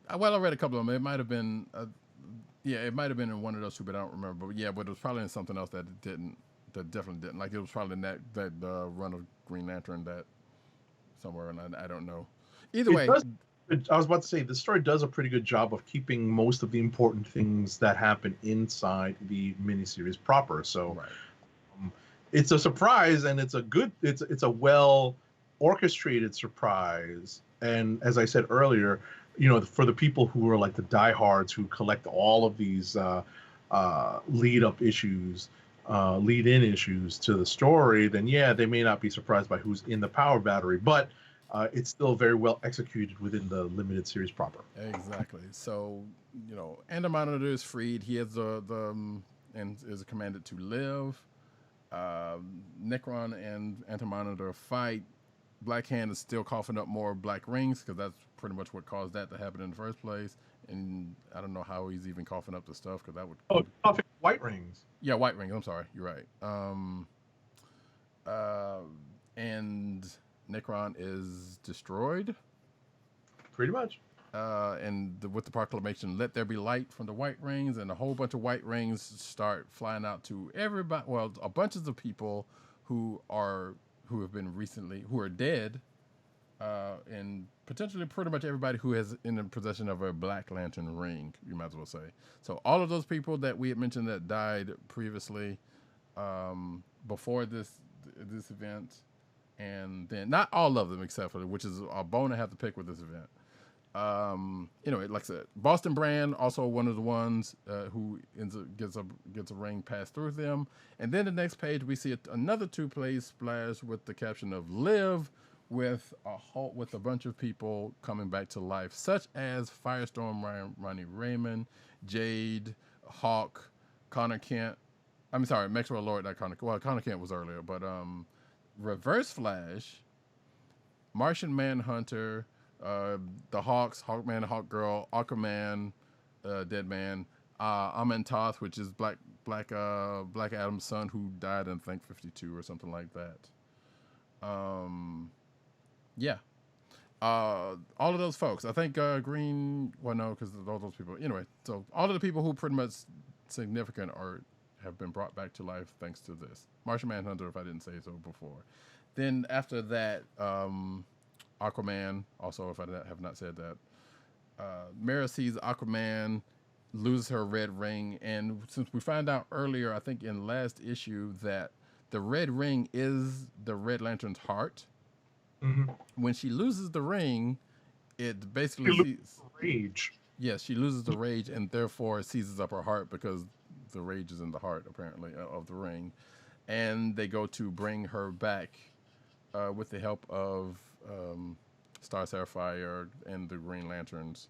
I read a couple of them. It might have been, it might have been in one of those two, but I don't remember. But yeah, but it was probably in something else that definitely didn't. Like it was probably in that run of Green Lantern that somewhere, and I don't know. Either way. I was about to say, the story does a pretty good job of keeping most of the important things that happen inside the miniseries proper. So right. It's a surprise, and it's a well orchestrated surprise. And as I said earlier, for the people who are like the diehards who collect all of these lead-in issues to the story, then yeah, they may not be surprised by who's in the power battery, but it's still very well executed within the limited series proper. Exactly. So, Antimatter is freed. He has and is commanded to live. Necron and Antimatter fight. Black Hand is still coughing up more black rings because that's pretty much what caused that to happen in the first place. And I don't know how he's even coughing up the stuff because that would. Oh, coughing white rings. Yeah, white rings. I'm sorry. You're right. And Necron is destroyed. Pretty much. With the proclamation, "Let there be light" from the white rings, and a whole bunch of white rings start flying out to everybody. Well, a bunch of the people who are dead, and potentially pretty much everybody who is in the possession of a Black Lantern ring. You might as well say. So all of those people that we had mentioned that died previously, before this event. And then not all of them except for, which is a bone I have to pick with this event. Like I said, Boston Brand, also one of the ones who gets a ring passed through them. And then the next page we see another 2-page splash with the caption of "Live," with a bunch of people coming back to life, such as Firestorm Ronnie Raymond, Jade, Hawk, Connor Kent. I'm sorry, Maxwell Lord, not Connor. Well, Connor Kent was earlier, but Reverse Flash, Martian Manhunter, the Hawks, Hawkman, Hawkgirl, Aquaman, Deadman, Amentoth, which is Black Adam's son, who died in I think 52 or something like that. Yeah. All of those folks. I think Green. Well, no, because all those people. Anyway, so all of the people who pretty much significant have been brought back to life thanks to this. Martian Manhunter, if I didn't say so before. Then after that, Aquaman, also if I have not said that. Mara sees Aquaman, loses her red ring, and since we found out earlier, I think in last issue, that the red ring is the Red Lantern's heart. Mm-hmm. When she loses the ring, it basically loses rage. Yes, she loses the rage and therefore seizes up her heart because the rage is in the heart, apparently, of the ring. And they go to bring her back with the help of Star Sapphire and the Green Lanterns.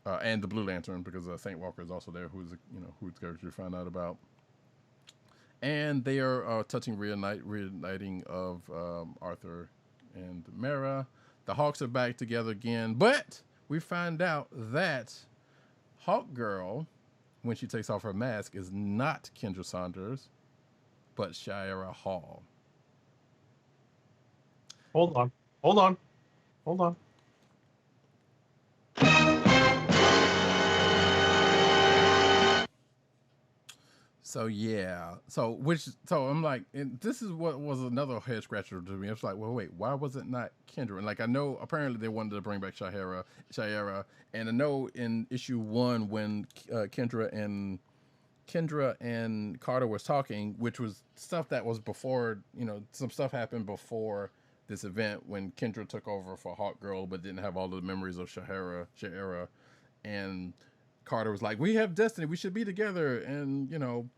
And the Blue Lantern, because Saint Walker is also there, who's going to find out about. And they are touching reuniting of Arthur and Mara. The Hawks are back together again, but we find out that Hawkgirl, when she takes off her mask, is not Kendra Saunders, but Shira Hall. Hold on. So yeah, so I'm like, and this is what was another head scratcher to me. I was like, well, wait, why was it not Kendra? And like, I know apparently they wanted to bring back Shira, and I know in issue 1 when Kendra and Carter was talking, which was stuff that was before, some stuff happened before this event when Kendra took over for Hawkgirl, but didn't have all the memories of Shira, and Carter was like, we have destiny, we should be together. And,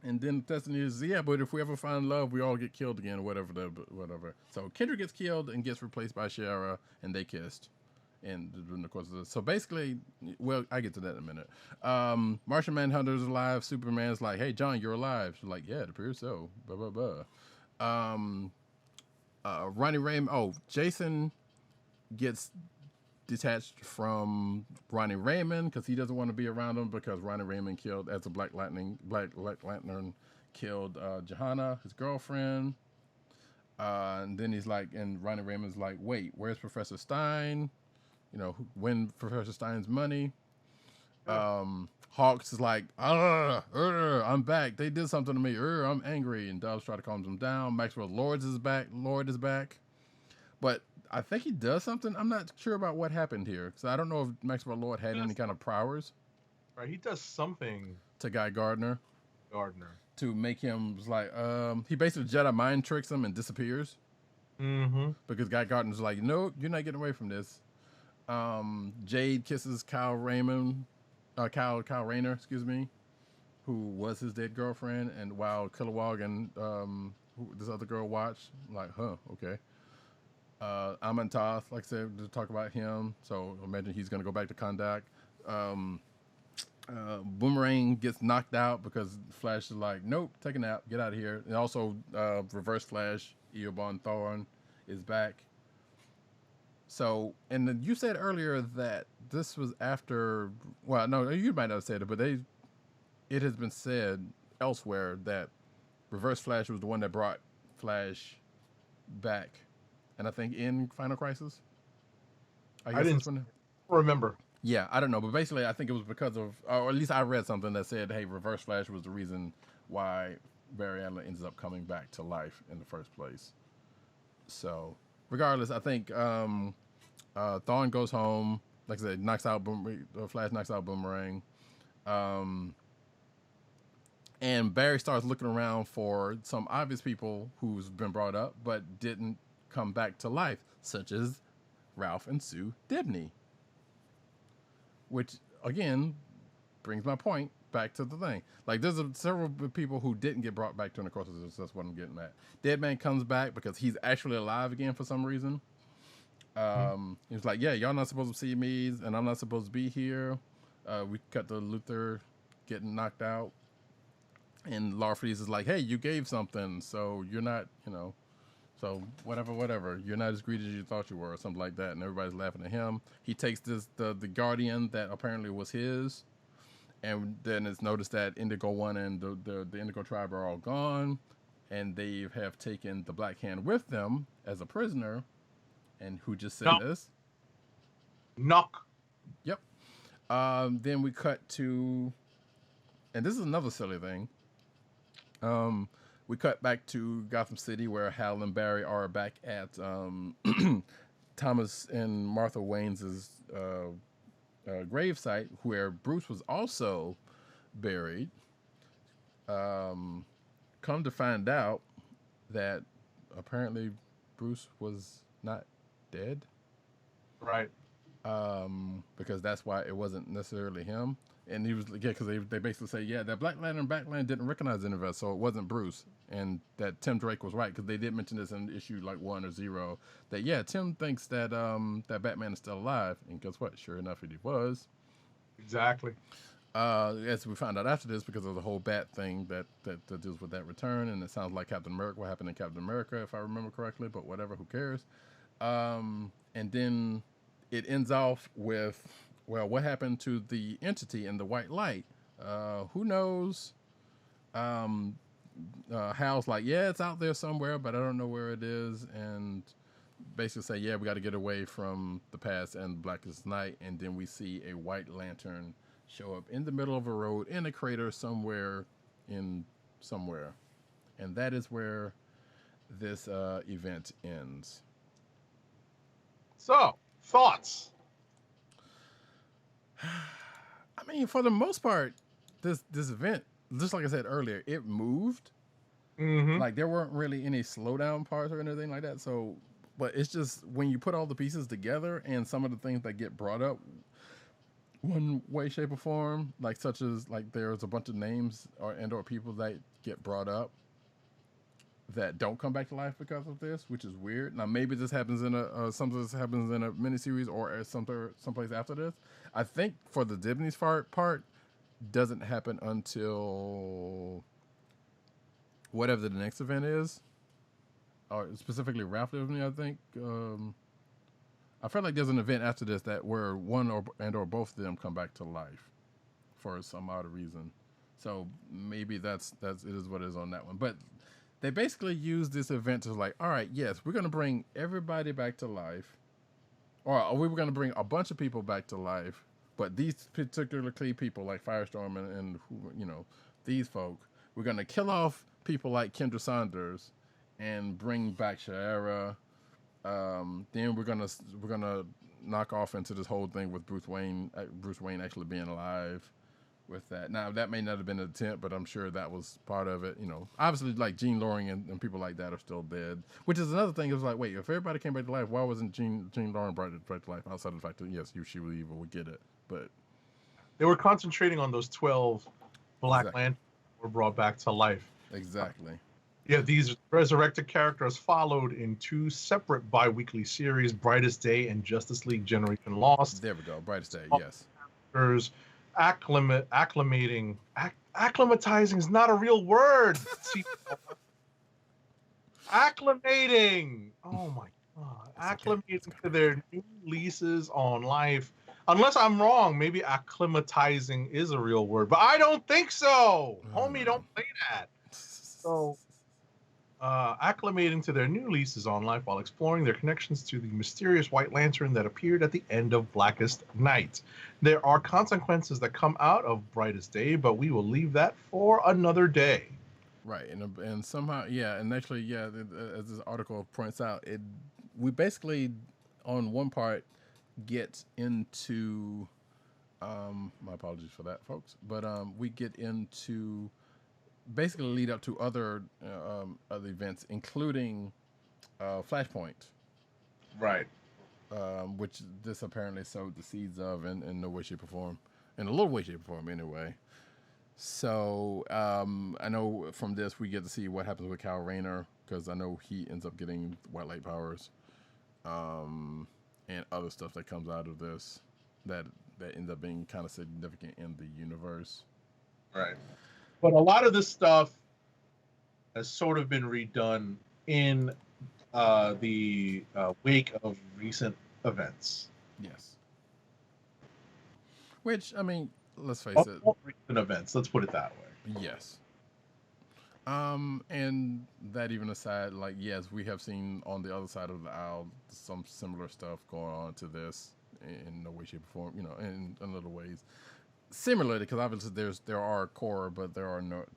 And then Destiny is, yeah, but if we ever find love, we all get killed again, or whatever. So Kendra gets killed and gets replaced by Shara, and they kissed. And during the course of this. So basically, well, I get to that in a minute. Martian Manhunter's alive. Superman's like, hey, John, you're alive. She's like, yeah, it appears so. Blah, blah, blah. Ronnie Raymond, Jason gets detached from Ronnie Raymond because he doesn't want to be around him because Ronnie Raymond killed, as a Black Lantern killed Johanna, his girlfriend. And then he's like, and Ronnie Raymond's like, wait, where's Professor Stein? You know, when Professor Stein's money. Hawks is like, I'm back. They did something to me. I'm angry. And Dobbs try to calm him down. Maxwell Lord is back. But I think he does something. I'm not sure about what happened here. So I don't know if Maxwell Lord had any kind of powers. Right, he does something to Guy Gardner. To make him like, he basically Jedi mind tricks him and disappears. Mm-hmm. Because Guy Gardner's like, no, you're not getting away from this. Jade kisses Kyle Rayner, excuse me, who was his dead girlfriend, and while Kilowog and this other girl watch, like, okay. Amantoth, like I said, to talk about him. So imagine he's gonna go back to Kondak. Boomerang gets knocked out because Flash is like, nope, take a nap, get out of here. And also, Reverse Flash, Eobon Thawne is back. So, and then you said earlier that this was after, well, no, you might not have said it, but it has been said elsewhere that Reverse Flash was the one that brought Flash back. And I think in Final Crisis. I didn't remember. Yeah, I don't know. But basically, I think it was because of, or at least I read something that said, hey, Reverse Flash was the reason why Barry Allen ends up coming back to life in the first place. So, regardless, I think Thawne goes home. Like I said, Flash knocks out Boomerang. And Barry starts looking around for some obvious people who's been brought up but didn't come back to life, such as Ralph and Sue Dibney. Which, again, brings my point back to the thing. Like, there's several people who didn't get brought back during the course of this. That's what I'm getting at. Deadman comes back because he's actually alive again for some reason. He's like, yeah, y'all not supposed to see me, and I'm not supposed to be here. We cut to Luthor getting knocked out. And Larfleeze is like, hey, you gave something, so you're not, so whatever. You're not as greedy as you thought you were, or something like that. And everybody's laughing at him. He takes the Guardian that apparently was his, and then it's noticed that Indigo One and the Indigo Tribe are all gone, and they have taken the Black Hand with them as a prisoner. And who just said this? Knock. Yep. Then we cut to, and this is another silly thing. We cut back to Gotham City where Hal and Barry are back at Thomas and Martha Wayne's gravesite where Bruce was also buried. Come to find out that apparently Bruce was not dead. Right. Because that's why it wasn't necessarily him. And he was, because they basically say, that Black Lantern Backland didn't recognize any of us, so it wasn't Bruce. And that Tim Drake was right, because they did mention this in issue like 1 or 0, that, Tim thinks that that Batman is still alive. And guess what? Sure enough, he was. Exactly. As we found out after this, because of the whole Bat thing that deals with that return, and it sounds like Captain America, what happened in Captain America, if I remember correctly, but whatever, who cares? And then it ends off with, well, what happened to the entity in the white light? Who knows? Hal's like, it's out there somewhere, but I don't know where it is. And basically say, we got to get away from the past and Blackest Night. And then we see a white lantern show up in the middle of a road in a crater somewhere. And that is where this event ends. So, thoughts? I mean, for the most part, this event, just like I said earlier, it moved. Mm-hmm. Like, there weren't really any slowdown parts or anything like that. So, but it's just when you put all the pieces together and some of the things that get brought up, one way, shape, or form, like such as like there's a bunch of names or people that get brought up that don't come back to life because of this, which is weird. Now maybe this happens in a something this happens in a miniseries or someplace after this. I think for the Dibney's part doesn't happen until whatever the next event is, or specifically Ralph Dibney. I think I feel like there's an event after this that where one or both of them come back to life for some odd reason. So maybe that's it is what it is on that one, but. They basically use this event to like, all right, yes, we're going to bring everybody back to life. Or we were going to bring a bunch of people back to life. But these particular people like Firestorm and you know, these folk, we're going to kill off people like Kendra Saunders and bring back Shara. Then we're gonna knock off into this whole thing with Bruce Wayne actually being alive. With that. Now, that may not have been an attempt, but I'm sure that was part of it. You know, obviously, like Gene Loring and people like that are still dead, which is another thing. It was like, wait, if everybody came back to life, why wasn't Gene Loring brought back to life outside of the fact that, yes, she was evil, we get it. But they were concentrating on those 12 Black Lanterns were brought back to life. Exactly. Yeah, these resurrected characters followed in 2 separate bi-weekly series, Brightest Day and Justice League Generation Lost. There we go, Brightest Day, yes. Acclimatizing is not a real word. Acclimating. Oh my god. Acclimating to their new leases on life. Unless I'm wrong, maybe acclimatizing is a real word, but I don't think so. Homie, don't say that. So acclimating to their new leases on life while exploring their connections to the mysterious White Lantern that appeared at the end of Blackest Night. There are consequences that come out of Brightest Day, but we will leave that for another day. Right, and somehow, yeah, and actually, yeah, as this article points out, we basically, on one part, get into, my apologies for that, folks, but we get into basically lead up to other events, including Flashpoint, right? Which this apparently sowed the seeds of in no way, shape, or form, in a little way, shape, or form, anyway. So I know from this we get to see what happens with Kyle Rayner, because I know he ends up getting white light powers, and other stuff that comes out of this that ends up being kind of significant in the universe. Right. But a lot of this stuff has sort of been redone in the wake of recent events. Yes. Which, I mean, let's face it. Recent events, let's put it that way. Yes. And that even aside, like, yes, we have seen on the other side of the aisle some similar stuff going on to this in no way, shape, or form, you know, in other ways. Similarly, because obviously there are core, but there are not,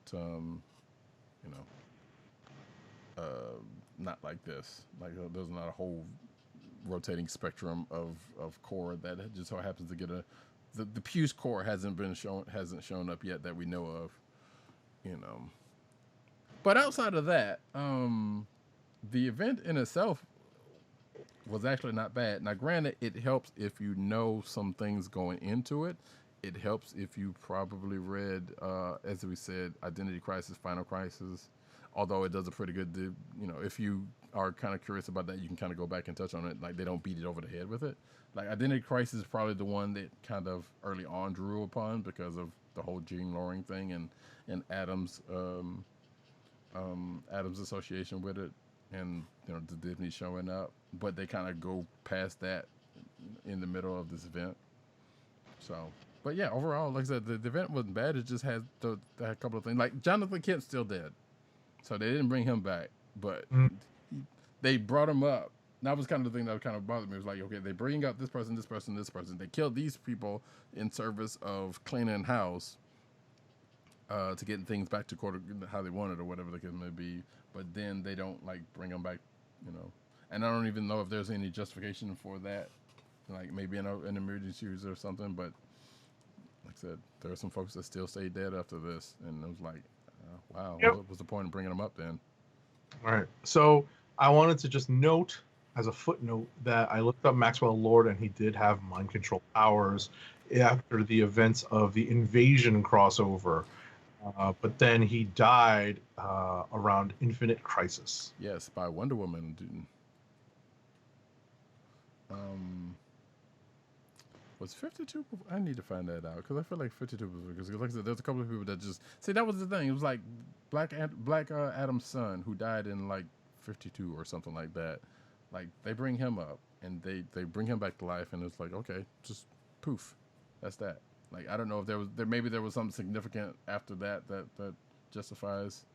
not like this. Like there's not a whole rotating spectrum of core that just so happens to get the Puce core hasn't shown up yet that we know of, you know. But outside of that, the event in itself was actually not bad. Now, granted, it helps if you know some things going into it. It helps if you probably read, as we said, Identity Crisis, Final Crisis, although it does a pretty good, you know, if you are kind of curious about that, you can kind of go back and touch on it. Like, they don't beat it over the head with it. Like, Identity Crisis is probably the one that kind of early on drew upon because of the whole Gene Loring thing and Adam's association with it, and, you know, the Disney showing up. But they kind of go past that in the middle of this event. So... But yeah, overall, like I said, the event wasn't bad. It just had a couple of things. Like, Jonathan Kent's still dead. So they didn't bring him back. But they brought him up. That was kind of the thing that kind of bothered me. It was like, okay, they bring up this person, this person, this person. They killed these people in service of cleaning house to get things back to how they wanted or whatever the case may be. But then they don't, like, bring them back, you know. And I don't even know if there's any justification for that. Like, maybe in an emergency or something, but... Like I said, there are some folks that still stay dead after this, and it was like, wow, yep. What was the point of bringing them up then? All right. So I wanted to just note, as a footnote, that I looked up Maxwell Lord, and he did have mind control powers after the events of the Invasion crossover. But then he died around Infinite Crisis. Yes, by Wonder Woman. Was 52? I need to find that out because I feel like 52 was because, like I said, there's a couple of people that just see that was the thing. It was like Black Adam's son who died in like 52 or something like that. Like they bring him up and they bring him back to life, and it's like, okay, just poof, that's that. Like I don't know if maybe there was something significant after that justifies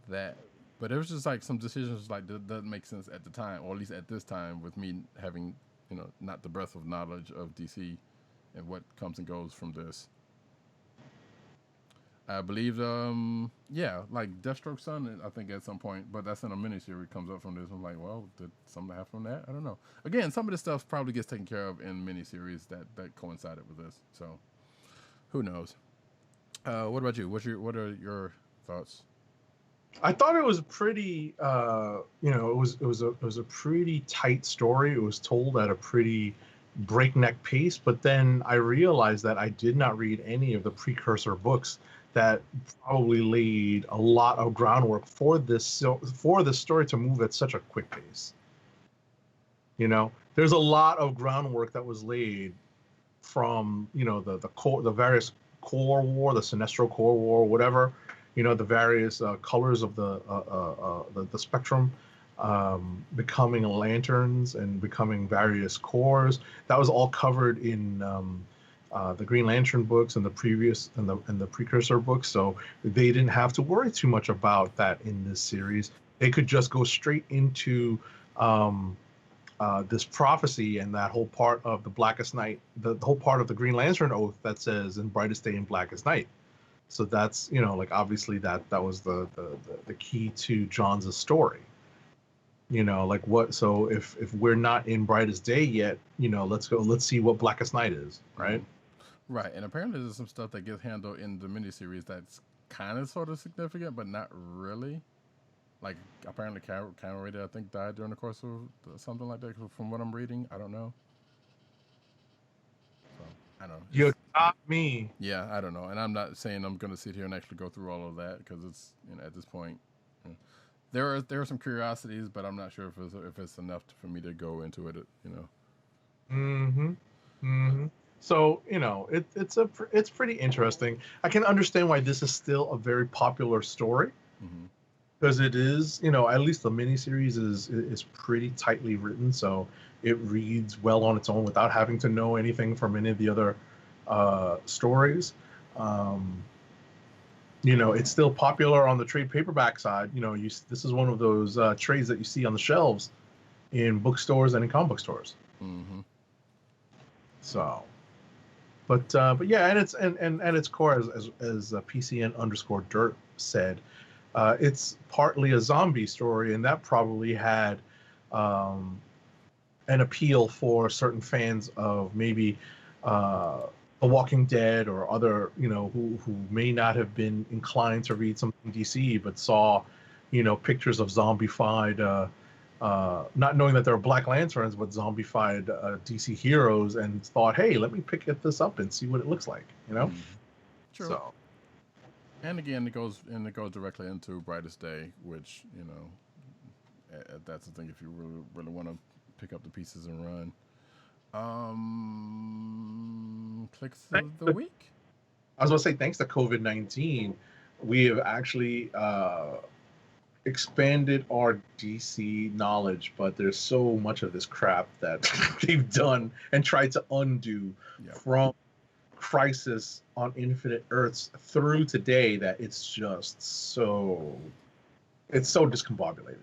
that, but it was just like some decisions like that doesn't make sense at the time, or at least at this time, with me having not the breadth of knowledge of DC and what comes and goes from this. I believe, like Deathstroke's son, I think at some point, but that's in a miniseries comes up from this. I'm like, well, did something happen from that? I don't know. Again, some of the stuff probably gets taken care of in miniseries that coincided with this. So, who knows? What about you? What are your thoughts? I thought it was pretty, it was a pretty tight story. It was told at a pretty breakneck pace, but then I realized that I did not read any of the precursor books that probably laid a lot of groundwork for this story to move at such a quick pace. There's a lot of groundwork that was laid from the various Core War, the Sinestro Core War, whatever. The various colors of the spectrum, becoming lanterns and becoming various cores. That was all covered in the Green Lantern books and the previous and the precursor books. So they didn't have to worry too much about that in this series. They could just go straight into this prophecy and that whole part of the Blackest Night, the whole part of the Green Lantern oath that says "in brightest day and blackest night." So that's obviously that was the key to John's story. So if we're not in brightest day yet, let's see what Blackest Night is, right? Right, and apparently there's some stuff that gets handled in the miniseries that's kind of sort of significant, but not really. Like apparently Cameron Rader, I think, died during the course of something like that. From what I'm reading, I don't know. So I don't know. You got me. Yeah, I don't know, and I'm not saying I'm going to sit here and actually go through all of that because it's at this point, there are some curiosities, but I'm not sure if it's enough for me to go into it. Mm-hmm. Mm-hmm. So it's pretty interesting. I can understand why this is still a very popular story. Mm-hmm. Because it is, at least the miniseries is pretty tightly written, so it reads well on its own without having to know anything from any of the other stories. It's still popular on the trade paperback side. This is one of those trades that you see on the shelves in bookstores and in comic book stores. Mm-hmm. So, but yeah, and its core, as PCN_Dirt said. It's partly a zombie story, and that probably had an appeal for certain fans of maybe The Walking Dead or other, who may not have been inclined to read something DC, but saw, pictures of zombified, not knowing that they're Black Lanterns, but zombified DC heroes, and thought, hey, let me pick this up and see what it looks like, Mm-hmm. True. So. And again, it goes directly into Brightest Day, which that's the thing. If you really want to pick up the pieces and run, clicks of the week. I was going to say, thanks to COVID-19, we have actually expanded our DC knowledge, but there's so much of this crap that they've done and tried to undo from Crisis on Infinite Earths through today that it's just so discombobulated.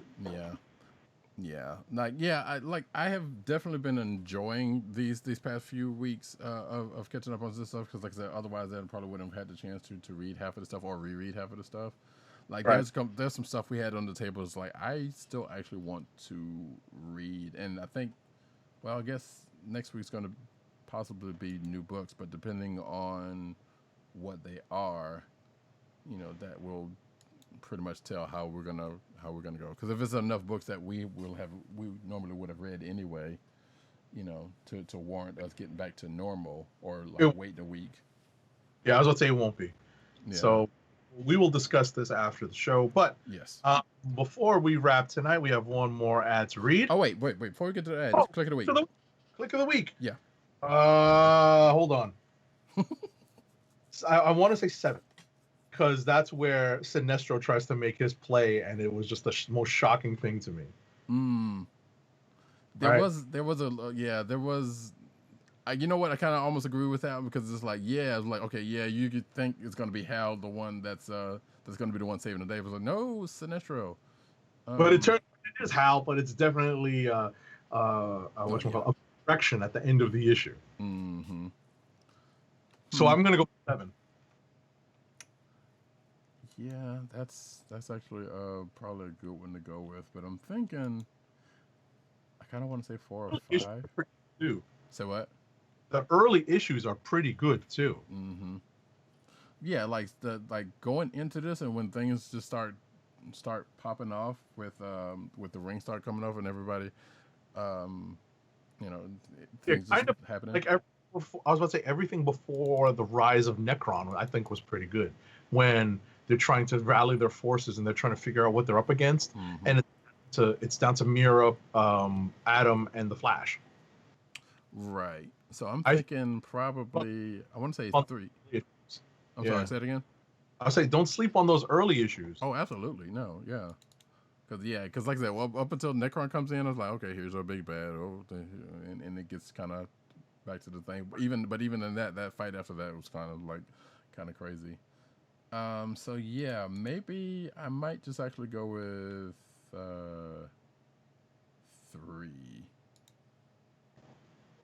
I have definitely been enjoying these past few weeks of catching up on this stuff because, like I said, otherwise I probably wouldn't have had the chance to read half of the stuff or reread half of the stuff. Like right. There's some stuff we had on the table. It's like I still actually want to read, and I think, well, I guess next week's going to possibly be new books, but depending on what they are, that will pretty much tell how we're gonna go. Because if it's enough books that we normally would have read anyway, to warrant us getting back to normal or like It- waiting a week. Yeah, I was about to say it won't be. Yeah. So we will discuss this after the show. But Yes. before we wrap tonight, we have one more ad to read. Oh wait. Before we get to the ad, Oh, click of the week. Click of the week. Yeah. Hold on. I want to say 7, because that's where Sinestro tries to make his play, and it was just the most shocking thing to me. There was you know what, I kind of almost agree with that, because it's like, yeah, it's like, okay, yeah, you could think it's going to be Hal, the one that's going to be the one saving the day. It was like, no, Sinestro. But it is Hal, but it's definitely a correction at the end of the issue. Mm-hmm. So I'm gonna go 7. Yeah, that's actually probably a good one to go with, but I'm thinking I kind of want to say 4 or 5. Too. So what? The early issues are pretty good too. Mm-hmm. Yeah, like going into this, and when things just start popping off with the ring start coming off and everybody, things just happening. Like I was about to say, everything before the rise of Necron, I think, was pretty good. When they're trying to rally their forces and they're trying to figure out what they're up against, and it's down to Mira, Adam, and the Flash. Right. So I'm thinking probably I want to say 3. I'm sorry, say it again. I say don't sleep on those early issues. Oh, absolutely. No, yeah. Because like I said, up until Necron comes in, I was like, okay, here's our big bad. And it gets kind of back to the thing. But even in that fight after that was kind of crazy. So yeah, maybe I might just actually go with 3.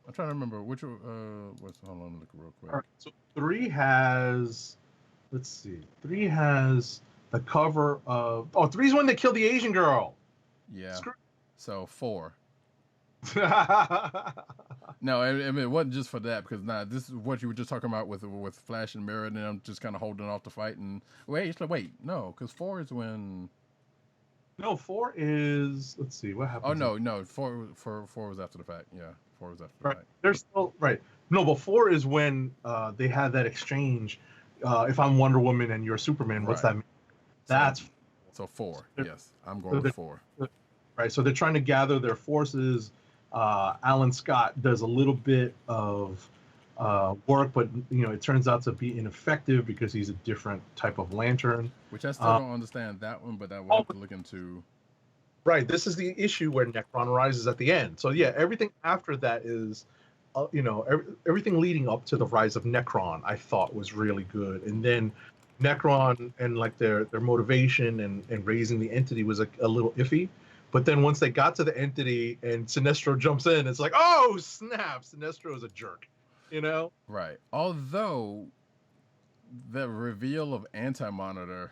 I'm trying to remember which hold on, look real quick. All right, so 3 has, let's see, 3 has the cover of 3 is when they killed the Asian girl. Yeah. So 4. No, I mean, it wasn't just for that, because this is what you were just talking about with Flash and Mirror, and then I'm just kind of holding off the fight. And no, because 4 is when. No, 4 is, let's see, what happened? Oh no, 4 was after the fact. Yeah, 4 was after the fact. They're still right. No, but 4 is when they had that exchange. If I'm Wonder Woman and you're Superman, what's that mean? That's so 4. Yes, I'm going with 4. Right, so they're trying to gather their forces. Alan Scott does a little bit of work, but it turns out to be ineffective because he's a different type of lantern. Which I still don't understand that one, but I will have to look into. Right, this is the issue where Necron rises at the end. So yeah, everything after that is, everything leading up to the rise of Necron, I thought was really good, and then Necron and like their motivation and raising the entity was a little iffy. But then once they got to the entity and Sinestro jumps in, it's like, oh snap, Sinestro is a jerk, Right. Although the reveal of Anti-Monitor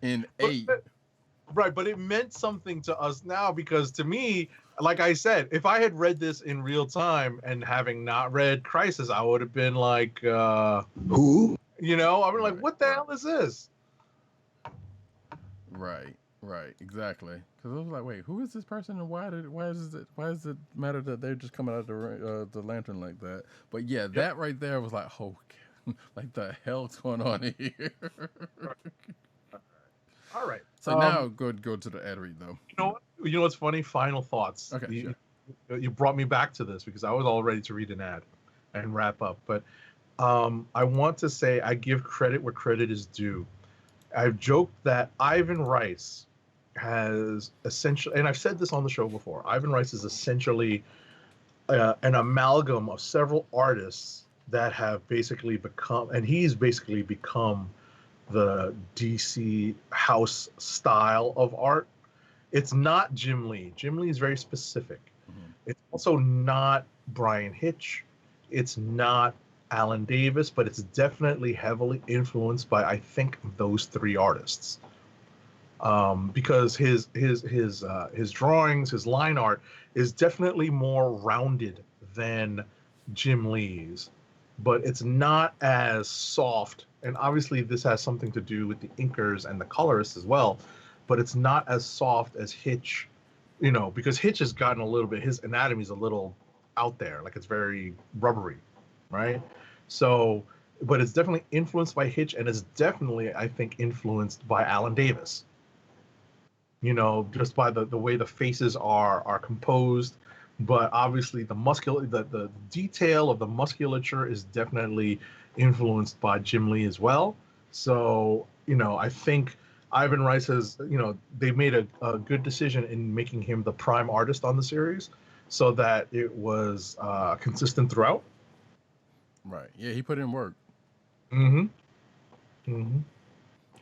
in 8. Right, but it meant something to us now, because to me, like I said, if I had read this in real time and having not read Crisis, I would have been like, who? I was like, what the hell is this? Right, exactly. Because I was like, wait, who is this person, and why does it matter that they're just coming out of the lantern like that? But yeah, that right there was like, oh, like the hell's going on here? All right. So now go to the ad read though. You know what's funny? Final thoughts. Okay. You brought me back to this because I was all ready to read an ad and wrap up, but I want to say I give credit where credit is due. I've joked that Ivan Reis has essentially, and I've said this on the show before, Ivan Reis is essentially an amalgam of several artists that have basically become, and he's basically become the DC house style of art. It's not Jim Lee. Jim Lee is very specific. Mm-hmm. It's also not Brian Hitch. It's not Alan Davis, but it's definitely heavily influenced by, I think, those 3 artists. Because his drawings, his line art is definitely more rounded than Jim Lee's, but it's not as soft. And obviously this has something to do with the inkers and the colorists as well, but it's not as soft as Hitch because Hitch has gotten a little bit, his anatomy's a little out there, like it's very rubbery, right? So, but it's definitely influenced by Hitch, and it's definitely, I think, influenced by Alan Davis. Just by the way the faces are composed, but obviously the detail of the musculature is definitely influenced by Jim Lee as well. So, I think Ivan Reis has, they made a good decision in making him the prime artist on the series so that it was consistent throughout. Right. Yeah, he put in work. Mm-hmm. Mm-hmm.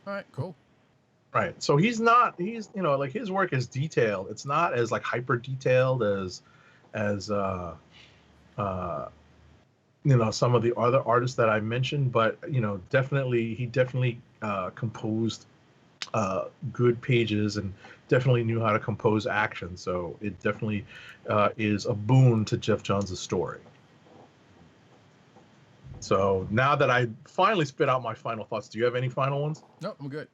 All right, cool. Right. So he's like his work is detailed. It's not as like hyper detailed as some of the other artists that I mentioned, but he definitely composed good pages and definitely knew how to compose action. So it definitely is a boon to Geoff Johns' story. So now that I finally spit out my final thoughts, do you have any final ones? No, I'm good.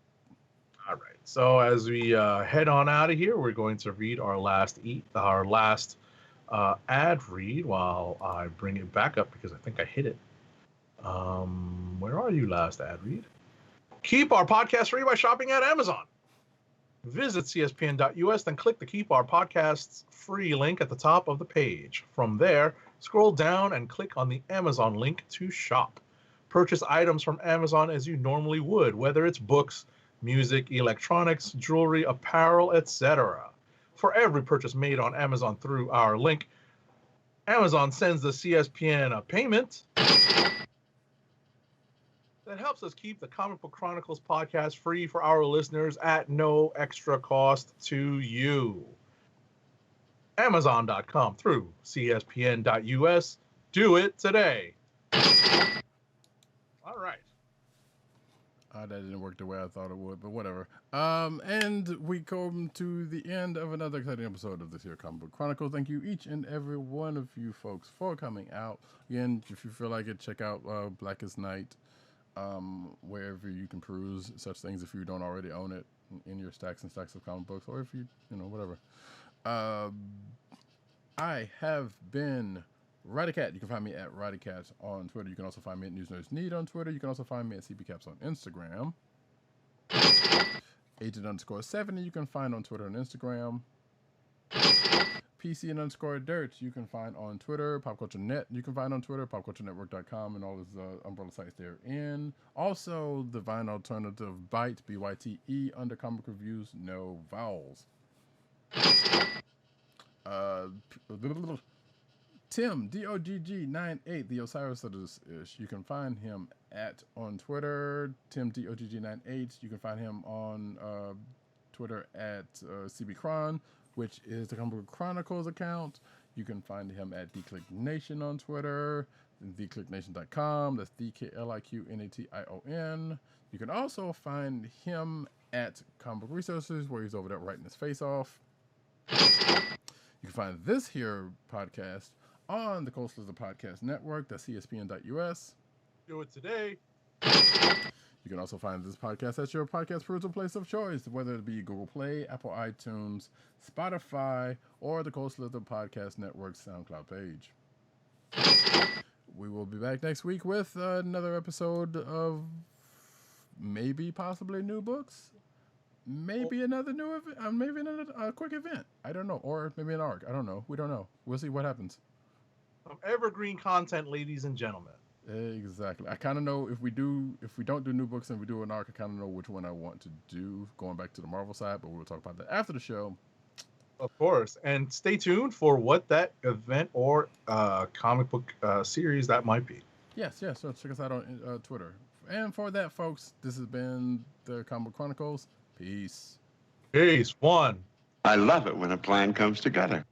All right. So as we head on out of here, we're going to read our last ad read while I bring it back up because I think I hit it. Where are you, last ad read? Keep our podcast free by shopping at Amazon. Visit cspn.us, then click the Keep Our Podcasts free link at the top of the page. From there, scroll down and click on the Amazon link to shop. Purchase items from Amazon as you normally would, whether it's books, music, electronics, jewelry, apparel, etc. For every purchase made on Amazon through our link, Amazon sends the CSPN a payment that helps us keep the Comic Book Chronicles podcast free for our listeners at no extra cost to you. Amazon.com through CSPN.us. Do it today. All right. That didn't work the way I thought it would, but whatever. And we come to the end of another exciting episode of this here Comic Book Chronicles. Thank you, each and every one of you folks, for coming out. Again, if you feel like it, check out Blackest Night, wherever you can peruse such things if you don't already own it in your stacks and stacks of comic books, or if you whatever. I have been Roddykat. You can find me at Roddykat on Twitter. You can also find me at News Nerds Need on Twitter. You can also find me at CBCaps on Instagram. Agent_70 you can find on Twitter and Instagram. PC_Dirt you can find on Twitter. Pop Culture Net you can find on Twitter. PopCultureNetwork.com and all his umbrella sites therein. Also, the Vine alternative Byte, BYTE, under comic reviews, no vowels. Tim, DOGG98, the Osiris ish. You can find him on Twitter, Tim DOGG98. You can find him on Twitter at CBCron, which is the Comic Book Chronicles account. You can find him at TheClickNation on Twitter, TheClickNation.com. That's TheClickNation. You can also find him at Comic Book Resources, where he's over there writing his face off. You can find this here podcast on the Coastal Podcast Network, that's CSPN.us. Do it today. You can also find this podcast at your podcast perusal place of choice, whether it be Google Play, Apple iTunes, Spotify, or the Coastal Podcast Network SoundCloud page. We will be back next week with another episode of maybe possibly new books. Maybe another new event, maybe another quick event. I don't know. Or maybe an arc. I don't know. We don't know. We'll see what happens. Some evergreen content, ladies and gentlemen. Exactly. I kind of know if we don't do new books and we do an arc, I kind of know which one I want to do, going back to the Marvel side, but we'll talk about that after the show. Of course. And stay tuned for what that event or comic book series that might be. Yes. So check us out on Twitter. And for that, folks, this has been the Comic Book Chronicles. Peace. Peace. One. I love it when a plan comes together.